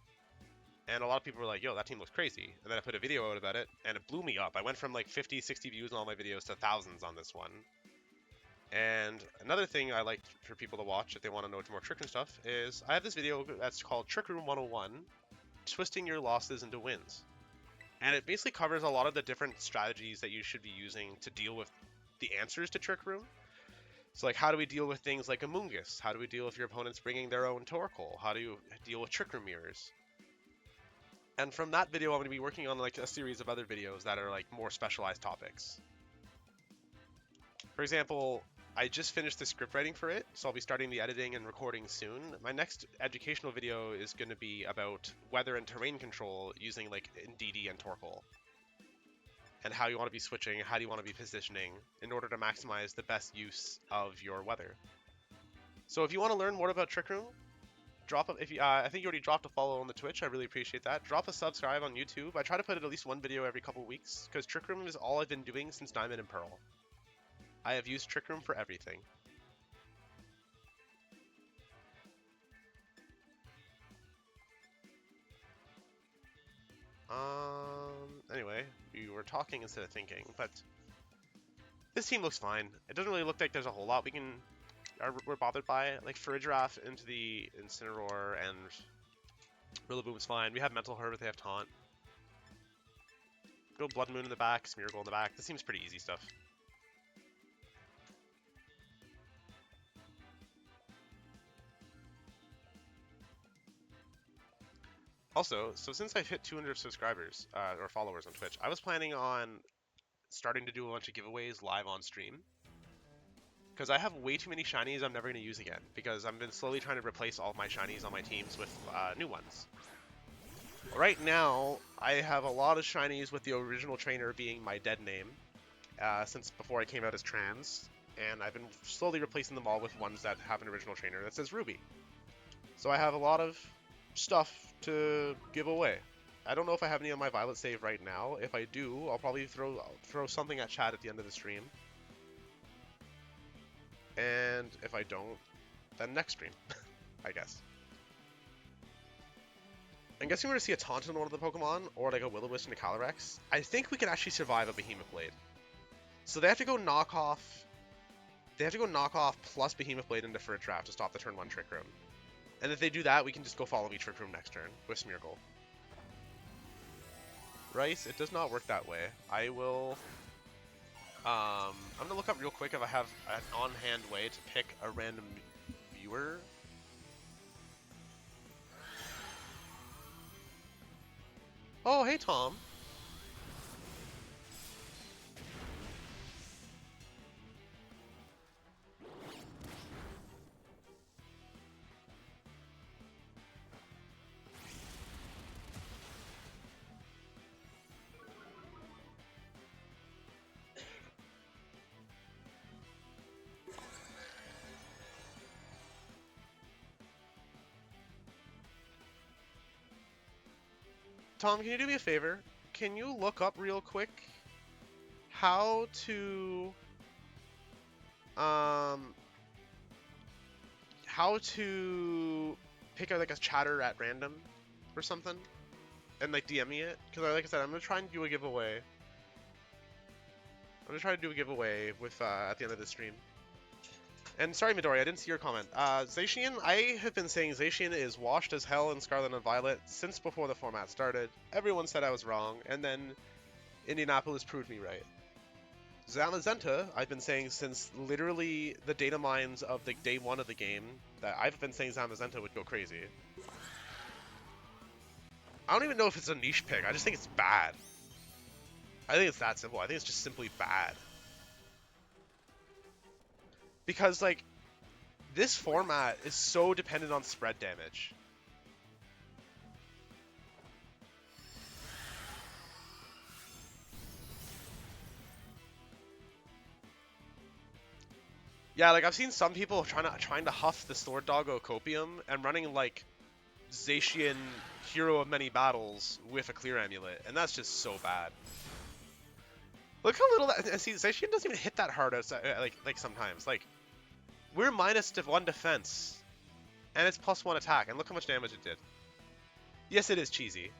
And a lot of people were like, yo, that team looks crazy. And then I put a video out about it, and it blew me up. I went from like 50, 60 views on all my videos to thousands on this one. And another thing I like for people to watch if they want to know more Trick Room stuff is I have this video that's called Trick Room 101, Twisting Your Losses into Wins. And it basically covers a lot of the different strategies that you should be using to deal with the answers to Trick Room. So like, how do we deal with things like Amoonguss? How do we deal if your opponent's bringing their own Torkoal? How do you deal with Trick Room mirrors? And from that video, I'm going to be working on like a series of other videos that are like more specialized topics. For example, I just finished the script writing for it, so I'll be starting the editing and recording soon. My next educational video is going to be about weather and terrain control using like DD and Torkoal. And how you want to be switching, how do you want to be positioning in order to maximize the best use of your weather. So if you want to learn more about Trick Room, I think you already dropped a follow on the Twitch. I really appreciate that. Drop a subscribe on YouTube. I try to put at least one video every couple weeks because Trick Room is all I've been doing since Diamond and Pearl. I have used Trick Room for everything. Anyway, we were talking instead of thinking, but this team looks fine. It doesn't really look like there's a whole lot we're bothered by. Like Farigiraf into the Incineroar and Rillaboom's fine. We have Mental Herb if they have Taunt. Go Bloodmoon in the back, Smeargle in the back. This seems pretty easy stuff. Also, so since I've hit 200 subscribers or followers on Twitch, I was planning on starting to do a bunch of giveaways live on stream. Because I have way too many shinies I'm never going to use again. Because I've been slowly trying to replace all of my shinies on my teams with new ones. Right now, I have a lot of shinies with the original trainer being my dead name. Since before I came out as trans. And I've been slowly replacing them all with ones that have an original trainer that says Ruby. So I have a lot of stuff to give away. I don't know if I have any on my Violet save right now. If I do, I'll probably throw something at chat at the end of the stream. And if I don't, then next stream, I guess. I'm guessing we're going to see a Taunt in one of the Pokemon, or like a Will-O-Wisp and a Calyrex. I think we can actually survive a Behemoth Blade. So they have to go knock off They have to go knock off plus Behemoth Blade into for a draft to stop the turn 1 Trick Room. And if they do that, we can just go follow me Trick Room next turn with Smeargle. Rice, it does not work that way. I will... I'm going to look up real quick if I have an on-hand way to pick a random viewer. Oh, hey, Tom. Tom, can you do me a favor? Can you look up real quick how to pick out like a chatter at random or something and like DM me it? Because like I said, I'm gonna try and do a giveaway. I'm gonna try to do a giveaway with at the end of the stream. And sorry, Midori, I didn't see your comment. Zacian, I have been saying Zacian is washed as hell in Scarlet and Violet since before the format started. Everyone said I was wrong, and then Indianapolis proved me right. Zamazenta, I've been saying since literally the data mines of the day 1 of the game, that I've been saying Zamazenta would go crazy. I don't even know if it's a niche pick, I just think it's bad. I think it's that simple, I think it's just simply bad. Because, like, this format is so dependent on spread damage. Yeah, like I've seen some people trying to huff the Sword Doggo Copium and running like Zacian Hero of Many Battles with a Clear Amulet, and that's just so bad. Look how little that. See, Zacian doesn't even hit that hard outside, like sometimes. Like we're -1 defense, and it's +1 attack, and look how much damage it did. Yes, it is cheesy.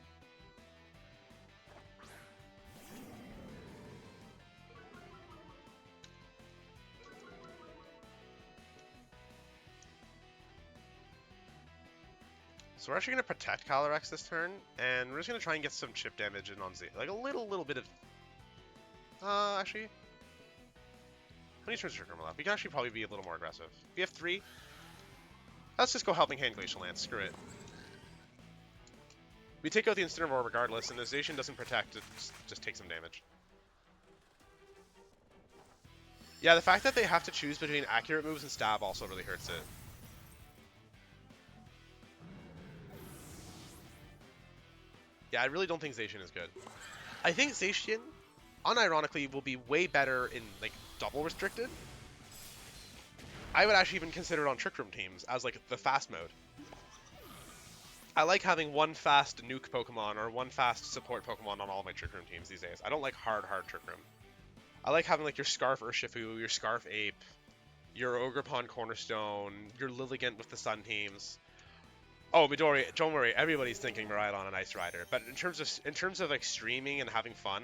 So we're actually going to protect Calyrex this turn, and we're just going to try and get some chip damage in on Z. Like a little bit of... actually... How many turns is Trigger left? We can actually probably be a little more aggressive. We have 3. Let's just go Helping Hand Glacial Lance. Screw it. We take out the Incineroar regardless, and if Zacian doesn't protect, it just takes some damage. Yeah, the fact that they have to choose between accurate moves and stab also really hurts it. Yeah, I really don't think Zacian is good. I think Zacian, unironically, will be way better in, like, double restricted. I would actually even consider it on Trick Room teams as, like, the fast mode. I like having one fast nuke Pokemon or one fast support Pokemon on all my Trick Room teams these days. I don't like hard Trick Room. I like having, like, your Scarf Urshifu, your Scarf Ape, your Ogerpon Cornerstone, your Lilligant with the Sun teams. Oh, Midori, don't worry, everybody's thinking Miraidon and Ice Rider. But in terms of like streaming and having fun,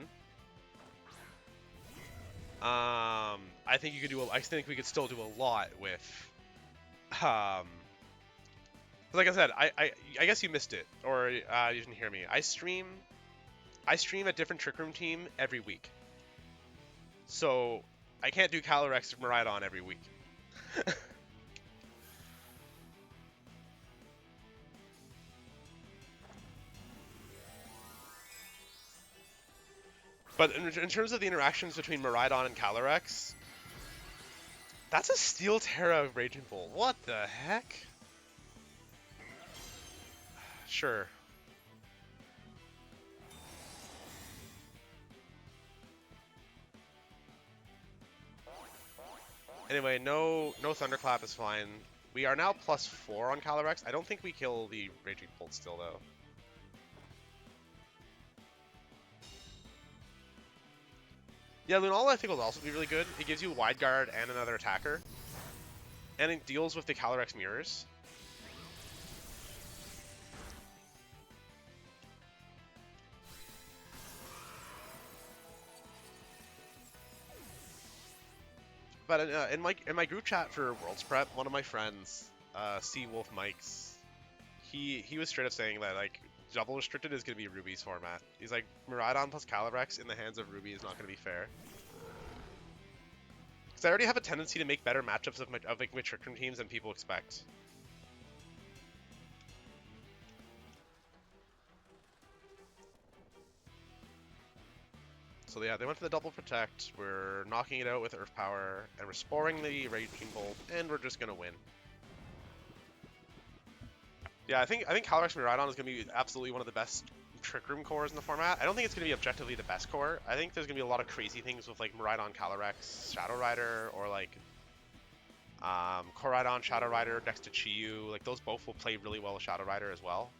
I think you could do. I think we could still do a lot with. Like I said, I guess you missed it, or you didn't hear me. I stream a different Trick Room team every week, so I can't do Calyrex or Miraidon every week. But in terms of the interactions between Miraidon and Calyrex, that's a Steel Terra Raging Bolt. What the heck? Sure. Anyway, no Thunderclap is fine. We are now +4 on Calyrex. I don't think we kill the Raging Bolt still, though. Yeah, Lunala I think will also be really good. It gives you Wide Guard and another attacker. And it deals with the Calyrex mirrors. But in my group chat for Worlds Prep, one of my friends, Sea Wolf Mikes, he was straight up saying that like double restricted is gonna be Ruby's format. He's like Miraidon plus Calyrex in the hands of Ruby is not gonna be fair. Because I already have a tendency to make better matchups of my Trick Room teams than people expect. So yeah, they went for the double protect. We're knocking it out with Earth Power, and we're sporing the Raging Bolt, and we're just gonna win. Yeah, I think Calyrex Miraidon is gonna be absolutely one of the best Trick Room cores in the format. I don't think it's gonna be objectively the best core. I think there's gonna be a lot of crazy things with like Miraidon Calyrex Shadow Rider, or like Koraidon Shadow Rider next to Chiyu. Like those both will play really well with Shadow Rider as well.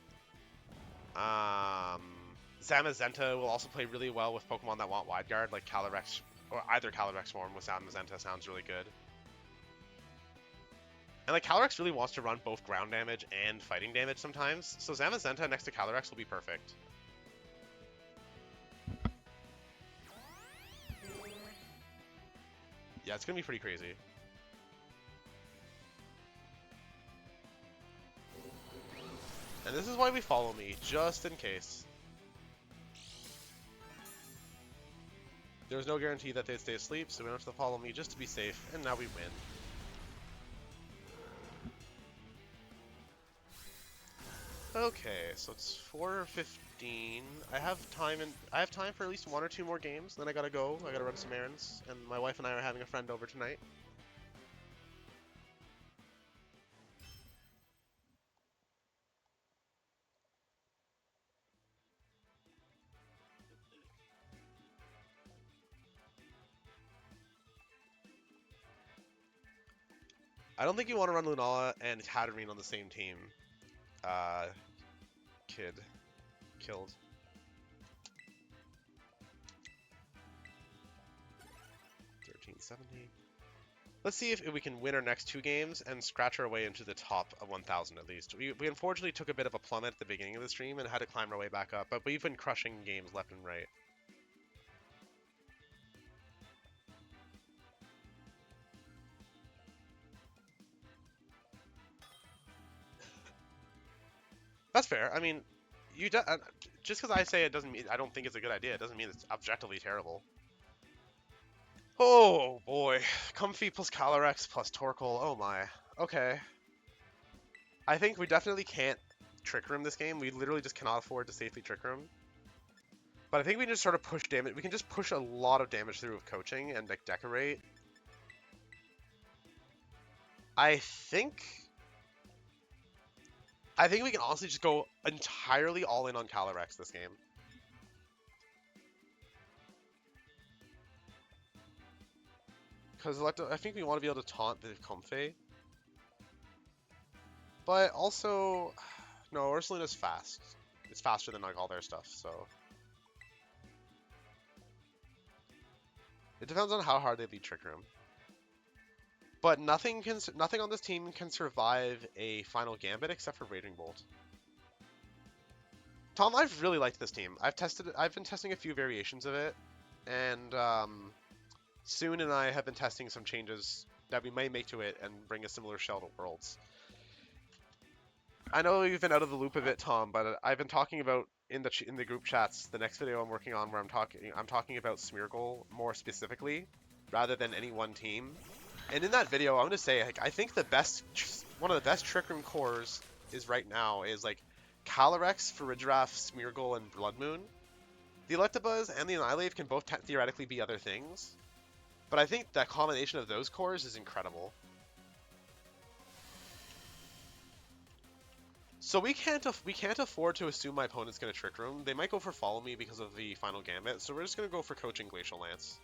Zamazenta will also play really well with Pokemon that want Wide Guard, like Calyrex, or either Calyrex form with Zamazenta sounds really good. And like Calyrex really wants to run both ground damage and fighting damage sometimes, so Zamazenta next to Calyrex will be perfect. Yeah, it's gonna be pretty crazy. And this is why we follow me, just in case. There was no guarantee that they'd stay asleep, so we went to follow me just to be safe, and now we win. Okay, so it's 4:15. I have time for at least 1 or 2 more games. Then I gotta go. I gotta run some errands, and my wife and I are having a friend over tonight. I don't think you want to run Lunala and Hatterene on the same team. Kid. Killed. $13.70. Let's see if we can win our next 2 games and scratch our way into the top of 1,000 at least. We unfortunately took a bit of a plummet at the beginning of the stream and had to climb our way back up, but we've been crushing games left and right. That's fair. I mean, just because I say it doesn't mean I don't think it's a good idea. It doesn't mean it's objectively terrible. Oh boy, Comfy plus Calyrex plus Torkoal. Oh my. Okay. I think we definitely can't Trick Room this game. We literally just cannot afford to safely Trick Room. But I think we can just sort of push damage. We can just push a lot of damage through with coaching and like decorate. I think we can honestly just go entirely all in on Calyrex this game. Because I think we want to be able to taunt the Comfey. But also, no, Ursaluna's fast. It's faster than like all their stuff, so. It depends on how hard they beat Trick Room. But nothing on this team can survive a final Gambit except for Raging Bolt. Tom, I've really liked this team. I've been testing a few variations of it, and Soon and I have been testing some changes that we may make to it and bring a similar shell to Worlds. I know you've been out of the loop a bit, Tom, but I've been talking about in the group chats the next video I'm working on where I'm talking about Smeargle more specifically rather than any one team. And in that video, I'm gonna say like I think one of the best Trick Room cores is right now is like Calyrex, Farigiraf, Smeargle, and Bloodmoon. The Electabuzz and the Annihilape can both theoretically be other things, but I think that combination of those cores is incredible. So we can't afford to assume my opponent's gonna Trick Room. They might go for Follow Me because of the final Gambit, so we're just gonna go for Coaching Glacial Lance.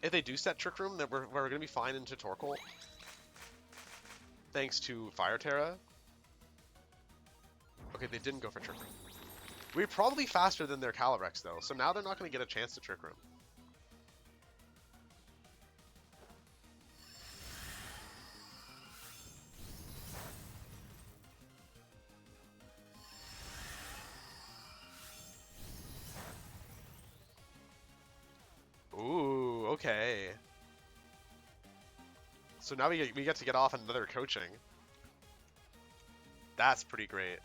If they do set Trick Room, then we're gonna be fine into Torkoal. Thanks to Fire Terra. Okay, they didn't go for Trick Room. We're probably faster than their Calyrex though, so now they're not gonna get a chance to Trick Room. Okay. So now we get to get off another coaching. That's pretty great.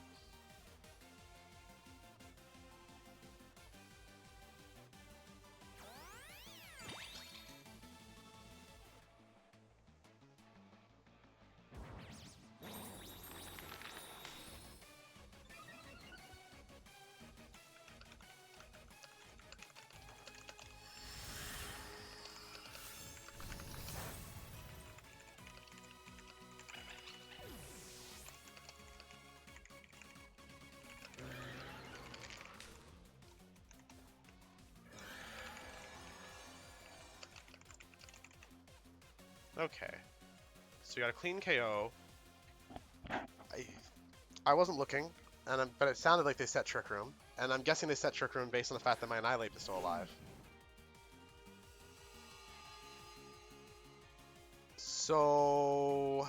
Okay. So we got a clean KO. I wasn't looking, but it sounded like they set Trick Room, and I'm guessing they set Trick Room based on the fact that my Annihilape is still alive. So...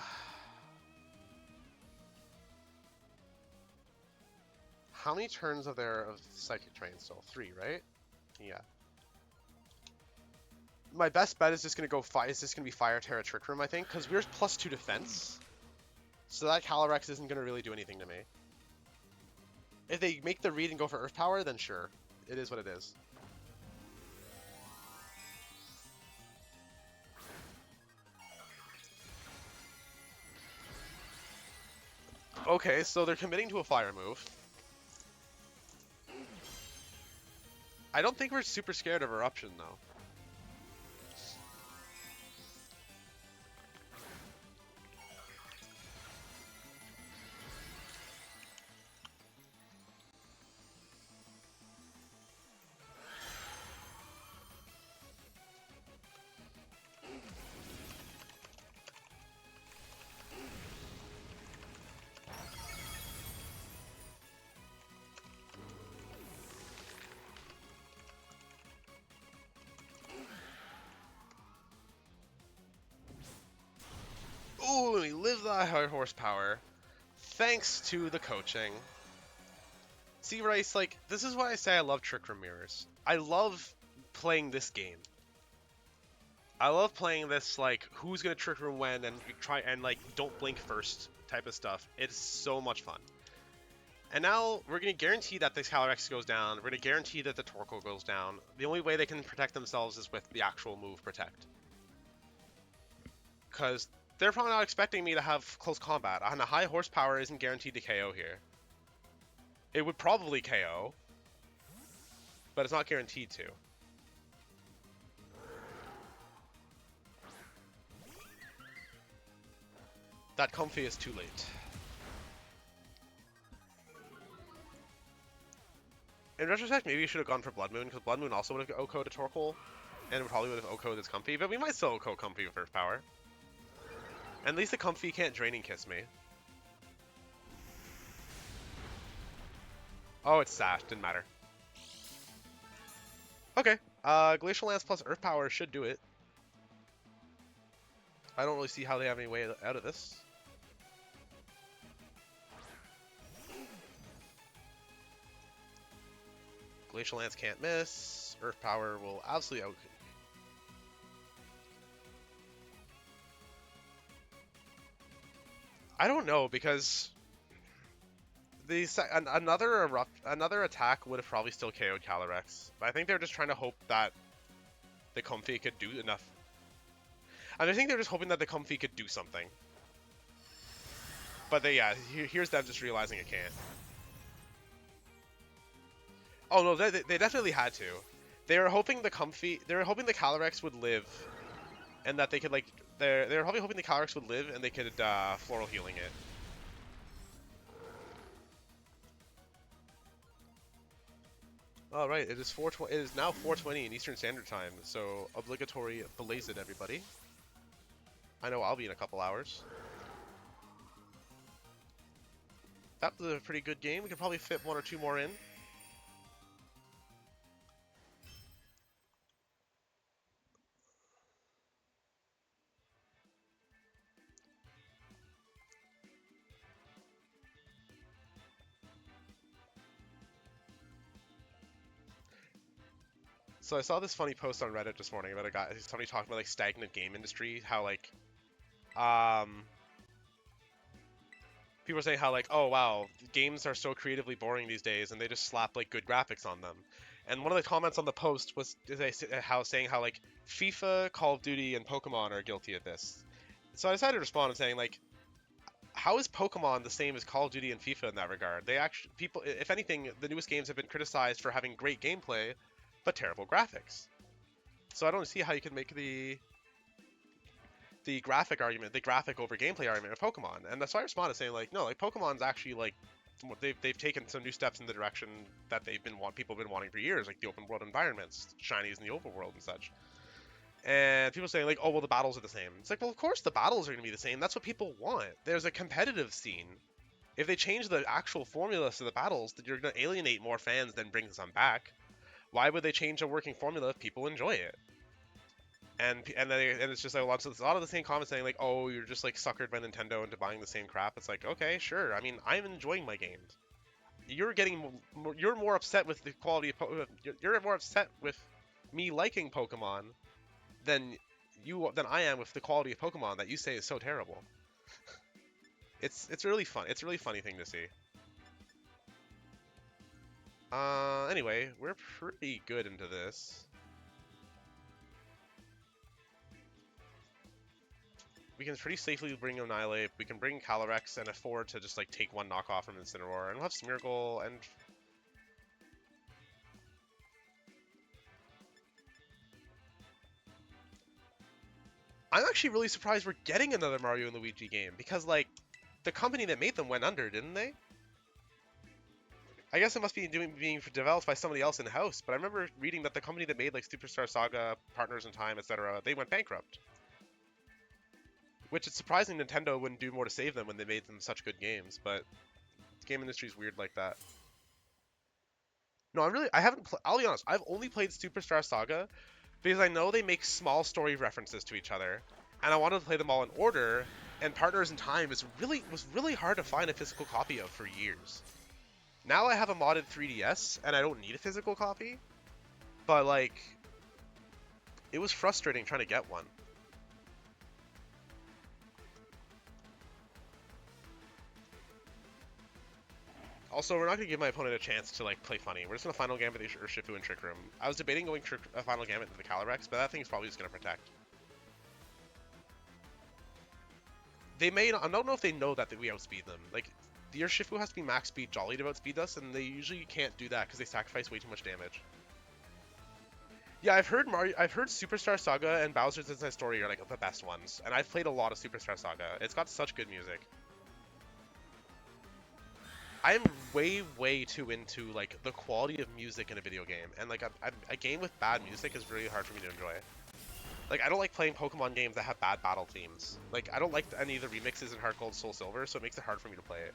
How many turns are there of Psychic Terrain still? 3, right? Yeah. My best bet is just gonna be Fire Terra Trick Room, I think, because we're +2 defense. So that Calyrex isn't gonna really do anything to me. If they make the read and go for Earth Power, then sure. It is what it is. Okay, so they're committing to a fire move. I don't think we're super scared of Eruption, though. Ooh, we live the high horsepower. Thanks to the coaching. See, Rice, like, this is why I say I love Trick Room Mirrors. I love playing this game. I love playing this, like, who's gonna Trick Room when, and try and, like, don't blink first type of stuff. It's so much fun. And now we're gonna guarantee that this Calyrex goes down. We're gonna guarantee that the Torkoal goes down. The only way they can protect themselves is with the actual move Protect. Because they're probably not expecting me to have close combat, and a high horsepower isn't guaranteed to KO here. It would probably KO, but it's not guaranteed to. That Comfy is too late. In retrospect, maybe you should have gone for Bloodmoon, because Bloodmoon also would have OHKO'd a Torkoal, and probably would have OHKO'd this Comfy, but we might still OHKO Comfy with Earth Power. At least the Comfy can't Draining Kiss me. Oh, it's Sash, didn't matter. Okay, Glacial Lance plus Earth Power should do it. I don't really see how they have any way out of this. Glacial Lance can't miss. Earth Power will absolutely out. I don't know, because another attack would have probably still KO'd Calyrex. But I think they're just trying to hope that the Comfy could do enough. And I think they're just hoping that the Comfy could do something. But here's them just realizing it can't. Oh no, they definitely had to. They were hoping the Calyrex would live, and that they could like they were probably hoping the Calyrex would live and they could floral healing it. All right, it is now 4:20 in Eastern Standard Time, so obligatory blaze it, everybody. I know I'll be in a couple hours. That was a pretty good game. We could probably fit 1 or 2 more in. So I saw this funny post on Reddit this morning about a guy, somebody talking about like stagnant game industry, how like, um, people are saying how like, oh wow, games are so creatively boring these days, and they just slap like good graphics on them. And one of the comments on the post was saying how like FIFA, Call of Duty, and Pokemon are guilty of this. So I decided to respond and saying like, how is Pokemon the same as Call of Duty and FIFA in that regard? They actually, people, if anything, the newest games have been criticized for having great gameplay, but terrible graphics. So I don't see how you can make the graphic argument, the graphic over gameplay argument of Pokemon. And that's why I responded saying like, no, like Pokemon's actually like they've taken some new steps in the direction that people have been wanting for years, like the open world environments, shinies in the overworld and such. And people saying like, oh well, the battles are the same. It's like, well, of course the battles are going to be the same. That's what people want. There's a competitive scene. If they change the actual formula to the battles, then you're going to alienate more fans than bring some back. Why would they change a working formula if people enjoy it? And it's just like a lot of the same comments saying like, oh, you're just like suckered by Nintendo into buying the same crap. It's like, okay, sure. I mean, I'm enjoying my games. You're more upset with the quality of you're more upset with me liking Pokemon than I am with the quality of Pokemon that you say is so terrible. It's really fun. It's a really funny thing to see. Anyway, we're pretty good into this. We can pretty safely bring Annihilape. We can bring Calyrex and afford to just like take one knockoff from Incineroar, and we'll have Smeargle and. I'm actually really surprised we're getting another Mario and Luigi game because like the company that made them went under, didn't they? I guess it must be being developed by somebody else in house, but I remember reading that the company that made like Superstar Saga, Partners in Time, etc., they went bankrupt. Which it's surprising Nintendo wouldn't do more to save them when they made them such good games, but the game industry's weird like that. No, I haven't, I'll be honest, I've only played Superstar Saga because I know they make small story references to each other, and I wanted to play them all in order, and Partners in Time was really hard to find a physical copy of for years. Now I have a modded 3DS, and I don't need a physical copy, but like, it was frustrating trying to get one. Also, we're not going to give my opponent a chance to like play funny. We're just going to Final Gambit the Urshifu and Trick Room. I was debating going Final Gambit into the Calyrex, but that thing's probably just going to protect. They may not, I don't know if they know that we outspeed them. Like, the Urshifu has to be max speed Jolly to outspeed us, and they usually can't do that because they sacrifice way too much damage. Yeah, I've heard Superstar Saga and Bowser's Inside Story are like the best ones, and I've played a lot of Superstar Saga. It's got such good music. I'm way too into like the quality of music in a video game, and like a game with bad music is really hard for me to enjoy. Like I don't like playing Pokemon games that have bad battle themes. Like I don't like any of the remixes in Heart Gold, Soul Silver, so it makes it hard for me to play it.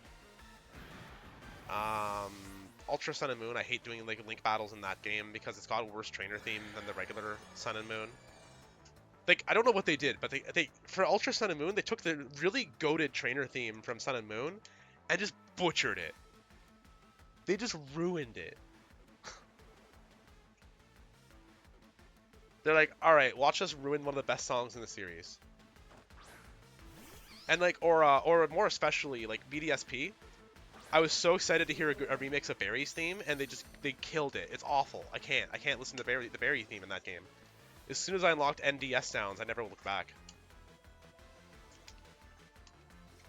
Ultra Sun and Moon, I hate doing like Link battles in that game because it's got a worse trainer theme than the regular Sun and Moon. Like I don't know what they did, but they for Ultra Sun and Moon they took the really goated trainer theme from Sun and Moon and just butchered it. They just ruined it. They're like, all right, watch us ruin one of the best songs in the series. And like, or more especially like BDSP. I was so excited to hear a remix of Barry's theme, and they killed it. It's awful. I can't listen to the Barry theme in that game. As soon as I unlocked NDS sounds, I never looked back.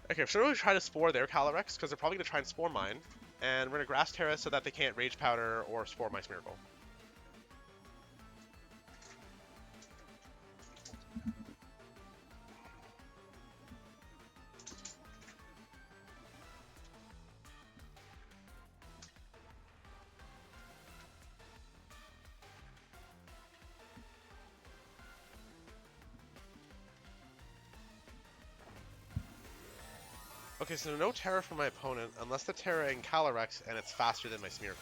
Okay, so we're going to try to spore their Calyrex, because they're probably going to try and spore mine. And we're going to Grass Terra so that they can't Rage Powder or spore my Smeargle. Okay, so no Terra for my opponent, unless the Terra in Calyrex and it's faster than my Smeargle.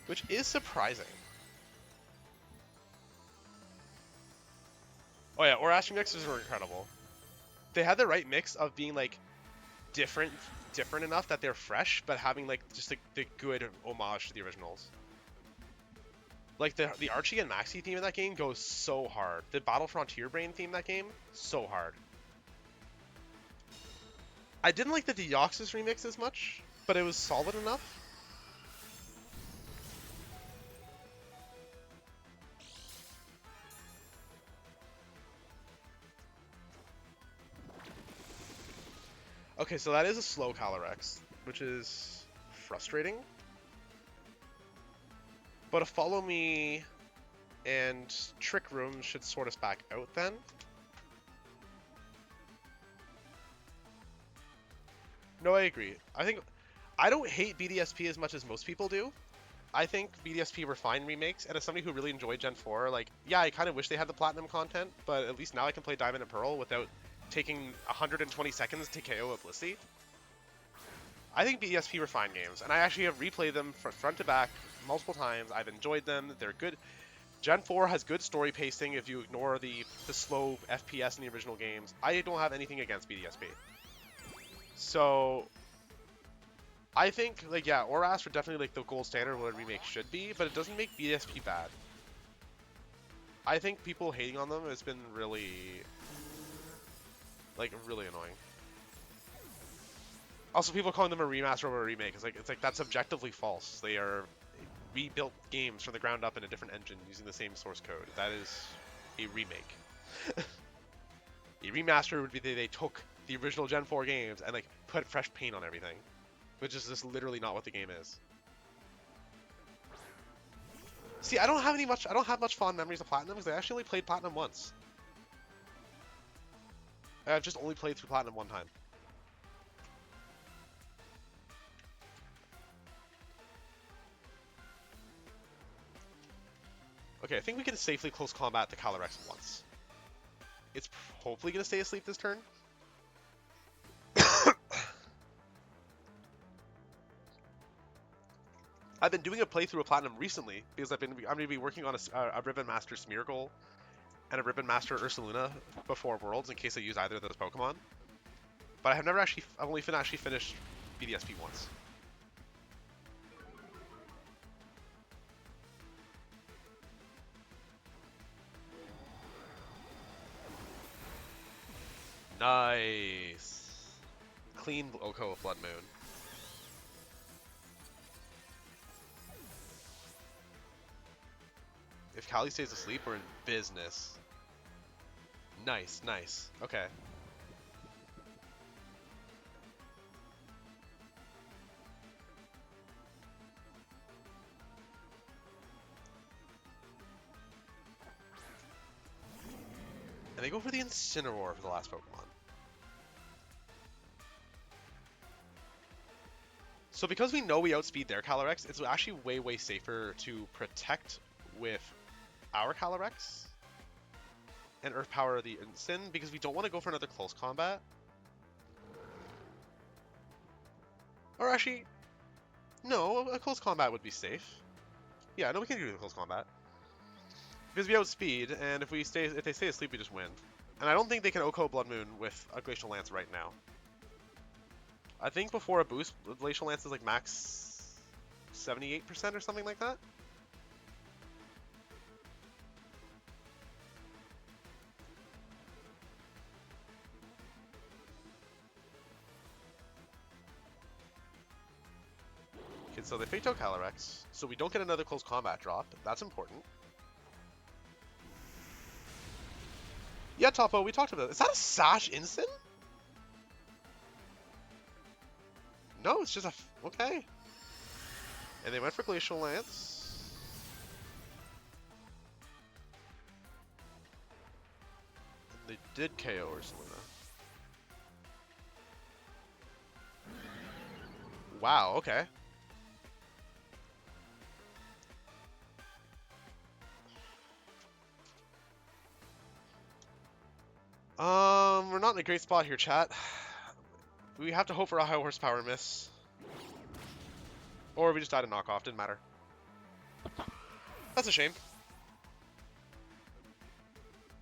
Which is surprising. Oh yeah, or Astro Mixers were incredible. They had the right mix of being like different enough that they're fresh, but having like just like the good homage to the originals. Like the Archie and Maxi theme in that game goes so hard. The Battle Frontier Brain theme in that game, so hard. I didn't like the Deoxys remix as much, but it was solid enough. Okay, so that is a slow Calyrex, which is frustrating. But a Follow Me and Trick Room should sort us back out then. No, I agree. I don't hate BDSP as much as most people do. I think BDSP were fine remakes, and as somebody who really enjoyed Gen 4, like, yeah, I kind of wish they had the Platinum content, but at least now I can play Diamond and Pearl without taking 120 seconds to KO a Blissey. I think BDSP were fine games, and I actually have replayed them front to back multiple times. I've enjoyed them. They're good. Gen 4 has good story pacing if you ignore the slow FPS in the original games. I don't have anything against BDSP. So I think, like, yeah, Oras are definitely like the gold standard of what a remake should be, but it doesn't make BDSP bad. I think people hating on them has been really, like, really annoying. Also, people calling them a remaster or a remake, it's like that's objectively false. They are rebuilt games from the ground up in a different engine using the same source code. That is a remake. A remaster would be they took the original Gen 4 games and like put fresh paint on everything, which is just literally not what the game is. See, I don't have much fond memories of Platinum because I actually only played Platinum once. I've just only played through Platinum one time. Okay, I think we can safely close combat the Calyrex once. It's hopefully going to stay asleep this turn. I've been doing a playthrough of Platinum recently because I'm going to be working on a Ribbon Master Smeargle and a Ribbon Master Ursaluna before Worlds in case I use either of those Pokemon. But I've only actually finished BDSP once. Nice. Clean Oko of Bloodmoon. If Callie stays asleep, we're in business. Nice, nice. Okay. And they go for the Incineroar for the last Pokemon. So because we know we outspeed their Calyrex, it's actually way, way safer to protect with our Calyrex and Earth Power the Incin because we don't want to go for another close combat. Or actually, no, a close combat would be safe. Yeah, no, we can do a close combat. Because we outspeed, and if they stay asleep, we just win. And I don't think they can Oko Bloodmoon with a Glacial Lance right now. I think before a boost, Glacial Lance is like max 78% or something like that. Okay, so they Fate Out Calyrex, so we don't get another close combat drop. That's important. Yeah, Topo, we talked about it. Is that a Sash Incin? No, it's just okay. And they went for Glacial Lance. And they did KO Ursaluna. Wow, okay. We're not in a great spot here, chat. We have to hope for a high horsepower miss. Or we just died a knockoff, didn't matter. That's a shame.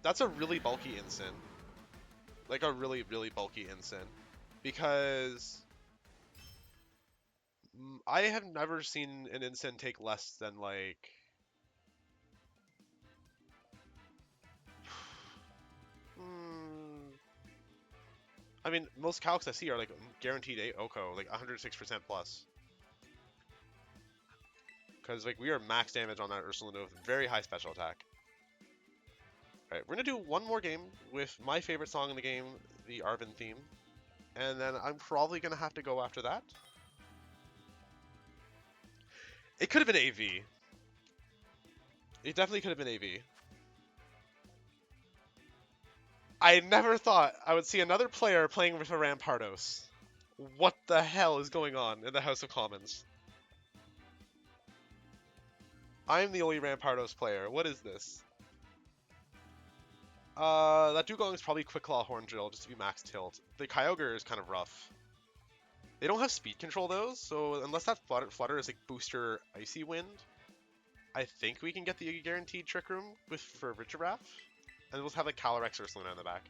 That's a really bulky Incin. Like a really, really bulky Incin. Because I have never seen an Incin take less than like I mean, most calcs I see are like guaranteed 8 OCO, like 106% plus. Because like we are max damage on that Ursaluna with very high special attack. Alright, we're gonna do one more game with my favorite song in the game, the Arven theme. And then I'm probably gonna have to go after that. It could have been AV. It definitely could have been AV. I never thought I would see another player playing with a Rampardos. What the hell is going on in the House of Commons? I'm the only Rampardos player. What is this? That Dugong is probably Quick Claw Horn Drill just to be max tilt. The Kyogre is kind of rough. They don't have speed control though, so unless that Flutter is like booster Icy Wind, I think we can get the guaranteed Trick Room with Farigiraf. And we'll have like Calyrex Ursaluna in the back.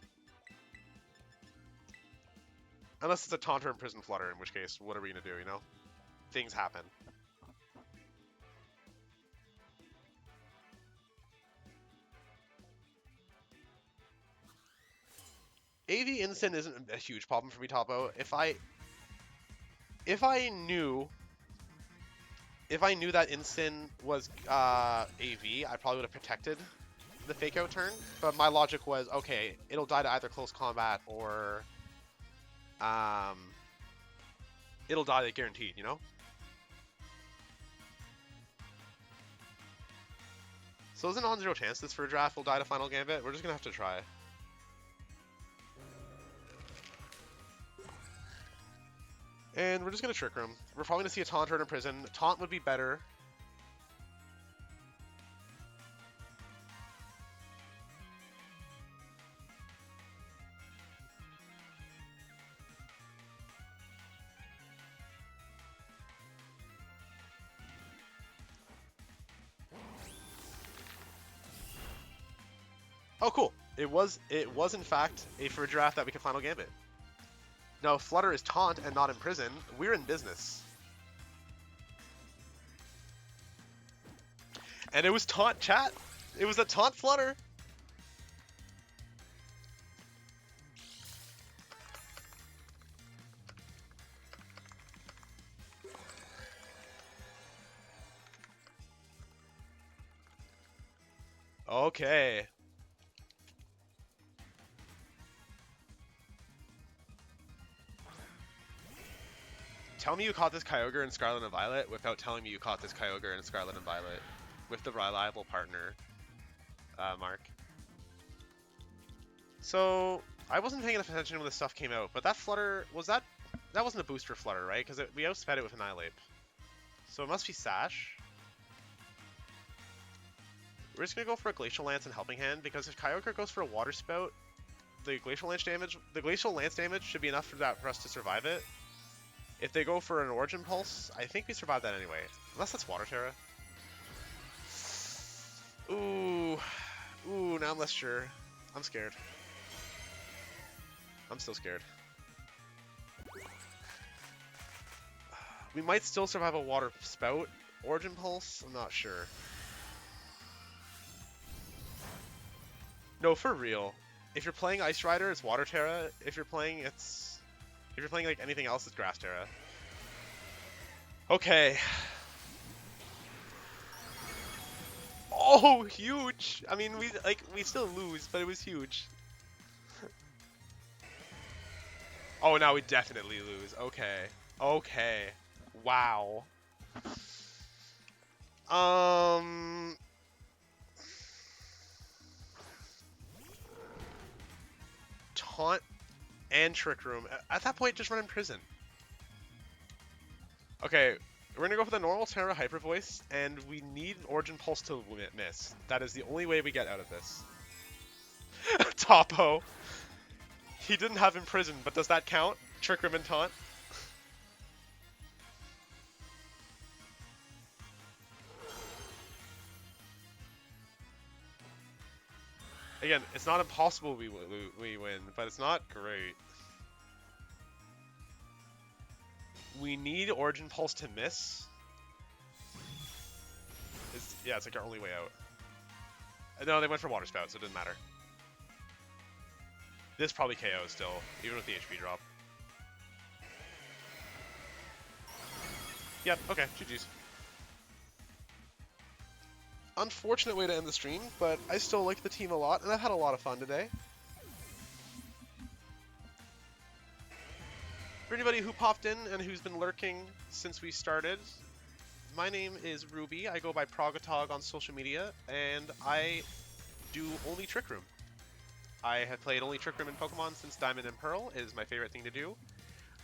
Unless it's a Taunter and Prison Flutter, in which case, what are we gonna do, you know? Things happen. AV Instant isn't a huge problem for me, Topo. If I knew that Instant was AV, I probably would have protected the fake out turn. But my logic was, okay, it'll die to either close combat or it'll die like guaranteed, you know? So there's a non-zero chance this for a draft will die to Final Gambit. We're just gonna have to try. And we're just gonna Trick Room. We're probably gonna see a Taunt or a Prison. Taunt would be better. Oh, cool. It was in fact a Farigiraf that we can Final Gambit. Now, if Flutter is Taunt and not Imprison, we're in business. And it was Taunt, chat. It was a Taunt Flutter. Okay. Tell me you caught this Kyogre in Scarlet and Violet without telling me you caught this Kyogre in Scarlet and Violet with the reliable partner, Mark. So, I wasn't paying enough attention when this stuff came out, but that Flutter, that wasn't a booster Flutter, right? Because we outsped it with Annihilape. So it must be Sash. We're just going to go for a Glacial Lance and Helping Hand, because if Kyogre goes for a Water Spout, the Glacial Lance damage should be enough for us to survive it. If they go for an Origin Pulse, I think we survive that anyway. Unless that's Water Terra. Ooh, now I'm less sure. I'm scared. I'm still scared. We might still survive a Water Spout. Origin Pulse? I'm not sure. No, for real. If you're playing Ice Rider, it's Water Terra. If you're playing like anything else, it's Grass Terra. Okay. Oh, huge! I mean, we still lose, but it was huge. Oh, now we definitely lose. Okay. Okay. Wow. Taunt and Trick Room. At that point, just run in Prison. Okay, we're gonna go for the normal Terra Hyper Voice, and we need an Origin Pulse to miss. That is the only way we get out of this. Topo. He didn't have Imprison, but does that count? Trick Room and Taunt? Again, it's not impossible we win, but it's not great. We need Origin Pulse to miss. Yeah, it's like our only way out. No, they went for Water Spout, so it didn't matter. This probably KO still, even with the HP drop. Yep, okay, GG's. Unfortunate way to end the stream, but I still like the team a lot, and I've had a lot of fun today. For anybody who popped in and who's been lurking since we started, my name is Ruby. I go by Progatog on social media, and I do only Trick Room. I have played only Trick Room in Pokemon since Diamond and Pearl. It is my favorite thing to do.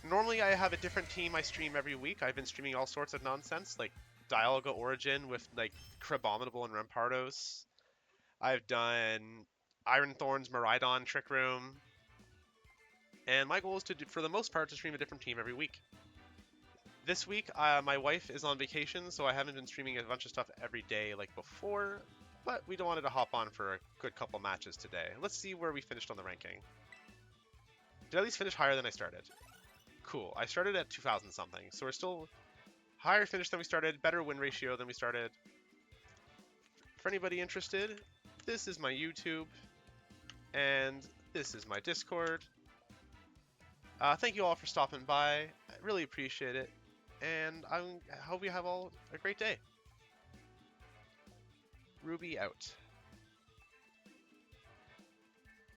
Normally I have a different team I stream every week. I've been streaming all sorts of nonsense, like Dialga Origin with like Crabominable and Rampardos. I've done Iron Thorns, Miraidon, Trick Room. And my goal is to, for the most part, to stream a different team every week. This week, my wife is on vacation, so I haven't been streaming a bunch of stuff every day like before, but we wanted to hop on for a good couple matches today. Let's see where we finished on the ranking. Did I at least finish higher than I started? Cool. I started at 2,000 something, so we're still higher finish than we started, better win ratio than we started. For anybody interested, this is my YouTube, and this is my Discord. Thank you all for stopping by. I really appreciate it, and I hope you have all a great day. Ruby out.